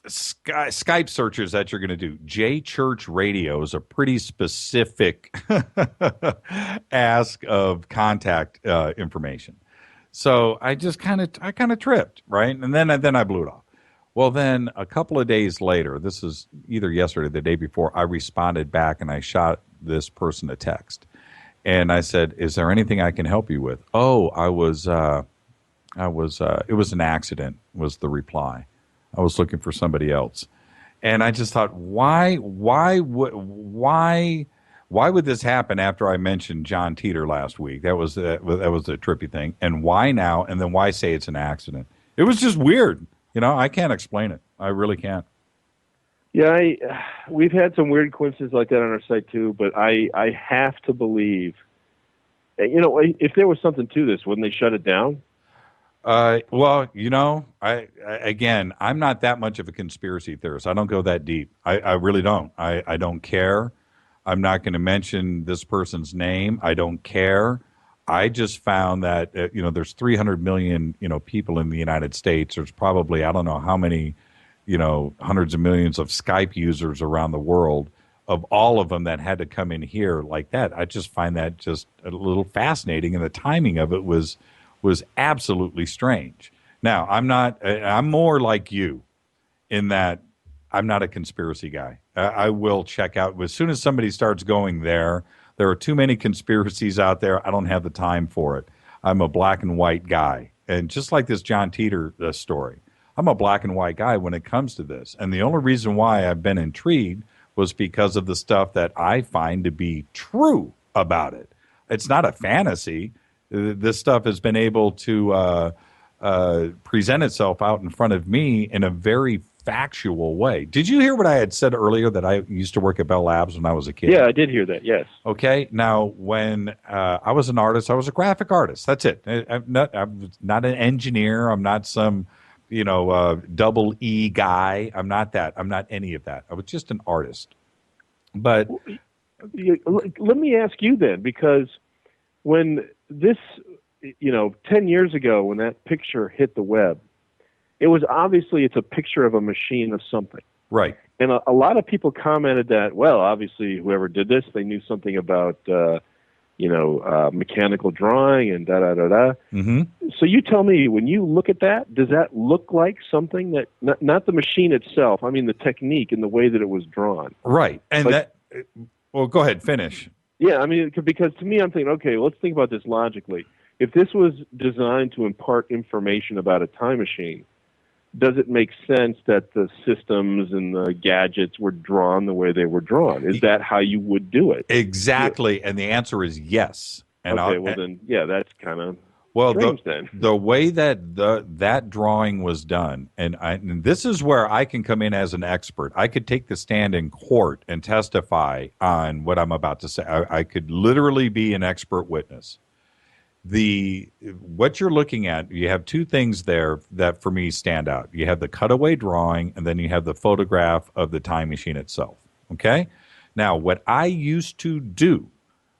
A: Skype searches that you're going to do, J Church Radio is a pretty specific ask of contact information. So I kind of tripped, right? And then I blew it off. Well, then a couple of days later, this is either yesterday or the day before, I responded back and I shot this person a text. And I said, "Is there anything I can help you with?" "Oh, it was an accident," was the reply. "I was looking for somebody else." And I just thought, why would this happen after I mentioned John Titor last week? That was a trippy thing. And why now? And then why say it's an accident? It was just weird. I can't explain it. I really can't.
K: Yeah, we've had some weird coincidences like that on our site too, but I have to believe, if there was something to this, wouldn't they shut it down?
A: Well, I'm not that much of a conspiracy theorist. I don't go that deep. I really don't. I don't care. I'm not going to mention this person's name. I don't care. I just found that, there's 300 million, people in the United States. There's probably, I don't know how many, hundreds of millions of Skype users around the world, of all of them that had to come in here like that. I just find that just a little fascinating. And the timing of it was absolutely strange. Now, I'm more like you in that I'm not a conspiracy guy. I will check out as soon as somebody starts going there. There are too many conspiracies out there. I don't have the time for it. I'm a black and white guy. And just like this John Titor story, I'm a black and white guy when it comes to this. And the only reason why I've been intrigued was because of the stuff that I find to be true about it. It's not a fantasy. This stuff has been able to present itself out in front of me in a very factual way. Did you hear what I had said earlier, that I used to work at Bell Labs when I was a kid?
K: Yeah, I did hear that, yes.
A: Okay. Now, when I was an artist, I was a graphic artist. That's it. I'm not an engineer. I'm not some, double E guy. I'm not that. I'm not any of that. I was just an artist. But
K: let me ask you then, because when this, 10 years ago, when that picture hit the web, it's a picture of a machine of something.
A: Right.
K: And a lot of people commented that, well, obviously whoever did this, they knew something about, mechanical drawing and da-da-da-da.
A: Mm-hmm.
K: So you tell me, when you look at that, does that look like something that, not the machine itself, I mean the technique and the way that it was drawn?
A: Right. And
K: like,
A: well, go ahead, finish.
K: Yeah, I mean, because to me, I'm thinking, okay, let's think about this logically. If this was designed to impart information about a time machine, does it make sense that the systems and the gadgets were drawn the way they were drawn? Is that how you would do it?
A: Exactly, and the answer is yes. And
K: then, that's kind of
A: strange
K: then.
A: The way that that drawing was done, and this is where I can come in as an expert. I could take the stand in court and testify on what I'm about to say. I could literally be an expert witness. What you're looking at, you have two things there that for me stand out. You have the cutaway drawing, and then you have the photograph of the time machine itself. Okay? Now, what I used to do,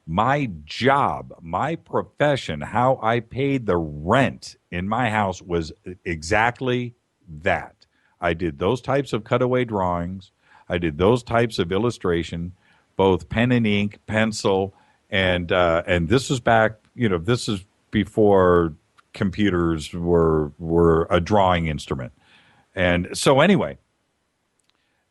A: my job, my profession, how I paid the rent in my house was exactly that. I did those types of cutaway drawings. I did those types of illustration, both pen and ink, pencil, and this was back. This is before computers were a drawing instrument. And so anyway,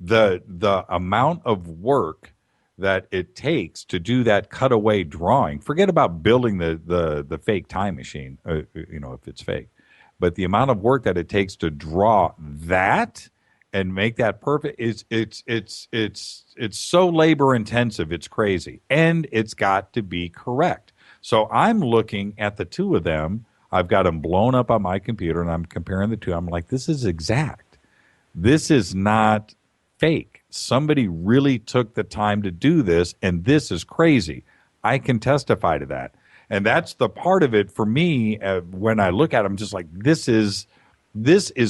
A: the amount of work that it takes to do that cutaway drawing, forget about building the fake time machine, if it's fake, but the amount of work that it takes to draw that and make that perfect it's so labor intensive, it's crazy, and it's got to be correct. So I'm looking at the two of them. I've got them blown up on my computer, and I'm comparing the two. I'm like, this is exact. This is not fake. Somebody really took the time to do this, and this is crazy. I can testify to that. And that's the part of it for me. When I look at it, I'm just like, this is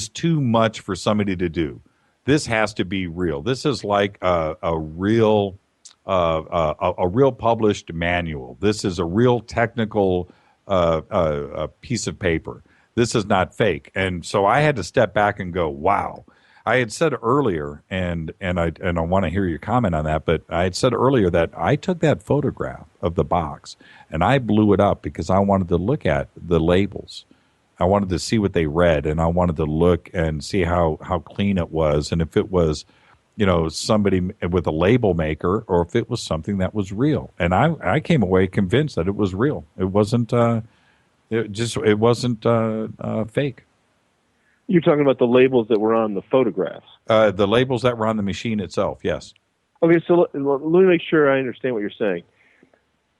A: too much for somebody to do. This has to be real. This is like a real published manual. This is a real technical piece of paper. This is not fake. And so I had to step back and go, wow. I had said earlier, and I want to hear your comment on that, but I had said earlier that I took that photograph of the box and I blew it up because I wanted to look at the labels. I wanted to see what they read, and I wanted to look and see how clean it was, and if it was, somebody with a label maker, or if it was something that was real. And I came away convinced that it was real. It wasn't. It wasn't fake.
K: You're talking about the labels that were on the photographs.
A: The labels that were on the machine itself. Yes.
K: Okay, so let me make sure I understand what you're saying.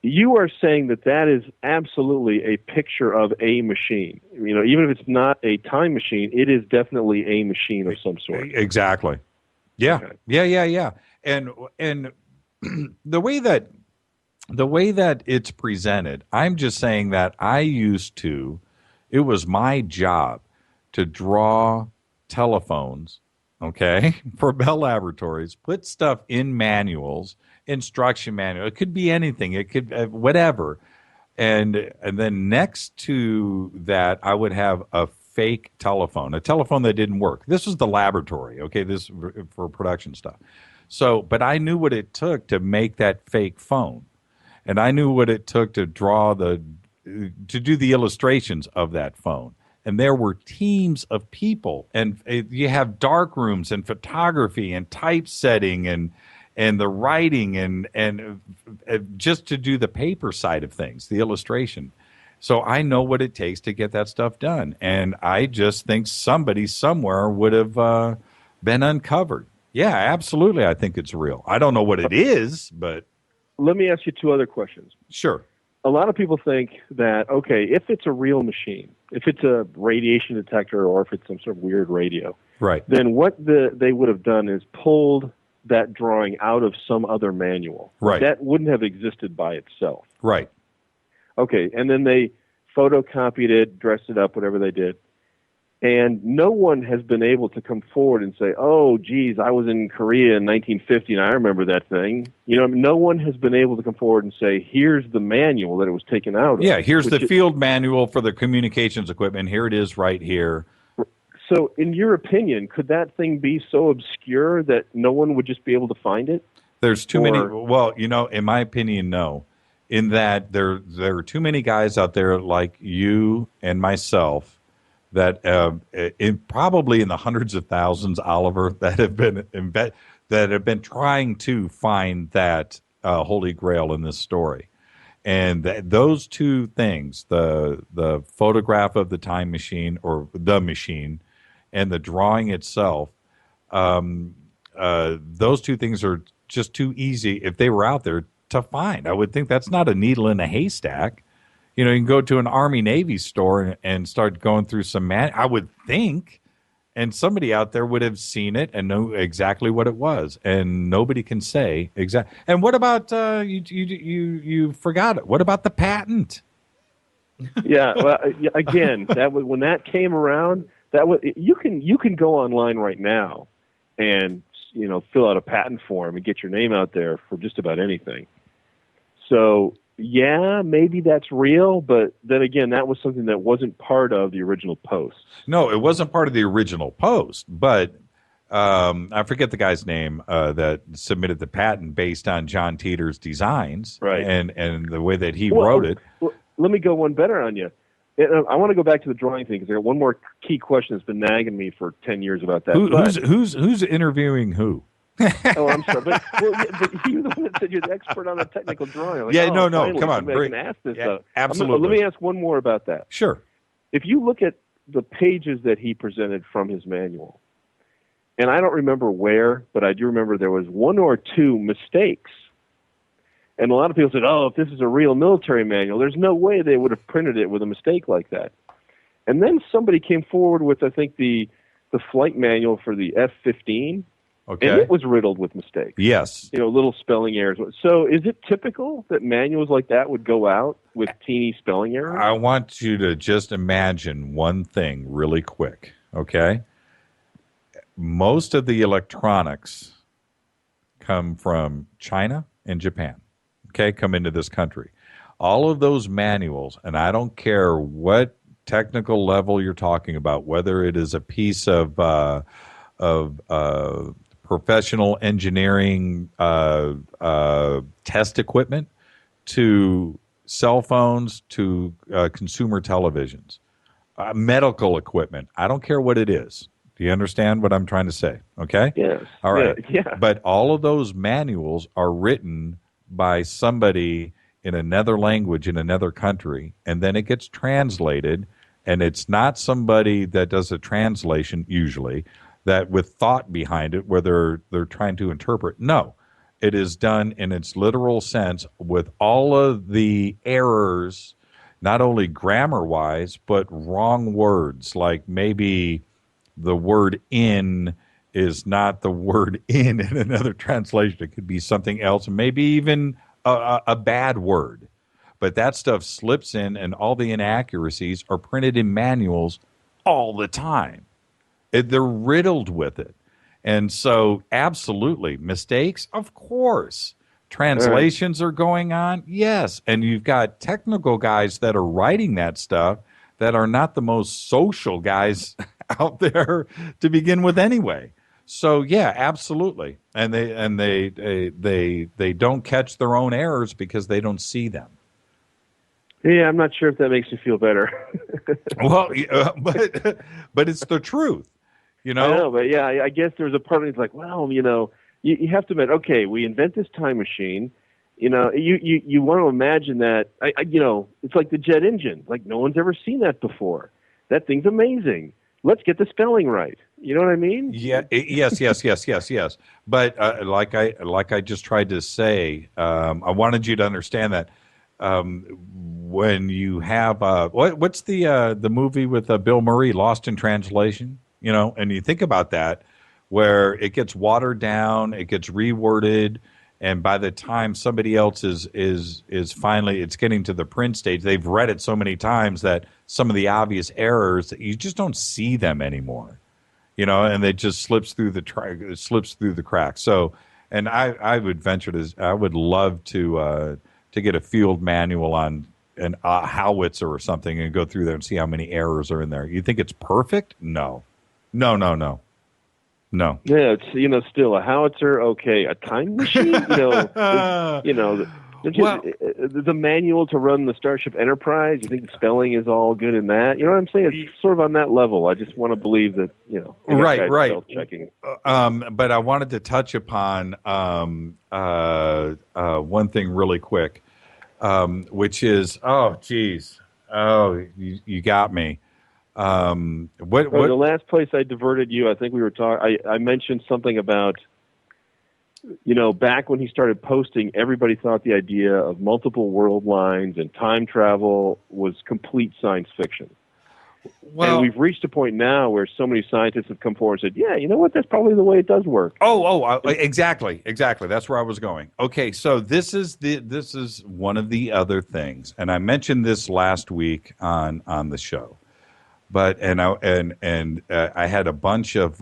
K: You are saying that is absolutely a picture of a machine. Even if it's not a time machine, it is definitely a machine of some sort.
A: Exactly. Yeah. Okay. Yeah. And the way that it's presented, I'm just saying that it was my job to draw telephones, okay, for Bell Laboratories, put stuff in manuals, instruction manual. It could be anything. It could whatever. And then next to that, I would have a fake telephone, a telephone that didn't work. This was the laboratory, okay, this for production stuff. So, but I knew what it took to make that fake phone. And I knew what it took to to do the illustrations of that phone. And there were teams of people, and you have dark rooms and photography and typesetting and the writing and just to do the paper side of things, the illustration. So I know what it takes to get that stuff done. And I just think somebody somewhere would have been uncovered. Yeah, absolutely. I think it's real. I don't know what it is, but.
K: Let me ask you two other questions.
A: Sure.
K: A lot of people think that, okay, if it's a real machine, if it's a radiation detector or if it's some sort of weird radio,
A: right,
K: then what they would have done is pulled that drawing out of some other manual.
A: Right.
K: That wouldn't have existed by itself.
A: Right.
K: Okay, and then they photocopied it, dressed it up, whatever they did. And no one has been able to come forward and say, oh, geez, I was in Korea in 1950 and I remember that thing. No one has been able to come forward and say, here's the manual that it was taken out of.
A: Yeah, here's the field manual for the communications equipment. Here it is right here.
K: So, in your opinion, could that thing be so obscure that no one would just be able to find it?
A: There's too many. Well, in my opinion, no. In that there are too many guys out there like you and myself that probably in the hundreds of thousands, Oliver, that have been trying to find that Holy Grail in this story. And those two things, the photograph of the time machine or the machine and the drawing itself, those two things are just too easy if they were out there to find. I would think that's not a needle in a haystack. You can go to an Army Navy store and start going through some I would think, and somebody out there would have seen it and know exactly what it was, and nobody can say exactly. And what about you forgot it? What about the patent?
K: Yeah, well, again, when that came around, you can go online right now and fill out a patent form and get your name out there for just about anything. So yeah, maybe that's real, but then again, that was something that wasn't part of the original post.
A: No, it wasn't part of the original post, but I forget the guy's name that submitted the patent based on John Titor's designs,
K: right?
A: And the way that he wrote it.
K: Well, let me go one better on you. I want to go back to the drawing thing because I got one more key question that's been nagging me for 10 years about that.
A: Who's interviewing who?
K: Oh, I'm sorry, but you're the one that said you're the expert on the technical drawing. Like,
A: no,
K: finally,
A: come on,
K: I can ask this.
A: Absolutely.
K: Let me ask one more about that.
A: Sure.
K: If you look at the pages that he presented from his manual, and I don't remember where, but I do remember there was one or two mistakes. And a lot of people said, if this is a real military manual, there's no way they would have printed it with a mistake like that. And then somebody came forward with, I think, the flight manual for the F-15.
A: Okay.
K: And it was riddled with mistakes.
A: Yes.
K: Little spelling errors. So is it typical that manuals like that would go out with teeny spelling errors?
A: I want you to just imagine one thing really quick, okay? Most of the electronics come from China and Japan, okay, come into this country. All of those manuals, and I don't care what technical level you're talking about, whether it is a piece of professional engineering test equipment to cell phones to consumer televisions, medical equipment. I don't care what it is. Do you understand what I'm trying to say? Okay?
K: Yes.
A: All right.
K: Yeah.
A: But all of those manuals are written by somebody in another language in another country, and then it gets translated, and it's not somebody that does a translation usually that with thought behind it where they're trying to interpret. No, it is done in its literal sense with all of the errors, not only grammar-wise, but wrong words, like maybe the word in is not the word in another translation. It could be something else, maybe even a bad word. But that stuff slips in, and all the inaccuracies are printed in manuals all the time. They're riddled with it. And so, absolutely, mistakes, of course. Translations are going on, yes. And you've got technical guys that are writing that stuff that are not the most social guys out there to begin with anyway. So, yeah, absolutely. And they don't catch their own errors because they don't see them.
K: Yeah, I'm not sure if that makes you feel better.
A: Well, but it's the truth.
K: I know, but yeah, I guess there's a part of me that's like, well, you have to admit, okay, we invent this time machine. You want to imagine that, it's like the jet engine. Like no one's ever seen that before. That thing's amazing. Let's get the spelling right. You know what I mean?
A: Yeah. Yes. But like I just tried to say, I wanted you to understand that when you have what's the movie with Bill Murray, Lost in Translation? And you think about that, where it gets watered down, it gets reworded, and by the time somebody else is finally, it's getting to the print stage, they've read it so many times that some of the obvious errors that you just don't see them anymore, and it just slips through the cracks. So, and I would venture to, I would love to get a field manual on an howitzer or something and go through there and see how many errors are in there. You think it's perfect? No. No.
K: Yeah, it's still a howitzer. Okay, a time machine. The manual to run the Starship Enterprise. You think the spelling is all good in that? You know what I'm saying? It's sort of on that level. I just want to believe that
A: Right.
K: Checking.
A: But I wanted to touch upon one thing really quick, which is you got me. What
K: the last place I diverted you, I think we were talking. I mentioned something about, back when he started posting, everybody thought the idea of multiple world lines and time travel was complete science fiction. Well, and we've reached a point now where so many scientists have come forward and said, "Yeah, you know what? That's probably the way it does work."
A: Exactly. That's where I was going. Okay, so this is one of the other things, and I mentioned this last week on the show. But I had a bunch of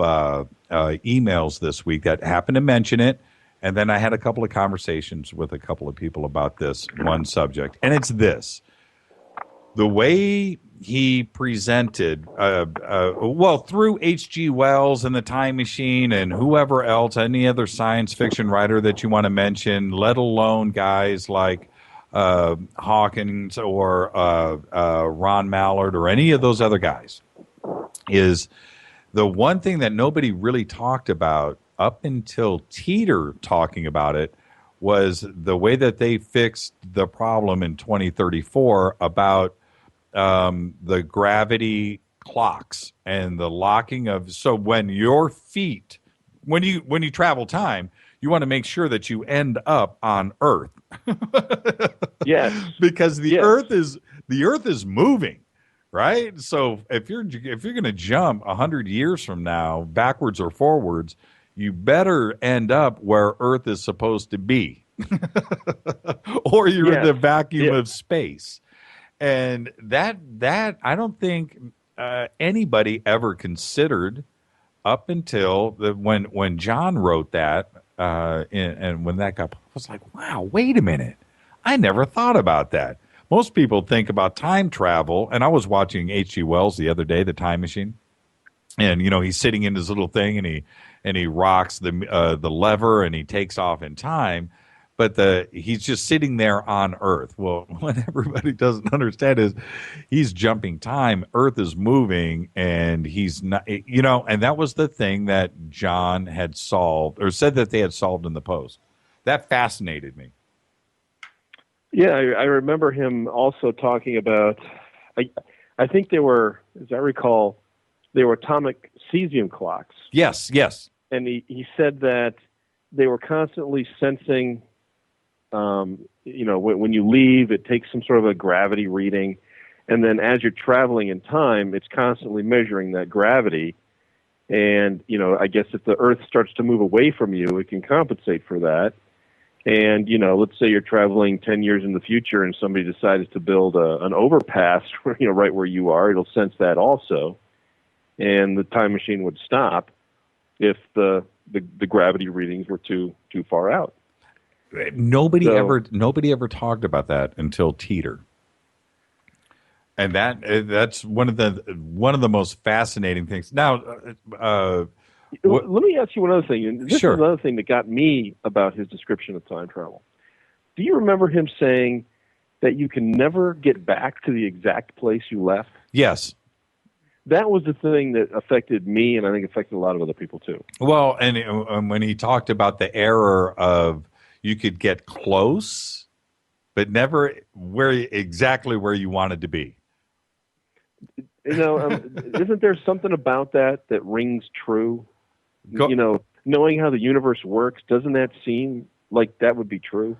A: emails this week that happened to mention it, and then I had a couple of conversations with a couple of people about this one subject, and it's this: the way he presented, through H.G. Wells and the Time Machine and whoever else, any other science fiction writer that you want to mention, let alone guys like Hawkins or Ron Mallard or any of those other guys, is the one thing that nobody really talked about up until Titor talking about it was the way that they fixed the problem in 2034 about the gravity clocks and the locking of. So when your feet, when you travel time, you want to make sure that you end up on Earth.
K: Yes,
A: because the Earth is moving, right? So if you're going to jump 100 years from now, backwards or forwards, you better end up where Earth is supposed to be, or you're in the vacuum of space. And that I don't think anybody ever considered up until when John wrote that. And when that got, I was like, wow, wait a minute. I never thought about that. Most people think about time travel, and I was watching H.G. Wells the other day, The Time Machine, and he's sitting in his little thing, and he rocks the lever, and he takes off in time, but he's just sitting there on Earth. Well, what everybody doesn't understand is he's jumping time. Earth is moving, and he's not. And that was the thing that John had solved, or said that they had solved in the post. That fascinated me.
K: Yeah, I remember him also talking about. I think they were, as I recall, they were atomic cesium clocks.
A: Yes.
K: And he said that they were constantly sensing. When you leave, it takes some sort of a gravity reading, and then as you're traveling in time, it's constantly measuring that gravity. And I guess if the Earth starts to move away from you, it can compensate for that. And let's say you're traveling 10 years in the future, and somebody decides to build an overpass, right where you are. It'll sense that also, and the time machine would stop if the gravity readings were too far out.
A: Nobody ever talked about that until Titor, and that's one of the most fascinating things. Now,
K: let me ask you one other thing. And this
A: Sure.
K: is another thing that got me about his description of time travel. Do you remember him saying that you can never get back to the exact place you left?
A: Yes.
K: That was the thing that affected me, and I think affected a lot of other people too.
A: Well, and when he talked about the error of you could get close, but never exactly where you wanted to be.
K: Isn't there something about that rings true? Knowing how the universe works, doesn't that seem like that would be true?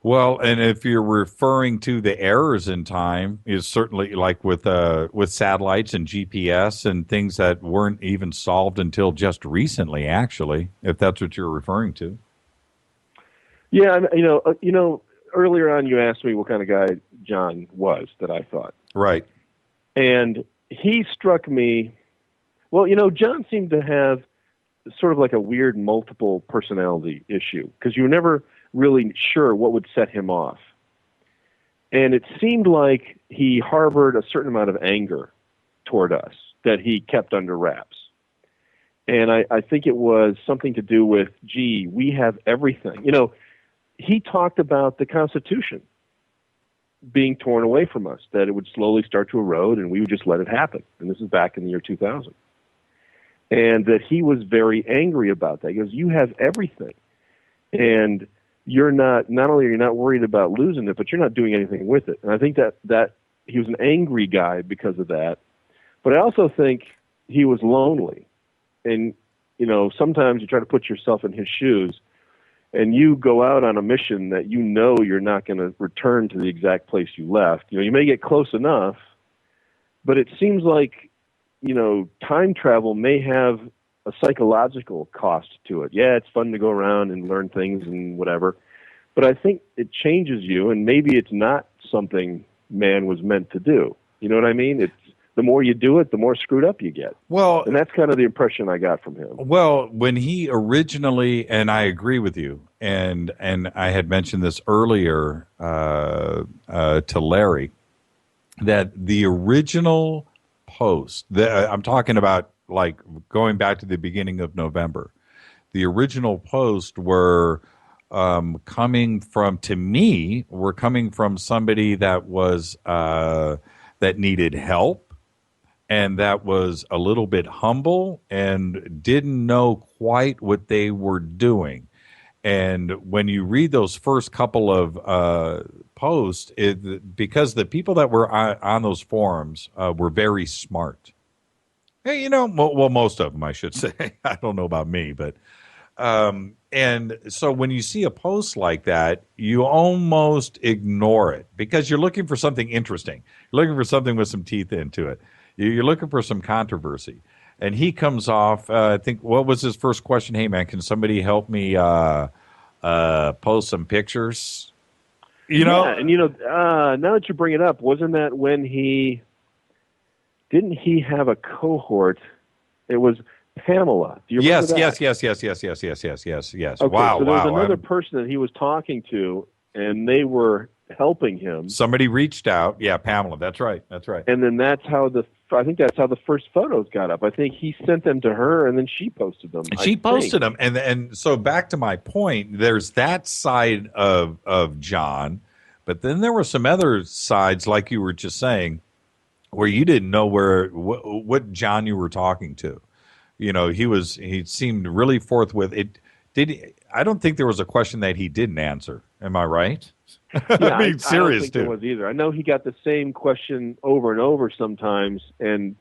A: Well, and if you're referring to the errors in time, is certainly like with satellites and GPS and things that weren't even solved until just recently, actually, if that's what you're referring to.
K: Yeah, earlier on you asked me what kind of guy John was that I thought.
A: Right.
K: And he struck me, John seemed to have sort of like a weird multiple personality issue, because you were never really sure what would set him off. And it seemed like he harbored a certain amount of anger toward us that he kept under wraps. And I think it was something to do with, gee, we have everything. He talked about the Constitution being torn away from us, that it would slowly start to erode and we would just let it happen. And this is back in the year 2000. And that he was very angry about that. He goes, you have everything. And you're not only are you not worried about losing it, but you're not doing anything with it. And I think that he was an angry guy because of that. But I also think he was lonely. And, sometimes you try to put yourself in his shoes and you go out on a mission that you're not going to return to the exact place you left. You may get close enough, but it seems like, time travel may have a psychological cost to it. Yeah, it's fun to go around and learn things and whatever, but I think it changes you, and maybe it's not something man was meant to do. You know what I mean? It's the more you do it, the more screwed up you get.
A: Well,
K: and that's kind of the impression I got from him.
A: Well, when he originally, and I agree with you, and I had mentioned this earlier to Larry, that the original post, I'm talking about like going back to the beginning of November, the original post were coming from somebody that was that needed help, and that was a little bit humble and didn't know quite what they were doing. And when you read those first couple of posts, because the people that were on those forums were very smart. Hey, well, most of them, I should say. I don't know about me, but and so when you see a post like that, you almost ignore it because you're looking for something interesting. You're looking for something with some teeth into it. You're looking for some controversy. And he comes off, I think, what was his first question? Hey, man, can somebody help me post some pictures?
K: Yeah, and now that you bring it up, wasn't that when didn't he have a cohort? It was Pamela. Do you remember that?
A: Yes.
K: Okay,
A: Wow,
K: so there was another person that he was talking to, and they were helping him.
A: Somebody reached out. Yeah, Pamela. That's right.
K: And then that's how the first photos got up. I think he sent them to her, and then she posted them.
A: She posted them, and so back to my point. There's that side of John, but then there were some other sides, like you were just saying, where you didn't know what John you were talking to. He seemed really forthwith. I don't think there was a question that he didn't answer. Am I right?
K: Yeah,
A: I mean, serious,
K: I don't think
A: too.
K: there was either. I know he got the same question over and over sometimes, and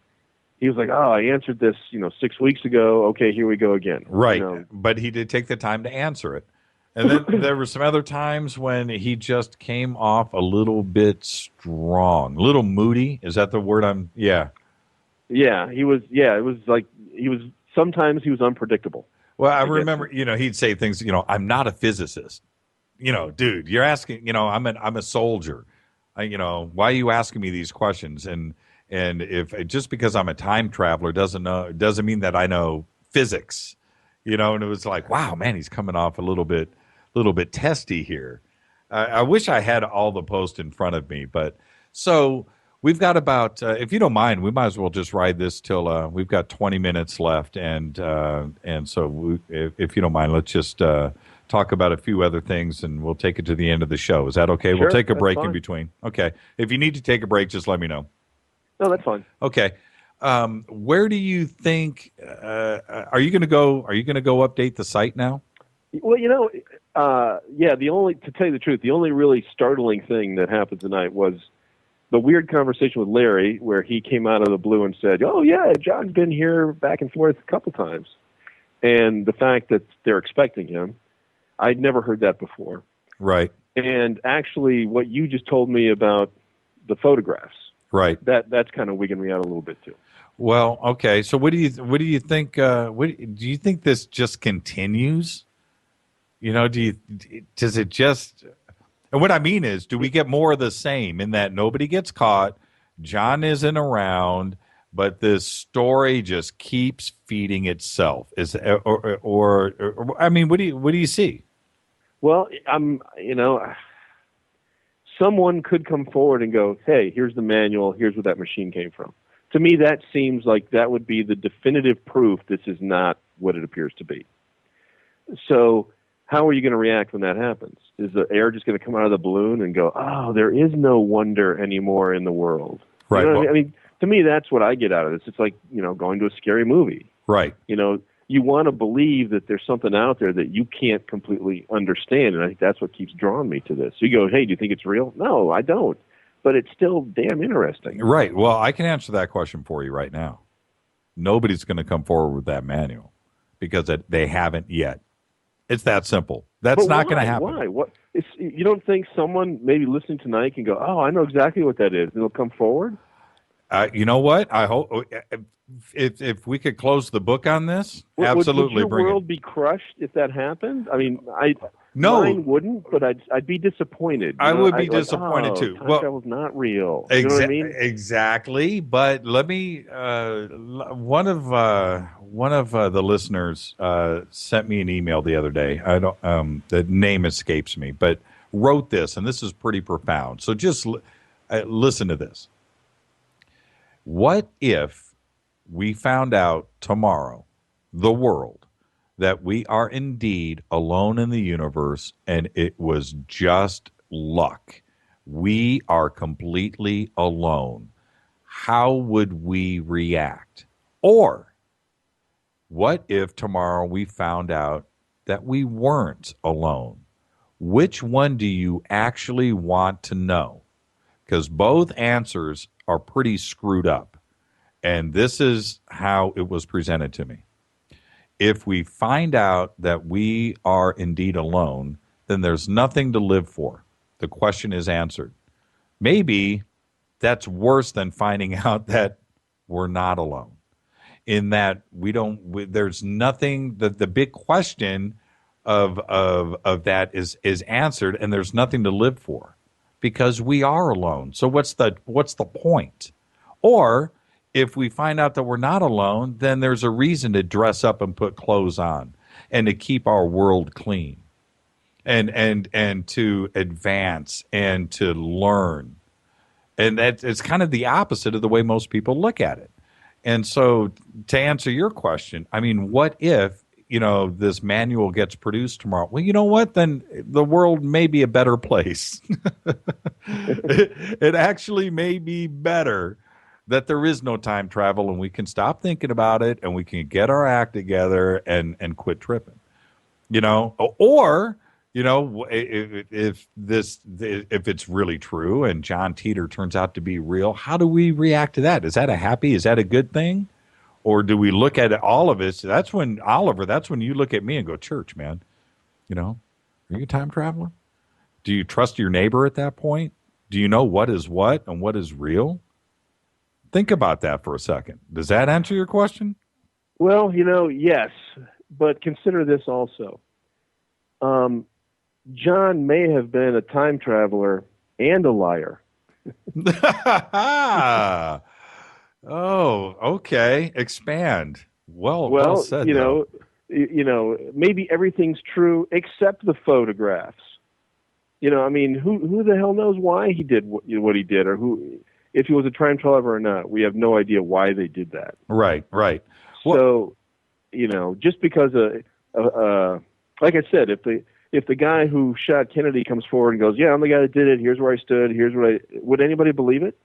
K: he was like, "Oh, I answered this, 6 weeks ago. Okay, here we go again."
A: Right, but he did take the time to answer it. And then there were some other times when he just came off a little bit strong, a little moody. Is that the word? Yeah,
K: he was. Yeah, it was like sometimes he was unpredictable.
A: Well, I remember, he'd say things, I'm not a physicist. Dude, you're asking, I'm a soldier. Why are you asking me these questions? And if just because I'm a time traveler doesn't mean that I know physics. And it was like, wow, man, he's coming off a little bit testy here. I wish I had all the posts in front of me, but so we've got about, if you don't mind, we might as well just ride this till we've got 20 minutes left, and so if you don't mind, let's just talk about a few other things, and we'll take it to the end of the show. Is that okay?
K: Sure,
A: we'll take a break
K: fine.
A: in between. Okay. If you need to take a break, just let me know.
K: No, that's fine.
A: Okay. Where do you think? Are you going to go? Are you going to go update the site now?
K: Well, yeah. To tell you the truth, the only really startling thing that happened tonight was the weird conversation with Larry, where he came out of the blue and said, "Oh yeah, John's been here back and forth a couple times," and the fact that they're expecting him. I'd never heard that before.
A: Right.
K: And actually, what you just told me about the photographs,
A: right?
K: That's kind of wigging me out a little bit too.
A: Well, okay. So, what do you think? Do you think this just continues? Does it just? And what I mean is, do we get more of the same in that nobody gets caught, John isn't around, but this story just keeps feeding itself? Or I mean, what do you see?
K: Well, someone could come forward and go, "Hey, here's the manual. Here's where that machine came from." to me, that seems like that would be the definitive proof this is not what it appears to be. So how are you going to react when that happens? Is the air just going to come out of the balloon and go, oh, there is no wonder anymore in the world?
A: Right.
K: You know what I mean, to me, that's what I get out of this. It's like, going to a scary movie.
A: Right.
K: You want to believe that there's something out there that you can't completely understand, and I think that's what keeps drawing me to this. So you go, hey, do you think it's real? No, I don't. But it's still damn interesting.
A: Right. Well, I can answer that question for you right now. Nobody's going to come forward with that manual because they haven't yet. It's that simple. That's not going to happen.
K: Why? What? You don't think someone maybe listening tonight can go, oh, I know exactly what that is, and they'll come forward?
A: You know what? I hope if we could close the book on this, absolutely.
K: Would your world be crushed if that happened? I mean,
A: no,
K: mine wouldn't, but I'd be disappointed.
A: I would be disappointed too.
K: Time travel's not real. You know what I mean?
A: Exactly. But let me. One of the listeners sent me an email the other day. I don't. The name escapes me, but wrote this, and this is pretty profound. So just listen to this. What if we found out tomorrow, the world, that we are indeed alone in the universe and it was just luck? We are completely alone. How would we react? Or what if tomorrow we found out that we weren't alone? Which one do you actually want to know? Because both answers are pretty screwed up. And this is how it was presented to me. If we find out that we are indeed alone, then there's nothing to live for. The question is answered. Maybe that's worse than finding out that we're not alone. In that there's nothing, the big question of that is answered, and there's nothing to live for because we are alone. So what's the point? Or if we find out that we're not alone, then there's a reason to dress up and put clothes on and to keep our world clean and to advance and to learn. And it's kind of the opposite of the way most people look at it. And so to answer your question, I mean, what if, this manual gets produced tomorrow? Well, you know what? Then the world may be a better place. It actually may be better that there is no time travel and we can stop thinking about it and we can get our act together and quit tripping, or, if it's really true and John Titor turns out to be real, how do we react to that? Is that a good thing? Or do we look at all of it? That's when you look at me and go, church, man, are you a time traveler? Do you trust your neighbor at that point? Do you know what is what and what is real? Think about that for a second. Does that answer your question?
K: Well, yes, but consider this also. John may have been a time traveler and a liar.
A: Oh, okay. Expand. Well said.
K: Maybe everything's true except the photographs. Who the hell knows why he did what he did, or if he was a time traveler or not. We have no idea why they did that.
A: Right.
K: So, just because like I said, if the guy who shot Kennedy comes forward and goes, "Yeah, I'm the guy that did it. Here's where I stood. Would anybody believe it?"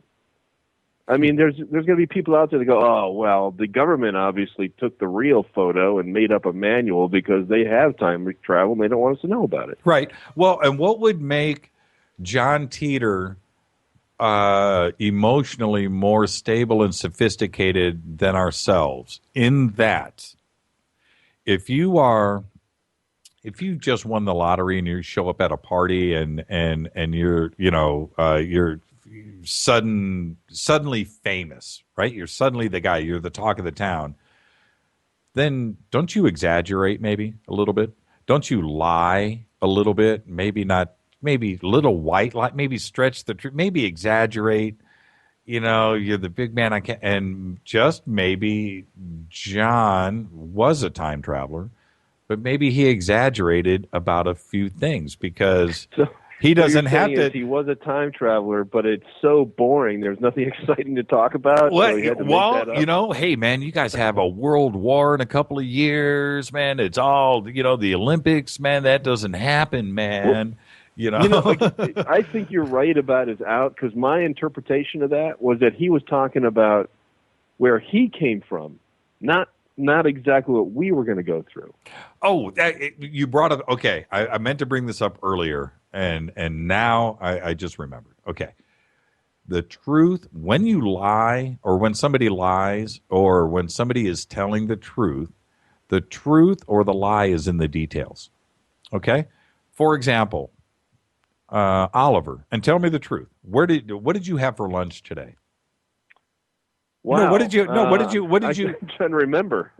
K: I mean, there's going to be people out there that go, "Oh, well, the government obviously took the real photo and made up a manual because they have time travel and they don't want us to know about it."
A: Right. Well, and what would make John Titor emotionally more stable and sophisticated than ourselves in that if you just won the lottery and you show up at a party and you're suddenly famous, right? You're suddenly the guy, you're the talk of the town. Then don't you exaggerate maybe a little bit? Don't you lie a little bit? Maybe not, maybe little white lie, maybe stretch the truth, maybe exaggerate. You're the big man. And just maybe John was a time traveler, but maybe he exaggerated about a few things because He doesn't
K: What you're
A: have
K: saying
A: to.
K: is he was a time traveler, but it's so boring. There's nothing exciting to talk about. So he had to make that up.
A: You know, hey man, you guys have a world war in a couple of years, man. It's all, you know, the Olympics, man. That doesn't happen, man. You know,
K: I think you're right about his out, because my interpretation of that was that he was talking about where he came from, not exactly what we were going to go through.
A: Oh, you brought up. Okay, I meant to bring this up earlier, and now I just remembered. Okay, the truth, when you lie, or when somebody lies, or when somebody is telling the truth or the lie is in the details. Okay, for example, Oliver, and tell me the truth. What did you have for lunch today?
K: Wow.
A: No, what did you?
K: I'm trying to remember.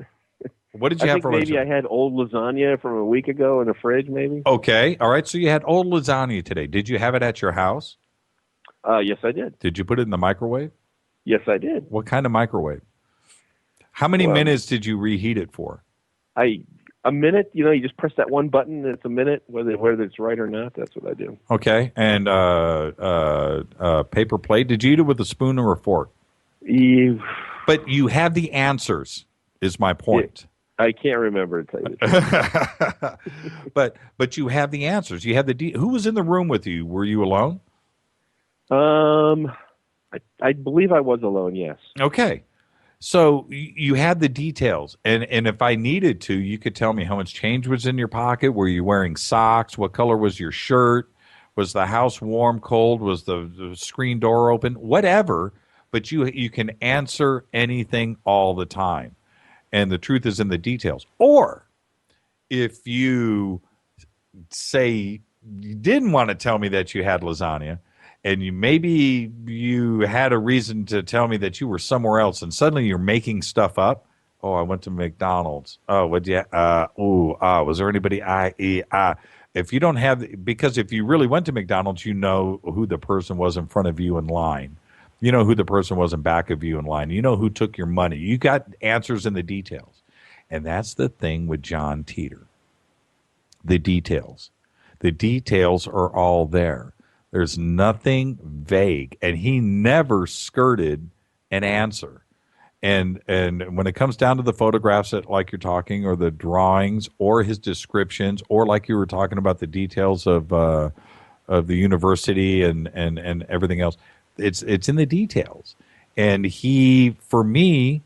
A: What did you have for lunch?
K: Maybe I had old lasagna from a week ago in the fridge, maybe.
A: Okay, all right. So you had old lasagna today. Did you have it at your house?
K: Yes, I did.
A: Did you put it in the microwave?
K: Yes, I did.
A: What kind of microwave? How many minutes did you reheat it for?
K: A minute. You know, you just press that one button, and it's a minute, whether it's right or not. That's what I do.
A: Okay, and paper plate. Did you eat it with a spoon or a fork?
K: But
A: you have the answers, is my point.
K: I can't remember to tell you the truth.
A: but you have the answers. You have who was in the room with you? Were you alone?
K: I believe I was alone, yes.
A: Okay. So you had the details, and if I needed to, you could tell me how much change was in your pocket. Were you wearing socks? What color was your shirt? Was the house warm, cold? Was the screen door open? Whatever. But you can answer anything all the time. And the truth is in the details. Or if you say you didn't want to tell me that you had lasagna, and maybe you had a reason to tell me that you were somewhere else, and suddenly you're making stuff up. Oh, I went to McDonald's. Oh, was there anybody? If you don't have, because if you really went to McDonald's, you know who the person was in front of you in line. You know who the person was in back of you in line. You know who took your money. You got answers in the details. And that's the thing with John Titor. The details. The details are all there. There's nothing vague. And he never skirted an answer. And when it comes down to the photographs that, like you're talking, or the drawings, or his descriptions, or like you were talking about the details of the university and everything else, it's in the details. And he, for me,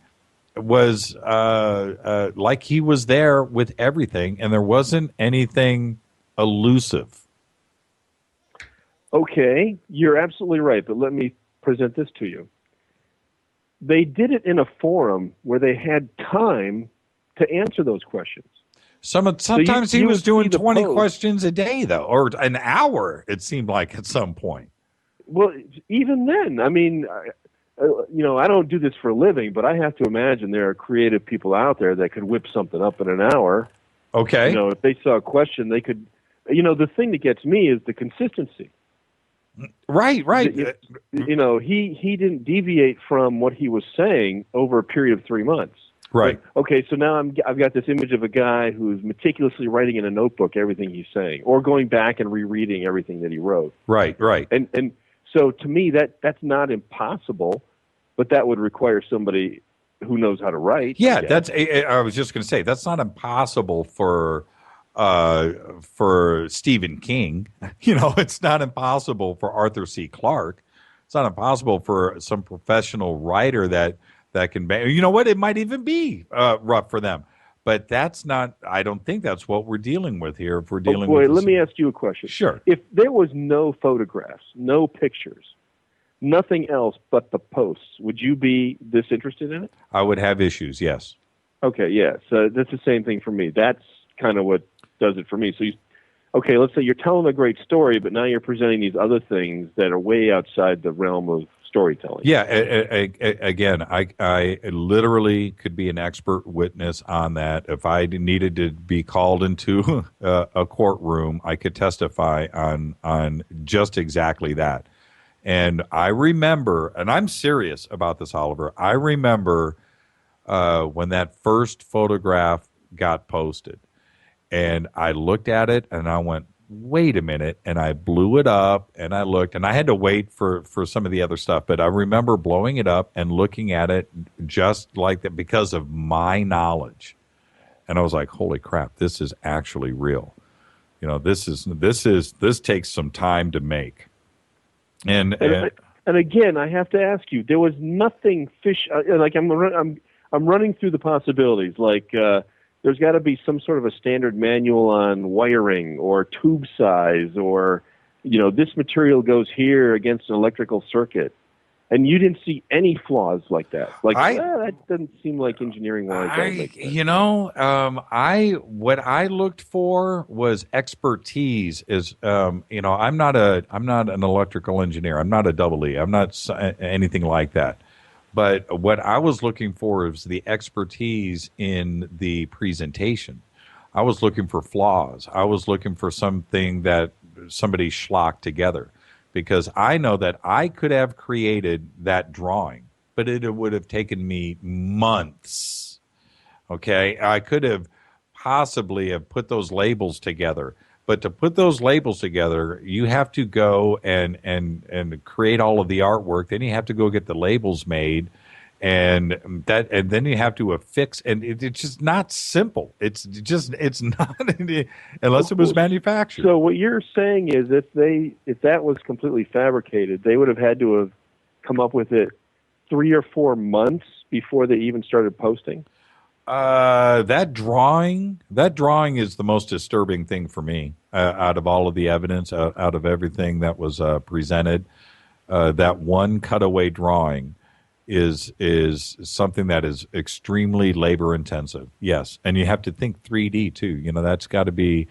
A: was like he was there with everything, and there wasn't anything elusive.
K: Okay, you're absolutely right, but let me present this to you. They did it in a forum where they had time to answer those questions.
A: Sometimes he was doing 20 questions a day, though, or an hour, it seemed like at some point.
K: Well, even then, I mean, I don't do this for a living, but I have to imagine there are creative people out there that could whip something up in an hour.
A: Okay.
K: If they saw a question, they could. The thing that gets me is the consistency.
A: Right.
K: He didn't deviate from what he was saying over a period of 3 months.
A: Right.
K: Like, okay, so now I've got this image of a guy who's meticulously writing in a notebook everything he's saying, or going back and rereading everything that he wrote.
A: Right.
K: And so to me, that's not impossible, but that would require somebody who knows how to write.
A: Yeah, I was just going to say, that's not impossible for Stephen King. It's not impossible for Arthur C. Clarke. It's not impossible for some professional writer that can, it might even be rough for them. But that's not, I don't think that's what we're dealing with here. If we're dealing with
K: let me ask you a question.
A: Sure.
K: If there was no photographs, no pictures, nothing else but the posts, would you be this interested in it?
A: I would have issues, yes.
K: Okay, yeah. So that's the same thing for me. That's kind of what does it for me. So let's say you're telling a great story, but now you're presenting these other things that are way outside the realm of storytelling.
A: Yeah, again, I literally could be an expert witness on that. If I needed to be called into a courtroom, I could testify on just exactly that. And I remember, and I'm serious about this, Oliver, I remember when that first photograph got posted, and I looked at it and I went, wait a minute, and I blew it up, and I looked, and I had to wait for some of the other stuff, but I remember blowing it up and looking at it just like that because of my knowledge. And I was like, holy crap, this is actually real. You know, this takes some time to make. And
K: again, I have to ask you, there was nothing like I'm running through the possibilities. Like there's got to be some sort of a standard manual on wiring or tube size, or this material goes here against an electrical circuit. And you didn't see any flaws like that. Like that doesn't seem like engineering wise.
A: What I looked for was expertise. I'm not an electrical engineer. I'm not a double E. I'm not anything like that. But what I was looking for is the expertise in the presentation. I was looking for flaws. I was looking for something that somebody schlocked together. Because I know that I could have created that drawing, but it would have taken me months. Okay, I could have possibly have put those labels together, but to put those labels together, you have to go and create all of the artwork. Then you have to go get the labels made, and then you have to affix. And it's just not simple. It's not unless it was manufactured.
K: So what you're saying is, if that was completely fabricated, they would have had to have come up with it 3 or 4 months before they even started posting.
A: That drawing is the most disturbing thing for me out of all of the evidence, out of everything that was presented. That one cutaway drawing is something that is extremely labor intensive. Yes, and you have to think 3D too. That's got to be.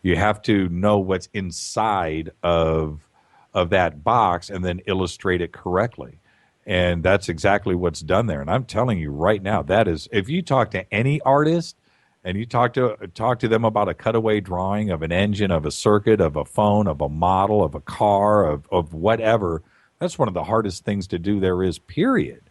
A: You have to know what's inside of that box and then illustrate it correctly. And that's exactly what's done there. And I'm telling you right now, that is, if you talk to any artist and you talk to them about a cutaway drawing of an engine, of a circuit, of a phone, of a model, of a car, of whatever, that's one of the hardest things to do there is, period.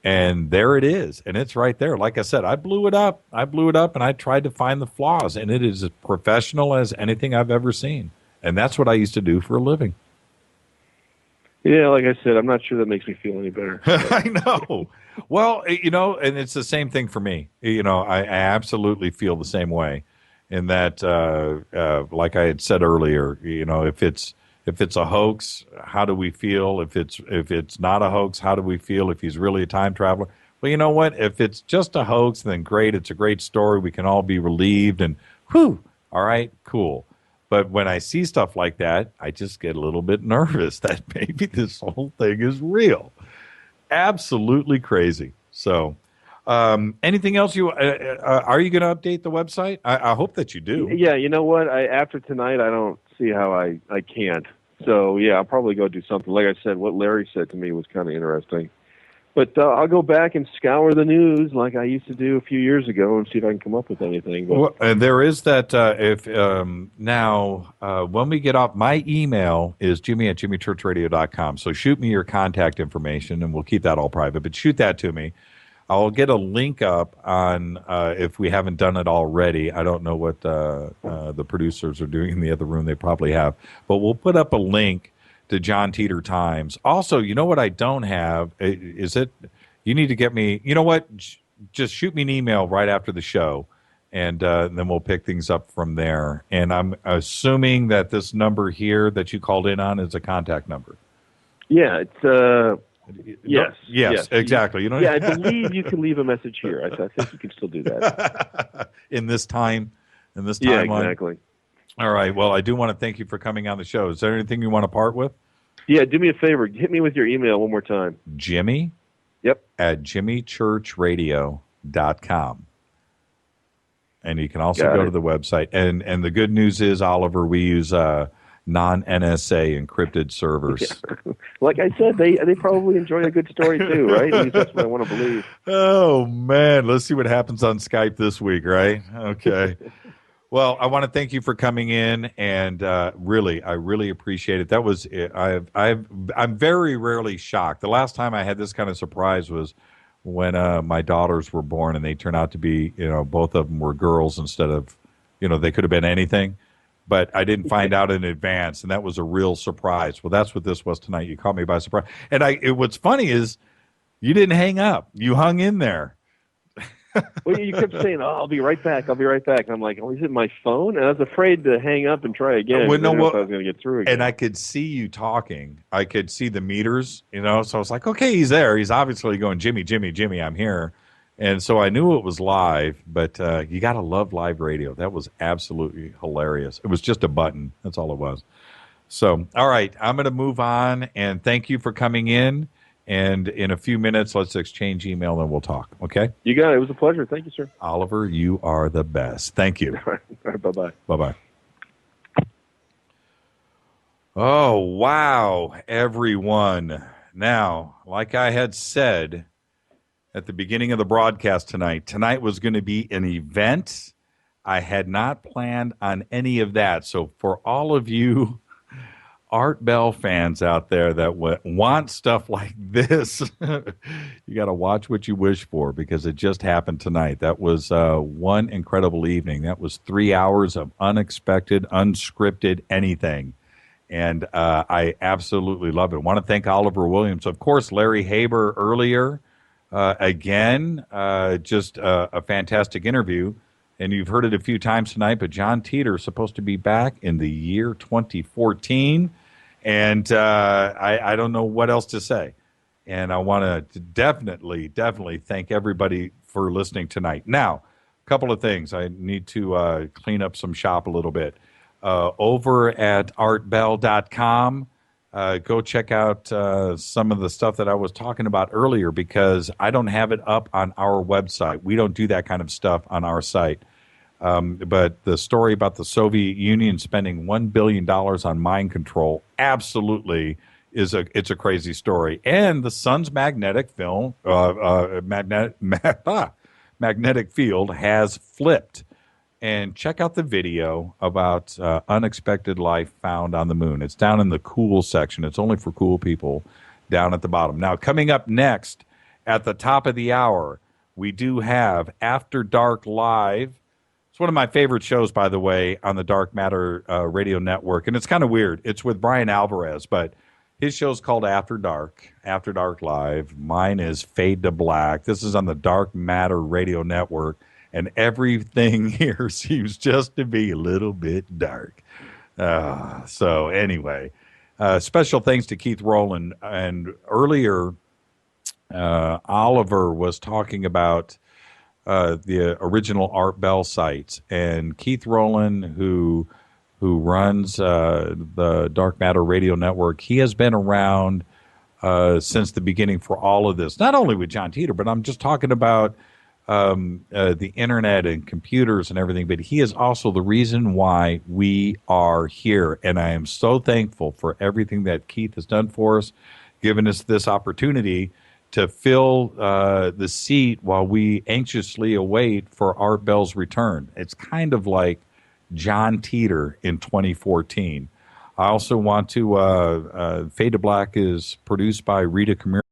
A: And there it is. And it's right there. Like I said, I blew it up and I tried to find the flaws. And it is as professional as anything I've ever seen. And that's what I used to do for a living.
K: Yeah, like I said, I'm not sure that makes me feel any better.
A: I know. Well, and it's the same thing for me. I absolutely feel the same way in that, like I had said earlier, if it's a hoax, how do we feel? If it's not a hoax, how do we feel? If he's really a time traveler? Well, you know what? If it's just a hoax, then great. It's a great story. We can all be relieved and whew, all right, cool. But when I see stuff like that, I just get a little bit nervous that maybe this whole thing is real. Absolutely crazy. So anything else are you going to update the website? I hope that you do.
K: Yeah, you know what? After tonight, I don't see how I can't. So, yeah, I'll probably go do something. Like I said, what Larry said to me was kind of interesting. But I'll go back and scour the news like I used to do a few years ago and see if I can come up with anything.
A: Well, and there is that when we get off, my email is jimmy@jimmychurchradio.com. So shoot me your contact information, and we'll keep that all private. But shoot that to me. I'll get a link up on if we haven't done it already. I don't know what the producers are doing in the other room. They probably have. But we'll put up a link to John Titor Times. Also, you know what I don't have? You need to get me, you know what? Just shoot me an email right after the show, and then we'll pick things up from there. And I'm assuming that this number here that you called in on is a contact number.
K: Yeah, it's... Yes,
A: exactly.
K: I believe you can leave a message here. I think you can still do that.
A: in this timeline.
K: Yeah, exactly.
A: All right. Well, I do want to thank you for coming on the show. Is there anything you want to part with?
K: Yeah, do me a favor. Hit me with your email one more time.
A: Jimmy?
K: Yep.
A: At jimmychurchradio.com. And you can also go to the website. And the good news is, Oliver, we use non-NSA encrypted servers.
K: Yeah. Like I said, they probably enjoy a good story too, right? At least that's what I want to believe.
A: Oh, man. Let's see what happens on Skype this week, right? Okay. Well, I want to thank you for coming in, and I really appreciate it. That was I'm very rarely shocked. The last time I had this kind of surprise was when my daughters were born, and they turned out to be, both of them were girls instead of, they could have been anything. but I didn't find out in advance, and that was a real surprise. Well, that's what this was tonight. You caught me by surprise. And what's funny is you didn't hang up. You hung in there.
K: Well, you kept saying, "Oh, I'll be right back. I'll be right back." And I'm like, "Oh, is it my phone?" And I was afraid to hang up and try again.
A: Well,
K: I didn't know if I was going to get through again.
A: And I could see you talking. I could see the meters, So I was like, "Okay, he's there. He's obviously going, Jimmy, Jimmy, Jimmy. I'm here." And so I knew it was live. But you got to love live radio. That was absolutely hilarious. It was just a button. That's all it was. So, all right, I'm going to move on. And thank you for coming in. And in a few minutes, let's exchange email and we'll talk. Okay?
K: You got it. It was a pleasure. Thank you, sir.
A: Oliver, you are the best. Thank you.
K: All right. Bye-bye.
A: Bye-bye. Oh, wow, everyone. Now, like I had said at the beginning of the broadcast tonight was going to be an event. I had not planned on any of that. So for all of you Art Bell fans out there that want stuff like this, you got to watch what you wish for because it just happened tonight. That was one incredible evening. That was 3 hours of unexpected, unscripted anything. And I absolutely love it. I want to thank Oliver Williams. Of course, Larry Haber earlier. Again, just a fantastic interview. And you've heard it a few times tonight, but John Titor is supposed to be back in the year 2014. And I don't know what else to say. And I want to definitely thank everybody for listening tonight. Now, a couple of things. I need to clean up some shop a little bit. Over at artbell.com, go check out some of the stuff that I was talking about earlier because I don't have it up on our website. We don't do that kind of stuff on our site. But the story about the Soviet Union spending $1 billion on mind control absolutely it's a crazy story. And the sun's magnetic field has flipped. And check out the video about unexpected life found on the moon. It's down in the cool section. It's only for cool people down at the bottom. Now, coming up next at the top of the hour, we do have After Dark Live. It's one of my favorite shows, by the way, on the Dark Matter radio network. And it's kind of weird. It's with Brian Alvarez, but his show's called After Dark Live. Mine is Fade to Black. This is on the Dark Matter radio network. And everything here seems just to be a little bit dark. So anyway, special thanks to Keith Rowland. And earlier, Oliver was talking about the original Art Bell sites. And Keith Rowland, who runs the Dark Matter Radio Network, he has been around since the beginning for all of this. Not only with John Titor, but I'm just talking about the internet and computers and everything, but he is also the reason why we are here. And I am so thankful for everything that Keith has done for us, giving us this opportunity to fill the seat while we anxiously await for Art Bell's return. It's kind of like John Titor in 2014. I also want to, Fade to Black is produced by Rita Camille.